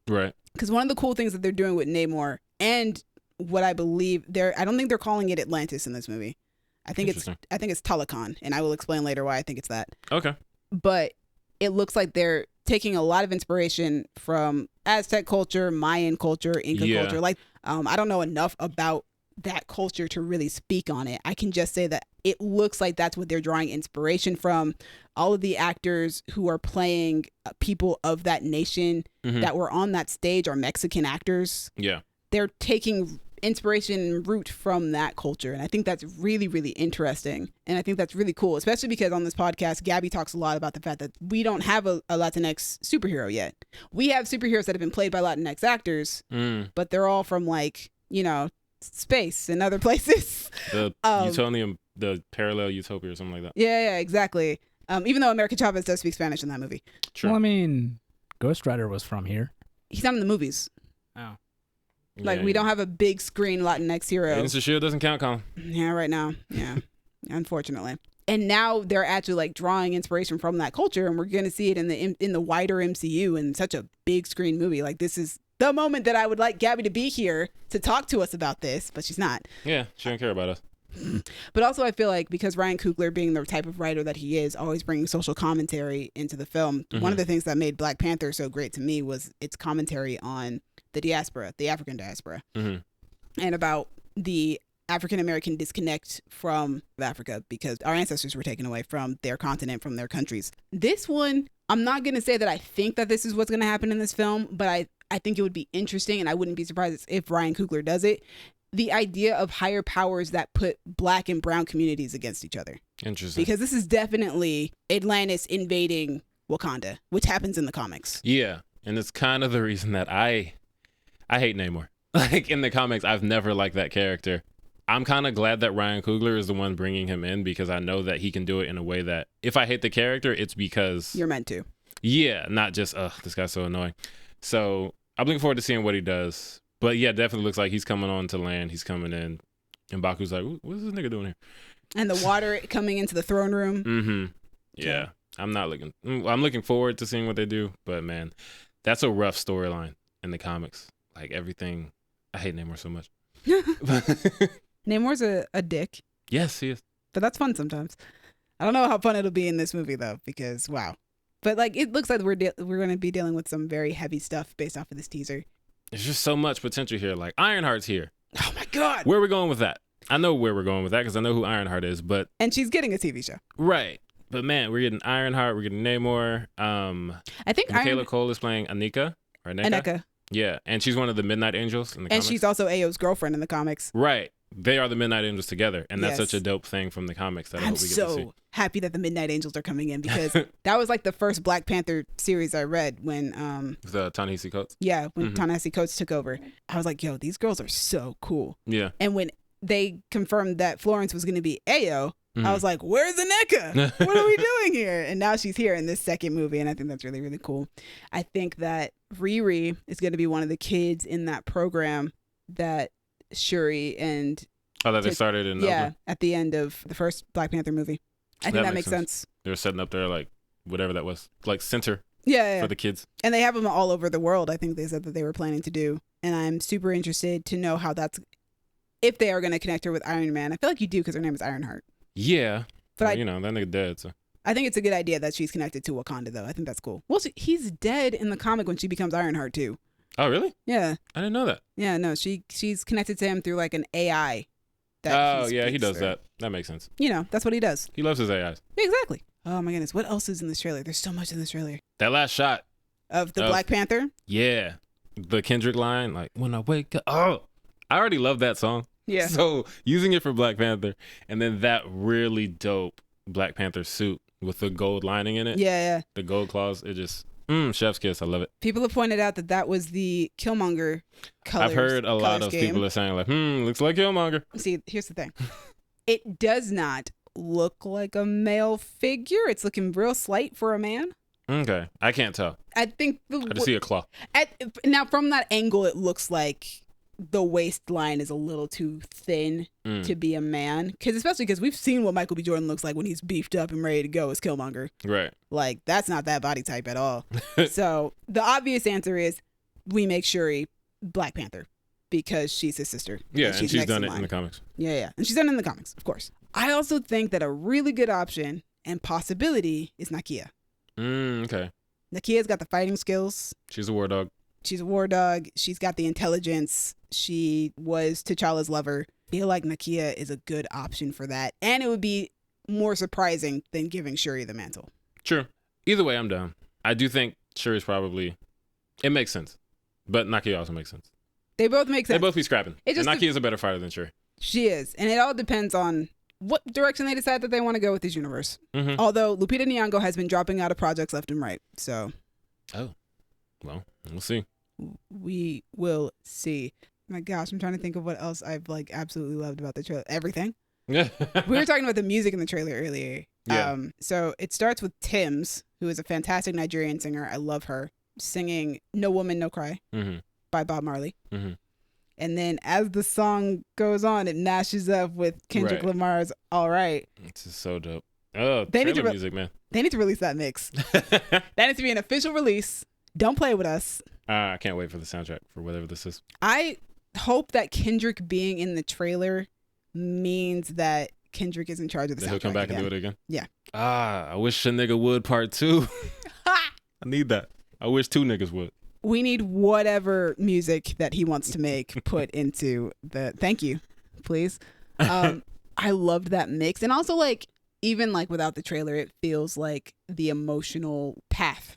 Right. Because one of the cool things that they're doing with Namor and what I believe I don't think they're calling it Atlantis in this movie. I think it's Telecon, and I will explain later why I think it's that. Okay. But it looks like they're taking a lot of inspiration from Aztec culture, Mayan culture, Inca culture. Like, I don't know enough about that culture to really speak on it. I can just say that it looks like that's what they're drawing inspiration from. All of the actors who are playing people of that nation that were on that stage are Mexican actors. Yeah. They're taking inspiration and root from that culture. And I think that's really, really interesting. And I think that's really cool, especially because on this podcast, Gabby talks a lot about the fact that we don't have a Latinx superhero yet. We have superheroes that have been played by Latinx actors, but they're all from like, you know, space and other places. The Utonium, the parallel utopia or something like that. Yeah, exactly. Even though America Chavez does speak Spanish in that movie. Sure. Well, I mean, Ghost Rider was from here. He's not in the movies. Oh. Like, we don't have a big screen Latinx hero. Agents of S.H.I.E.L.D. doesn't count, Colin. Yeah, right now. Yeah, unfortunately. And now they're actually like drawing inspiration from that culture, and we're going to see it in the wider MCU in such a big screen movie. Like, this is the moment that I would like Gabby to be here to talk to us about this, but she's not. Yeah, she don't care about us. But also I feel like because Ryan Coogler, being the type of writer that he is, always bringing social commentary into the film, one of the things that made Black Panther so great to me was its commentary on the diaspora, the African diaspora, and about the African-American disconnect from Africa because our ancestors were taken away from their continent, from their countries. This one, I'm not going to say that I think that this is what's going to happen in this film, but I think it would be interesting, and I wouldn't be surprised if Ryan Coogler does it. The idea of higher powers that put Black and brown communities against each other. Interesting. Because this is definitely Atlantis invading Wakanda, which happens in the comics. Yeah, and it's kind of the reason that I hate Namor. Like, in the comics, I've never liked that character. I'm kind of glad that Ryan Coogler is the one bringing him in because I know that he can do it in a way that if I hate the character, it's because... You're meant to. Yeah, not just, this guy's so annoying. So I'm looking forward to seeing what he does. But yeah, definitely looks like he's coming on to land. He's coming in. And Baku's like, what's this nigga doing here? And the water coming into the throne room. Yeah. I'm looking forward to seeing what they do. But man, that's a rough storyline in the comics. Like everything. I hate Namor so much. Namor's a dick. Yes, he is. But that's fun sometimes. I don't know how fun it'll be in this movie though, because wow. But like it looks like we're going to be dealing with some very heavy stuff based off of this teaser. There's just so much potential here. Like Ironheart's here. Oh my God. Where are we going with that? I know where we're going with that because I know who Ironheart is, but... And she's getting a TV show. Right. But man, we're getting Ironheart, we're getting Namor. I think Michaela Cole is playing Anika. or NECA. Aneka. Yeah, and she's one of the Midnight Angels in the And comics. she's also Ao's girlfriend in the comics. Right. They are the Midnight Angels together, and that's Yes. such a dope thing from the comics that I I'm hope we get to see. so happy that the Midnight Angels are coming in because that was like the first Black Panther series I read when The Ta-Nehisi Coates. when Ta-Nehisi Coates took over. I was like, yo, these girls are so cool. Yeah. And when they confirmed that Florence was going to be Ao, Mhm. I was like, where's Aneka? What are we doing here? And now she's here in this second movie, and I think that's really, really cool. I think that Riri is going to be one of the kids in that program that Shuri and Oh, that they started in at the end of the first Black Panther movie. I think that makes sense. They were setting up their, like, whatever that was, like, center Yeah. for the kids. And they have them all over the world. I think they said that they were planning to do. And I'm super interested to know how that's, if they are going to connect her with Iron Man. I feel like you do because her name is Ironheart. Yeah. But Well, you know, that nigga dead, so. I think it's a good idea that she's connected to Wakanda, though. I think that's cool. Well, he's dead in the comic when she becomes Ironheart, too. Oh, really? Yeah. I didn't know that. Yeah, no, she's connected to him through like an AI. Oh, yeah, he speaks does through. that. That makes sense. You know, that's what he does. He loves his AIs. Exactly. Oh my goodness. What else is in this trailer? There's so much in this trailer. That last shot. Of the Black Panther? Yeah. The Kendrick line, like, when I wake up. Oh, I already love that song. Yeah. So using it for Black Panther, and then that really dope Black Panther suit with the gold lining in it. Yeah. The gold claws. It just, chef's kiss. I love it. People have pointed out that was the Killmonger colors. I've heard a lot of scheme. people are saying like, looks like Killmonger. See, here's the thing. It does not look like a male figure. It's looking real slight for a man. Okay. I can't tell. I think I just see a claw. now from that angle, it looks like the waistline is a little too thin to be a man. Especially because we've seen what Michael B. Jordan looks like when he's beefed up and ready to go as Killmonger. Right. Like, that's not that body type at all. So the obvious answer is we make Shuri Black Panther because she's his sister. Yeah, and she's next done it line. in the comics. Yeah. And she's done it in the comics, of course. I also think that a really good option and possibility is Nakia. Okay. Nakia's got the fighting skills. She's a war dog. She's a war dog. She's got the intelligence. She was T'Challa's lover. I feel like Nakia is a good option for that. And it would be more surprising than giving Shuri the mantle. Sure. Either way, I'm down. I do think Shuri's probably, it makes sense. But Nakia also makes sense. They both make sense. They both be scrapping. It just and Nakia's a better fighter than Shuri. She is. And it all depends on what direction they decide that they want to go with this universe. Mm-hmm. Although Lupita Nyong'o has been dropping out of projects left and right. So. Oh. Well, we'll see. We will see. My gosh, I'm trying to think of what else I've like absolutely loved about the trailer. Everything. Yeah. We were talking about the music in the trailer earlier. Yeah. So it starts with Tim's, who is a fantastic Nigerian singer. I love her, singing "No Woman, No Cry" by Bob Marley. Mm-hmm. And then as the song goes on, it mashes up with Kendrick Right. Lamar's "All Right." This is so dope. Oh, They need trailer to music, man. They need to release that mix. That needs to be an official release. Don't play with us. I can't wait for the soundtrack for whatever this is. I hope that Kendrick being in the trailer means that Kendrick is in charge of the Then soundtrack. he'll come back again. and do it again? Yeah. I wish a nigga would part 2. I need that. I wish 2 niggas would. We need whatever music that he wants to make put into the. Thank you, please. I loved that mix, and also like even like without the trailer, it feels like the emotional path.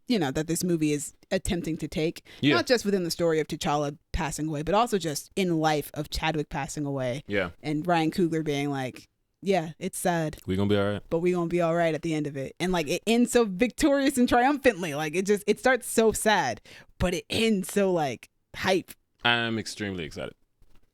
You know, that this movie is attempting to take, not just within the story of T'Challa passing away, but also just in life of Chadwick passing away. Yeah. And Ryan Coogler being like, yeah, it's sad. We gonna be all right. But we gonna be all right at the end of it. And like it ends so victorious and triumphantly. Like it starts so sad, but it ends so like hype. I'm extremely excited.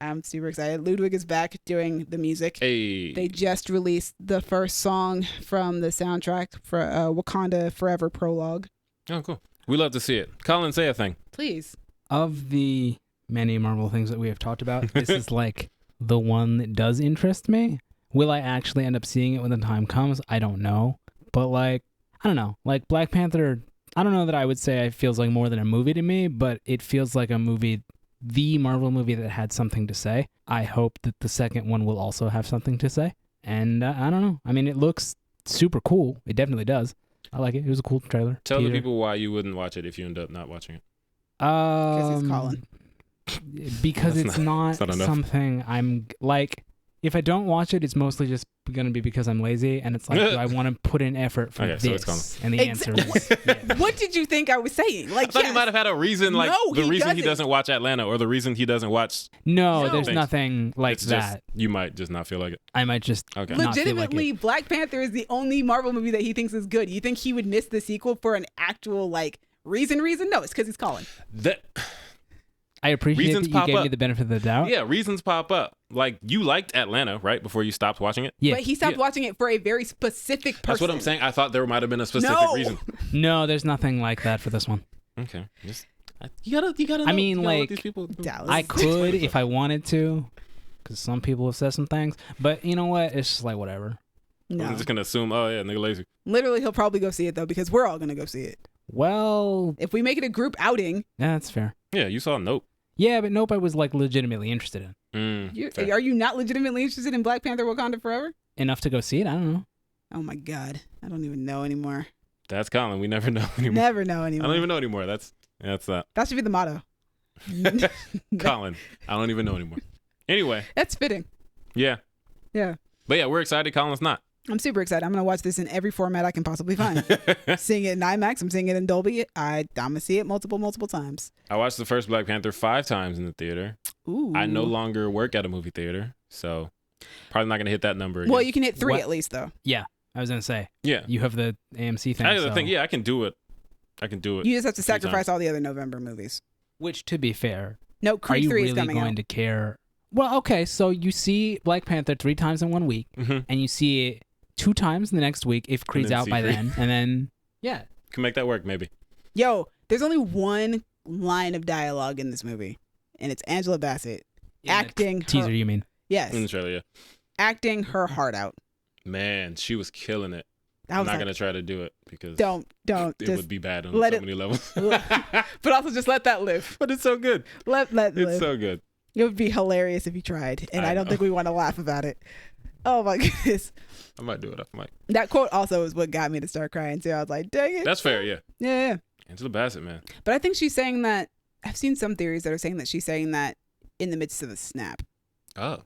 I'm super excited. Ludwig is back doing the music. Hey. They just released the first song from the soundtrack for Wakanda Forever prologue. Oh, cool. We love to see it. Colin, say a thing. Please. Of the many Marvel things that we have talked about, this is like the one that does interest me. Will I actually end up seeing it when the time comes? I don't know. But like, I don't know. Like Black Panther, I don't know that I would say it feels like more than a movie to me, but it feels like a movie, the Marvel movie that had something to say. I hope that the second one will also have something to say. And I don't know. I mean, it looks super cool. It definitely does. I like it. It was a cool trailer. Tell the people why you wouldn't watch it if you end up not watching it. Because it's Colin. Because it's not enough. something I'm like. If I don't watch it, it's mostly just going to be because I'm lazy, and it's like, do I want to put in effort for Okay, so this? it's And the answer is yes. What did you think I was saying? Like, I thought he might have had a reason, like No, the he reason he doesn't. doesn't watch Atlanta, or the reason he doesn't watch. No, No. there's Thanks. nothing like It's that. just you might just not feel like it. I might just Okay. not feel like legitimately, it. Black Panther is the only Marvel movie that he thinks is good. You think he would miss the sequel for an actual like reason? No, it's because he's calling. That I appreciate reasons that you pop gave up. me the benefit of the doubt. yeah, reasons pop up. Like you liked Atlanta, right? Before you stopped watching it. Yeah. But he stopped Yeah. watching it for a very specific person. That's what I'm saying. I thought there might have been a specific No. reason. No, there's nothing like that for this one. Okay, you gotta. I mean, you gotta let like, these people do. Dallas. I could if I wanted to, because some people have said some things. But you know what? It's just like whatever. No. I'm just gonna assume. Oh yeah, nigga lazy. Literally, he'll probably go see it though because we're all gonna go see it. Well, If we make it a group outing, yeah, that's fair. Yeah, you saw Nope. Yeah, but nope, I was like legitimately interested in. Fair. are you not legitimately interested in Black Panther: Wakanda Forever? Enough to go see it. I don't know. Oh my God, I don't even know anymore. That's Colin. We never know anymore. Never know I anymore. don't even know anymore. That's that. That should be the motto. Colin. I don't even know anymore. Anyway, That's fitting. yeah. Yeah. But yeah, we're excited. Colin's not. I'm super excited. I'm gonna watch this in every format I can possibly find. Seeing it in IMAX. I'm seeing it in Dolby. I'm gonna see it multiple times. I watched the first Black Panther 5 times in the theater. Ooh. I no longer work at a movie theater, so probably not gonna hit that number again. Well, you can hit 3 What? at least though. Yeah, I was gonna say yeah. you have the AMC thing. I so- think I can do it. I can do it. You just have to a few sacrifice times. all the other November movies. Which, to be fair, No, are Creed you 3 really is coming going out. to care? Well, okay, so you see Black Panther 3 times in 1 week, Mhm. and you see it 2 times the next week if Creed's then out see by Creed. then, and then yeah, Can make that work, maybe. Yo, there's only one line of dialogue in this movie, and it's Angela Bassett In the acting teaser. her, You mean? yes, In the trailer, yeah. acting her heart out. Man, she was killing it. I I'm was not like, gonna try to do it because don't, it just, would be bad on let so it- many levels. but also just let that live. But it's so good. Let It's live. so good. It would be hilarious if you tried, and I I don't know. think we want to laugh about it. Oh my goodness. I might do it off mic. That quote also is what got me to start crying too. I was like, dang it. That's fair, yeah. Yeah. Angela Bassett, man. But I think she's saying that, I've seen some theories that are saying that she's saying that in the midst of a snap. Oh, I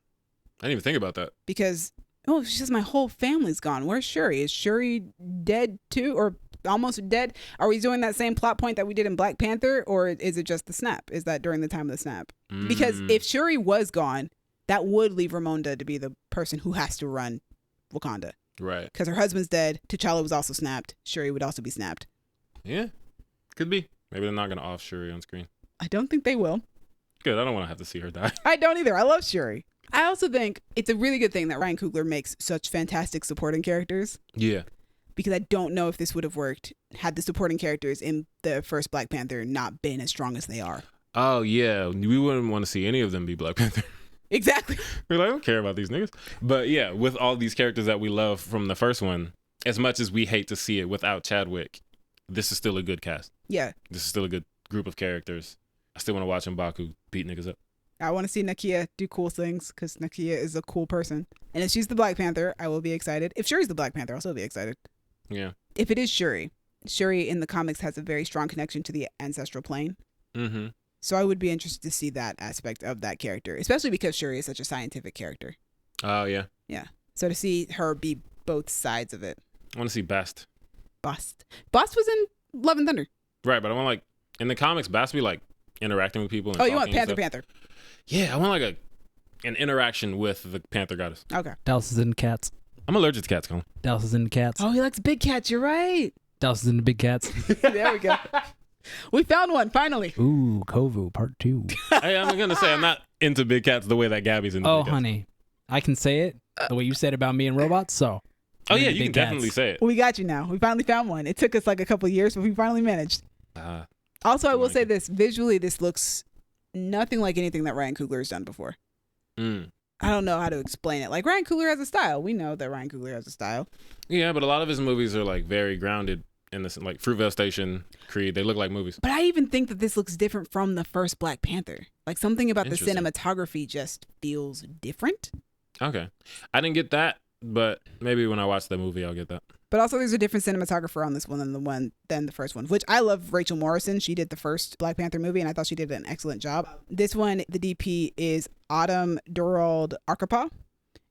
didn't even think about that. Because, oh, she says, my whole family's gone. Where's Shuri? Is Shuri dead too? Or almost dead? Are we doing that same plot point that we did in Black Panther? Or is it just the snap? Is that during the time of the snap? Because Mm. if Shuri was gone, that would leave Ramonda to be the person who has to run Wakanda. Right. Because her husband's dead. T'Challa was also snapped. Shuri would also be snapped. Yeah, could be. Maybe they're not gonna off Shuri on screen. I don't think they will. Good. I don't want to have to see her die. I don't either. I love Shuri. I also think it's a really good thing that Ryan Coogler makes such fantastic supporting characters, Yeah. because I don't know if this would have worked had the supporting characters in the first Black Panther not been as strong as they are. Oh yeah. We wouldn't want to see any of them be Black Panther. Exactly. We're like, I don't care about these niggas. But yeah, with all these characters that we love from the first one, as much as we hate to see it without Chadwick, this is still a good cast. Yeah. This is still a good group of characters. I still want to watch M'Baku beat niggas up. I want to see Nakia do cool things because Nakia is a cool person. And if she's the Black Panther, I will be excited. If Shuri's the Black Panther, I'll still be excited. Yeah. If it is Shuri, Shuri in the comics has a very strong connection to the ancestral plane. Mm-hmm. So I would be interested to see that aspect of that character, especially because Shuri is such a scientific character. Oh yeah. So to see her be both sides of it. I want to see Bast. Bast was in Love and Thunder. Right, but I want like in the comics, Bast be like interacting with people. And Oh, you want talking and Panther? stuff. Yeah, I want like an interaction with the Panther goddess. Okay. Dallas is into cats. I'm allergic to cats, Colin. Dallas is into cats. Oh, he likes big cats. You're right. Dallas is into big cats. There we go. We found one finally. Ooh, Kovu Part 2. I'm gonna say I'm not into big cats the way that Gabby's into Oh, big cats. honey, I can say it the way you said about me and robots. So. Oh I'm yeah, into you can big cats. definitely say it. We got you now. We finally found one. It took us like a couple of years, but we finally managed. Also, I will like say it. this. Visually, this looks nothing like anything that Ryan Coogler has done before. Mm. I don't know how to explain it. Like, Ryan Coogler has a style. We know that Ryan Coogler has a style. Yeah, but a lot of his movies are like very grounded in this, like Fruitvale Station, Creed. They look like movies. But I even think that this looks different from the first Black Panther. Like, something about the Interesting. cinematography just feels different. Okay, I didn't get that, but maybe when I watch the movie, I'll get that. But also, there's a different cinematographer on this one than the first one, which I love. Rachel Morrison. She did the first Black Panther movie, and I thought she did an excellent job. This one, the DP is Autumn Durald Arkapaw,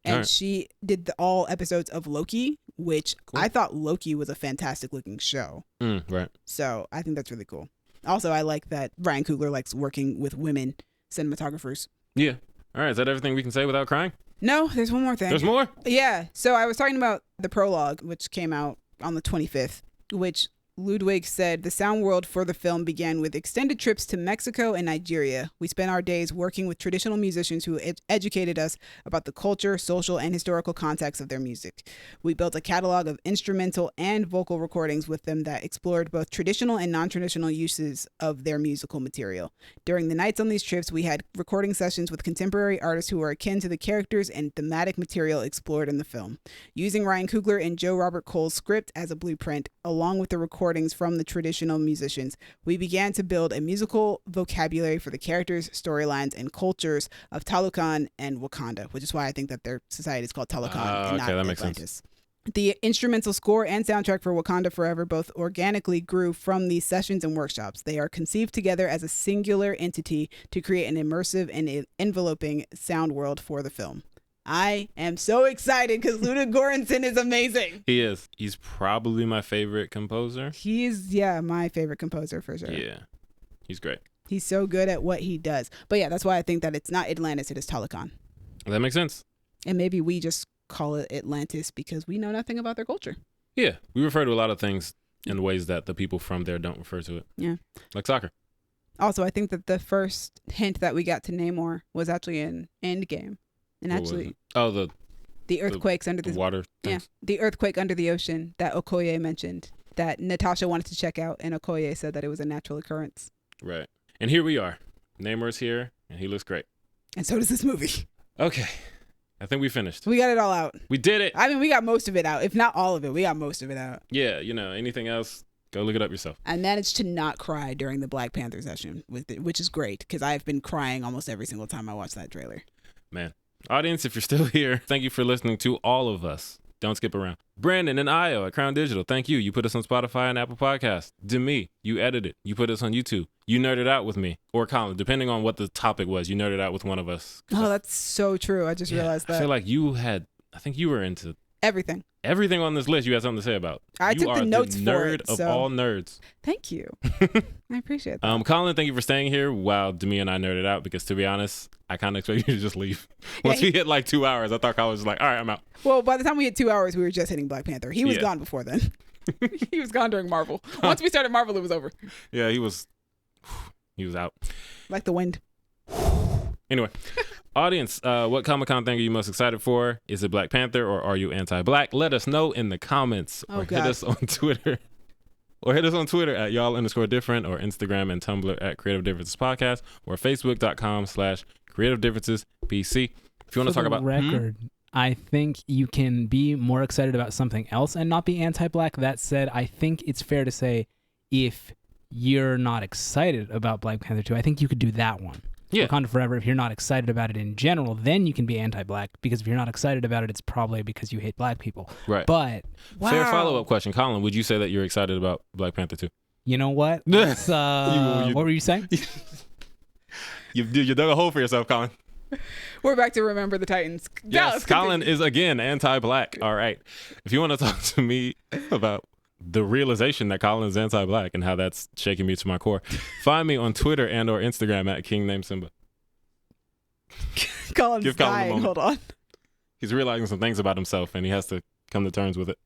And Alright. she did all episodes of Loki, which Cool. I thought Loki was a fantastic looking show. Right. So I think that's really cool. Also, I like that Ryan Coogler likes working with women cinematographers. Yeah. All right. Is that everything we can say without crying? No, there's one more thing. There's more? Yeah. So I was talking about the prologue, which came out on the 25th, which Ludwig said the sound world for the film began with extended trips to Mexico and Nigeria. We spent our days working with traditional musicians who educated us about the culture, social, and historical context of their music. We built a catalog of instrumental and vocal recordings with them that explored both traditional and non-traditional uses of their musical material. During the nights on these trips, we had recording sessions with contemporary artists who were akin to the characters and thematic material explored in the film. Using Ryan Coogler and Joe Robert Cole's script as a blueprint, along with the recordings from the traditional musicians, we began to build a musical vocabulary for the characters, storylines, and cultures of Talokan and Wakanda, which is why I think that their society is called Talokan and not that makes Atlantis. sense. The instrumental score and soundtrack for Wakanda Forever both organically grew from these sessions and workshops. They are conceived together as a singular entity to create an immersive and enveloping sound world for the film. I am so excited because Ludwig Göransson is amazing. He is. He's probably my favorite composer. He's, my favorite composer for sure. Yeah. He's great. He's so good at what he does. But yeah, that's why I think that it's not Atlantis, it is Talokan. That makes sense. And maybe we just call it Atlantis because we know nothing about their culture. Yeah. We refer to a lot of things in ways that the people from there don't refer to it. Yeah. Like soccer. Also, I think that the first hint that we got to Namor was actually in Endgame. And What was actually, it? Oh, the earthquakes under the the water yeah, things. the earthquake under the ocean that Okoye mentioned that Natasha wanted to check out, and Okoye said that it was a natural occurrence. Right. And here we are. Namor's here, and he looks great. And so does this movie. Okay. I think we finished. We got it all out. We did it. I mean, we got most of it out. If not all of it, we got most of it out. Yeah, anything else, go look it up yourself. I managed to not cry during the Black Panther session, which is great because I've been crying almost every single time I watch that trailer. Man. Audience, if you're still here, thank you for listening to all of us. Don't skip around. Brandon and Io at Crown Digital, thank you. You put us on Spotify and Apple Podcasts. Demi, you edited. You put us on YouTube. You nerded out with me. Or Colin, depending on what the topic was, you nerded out with one of us. Oh, that's so true. I just realized that. I feel like I think you were into Everything on this list you had something to say about. I took the notes the for nerd it, of so- all nerds. Thank you. I appreciate that. Colin, thank you for staying here while Demi and I nerded out because, to be honest, I kind of expect you to just leave. Once we hit like 2 hours, I thought Colin was like, all right, I'm out. Well, by the time we hit 2 hours, we were just hitting Black Panther. He was Yeah. gone before then. He was gone during Marvel. Once we started Marvel, it was over. Yeah, he was out. Like the wind. Anyway, audience, what Comic-Con thing are you most excited for? Is it Black Panther or are you anti-black? Let us know in the comments or hit us on Twitter. Or hit us on Twitter at y'all_different or Instagram and Tumblr at Creative Differences Podcast or Facebook.com/Creative Differences PC. If you want to talk about record, I think you can be more excited about something else and not be anti-black. That said, I think it's fair to say if you're not excited about Black Panther 2, I think you could do that one. Yeah. Wakanda Forever, if you're not excited about it in general, then you can be anti-black, because if you're not excited about it, it's probably because you hate black people. Right. But Fair follow-up question. Colin, would you say that you're excited about Black Panther 2? you know what? Let's, what were you saying? You dug a hole for yourself, Colin. We're back to Remember the Titans. Yes, Colin is again anti-black. All right. If you want to talk to me about the realization that Colin is anti-black and how that's shaking me to my core, find me on Twitter and or Instagram at King Named Simba. Colin's Give Colin a dying. moment. Hold on. He's realizing some things about himself and he has to come to terms with it.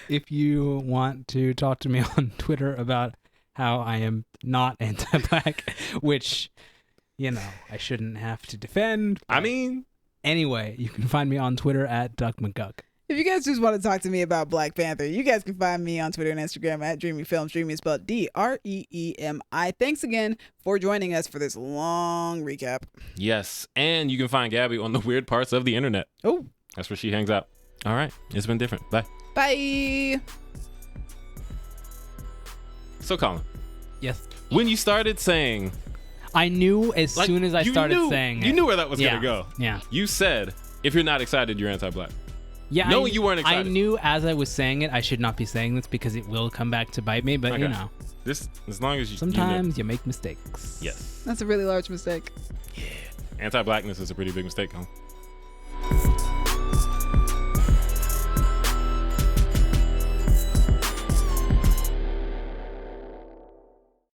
If you want to talk to me on Twitter about how I am not anti-black, which, I shouldn't have to defend. I mean, Anyway, you can find me on Twitter at Duck McGuck. If you guys just want to talk to me about Black Panther, you guys can find me on Twitter and Instagram at Dreamy Films. Dreamy is spelled DREEMI. Thanks again for joining us for this long recap. yes. And you can find Gabby on the weird parts of the internet. Oh, That's where she hangs out. All right. It's been different. Bye. bye. So, Colin, Yes. when you started saying... I knew as soon as I started saying it. You knew where that was Yeah. going to go. Yeah. You said, if you're not excited, you're anti-black. Yeah, Knowing you weren't excited. I knew as I was saying it, I should not be saying this because it will come back to bite me. But Okay. This, as long as you... sometimes you make mistakes. Yes. That's a really large mistake. Anti-blackness is a pretty big mistake, Colin.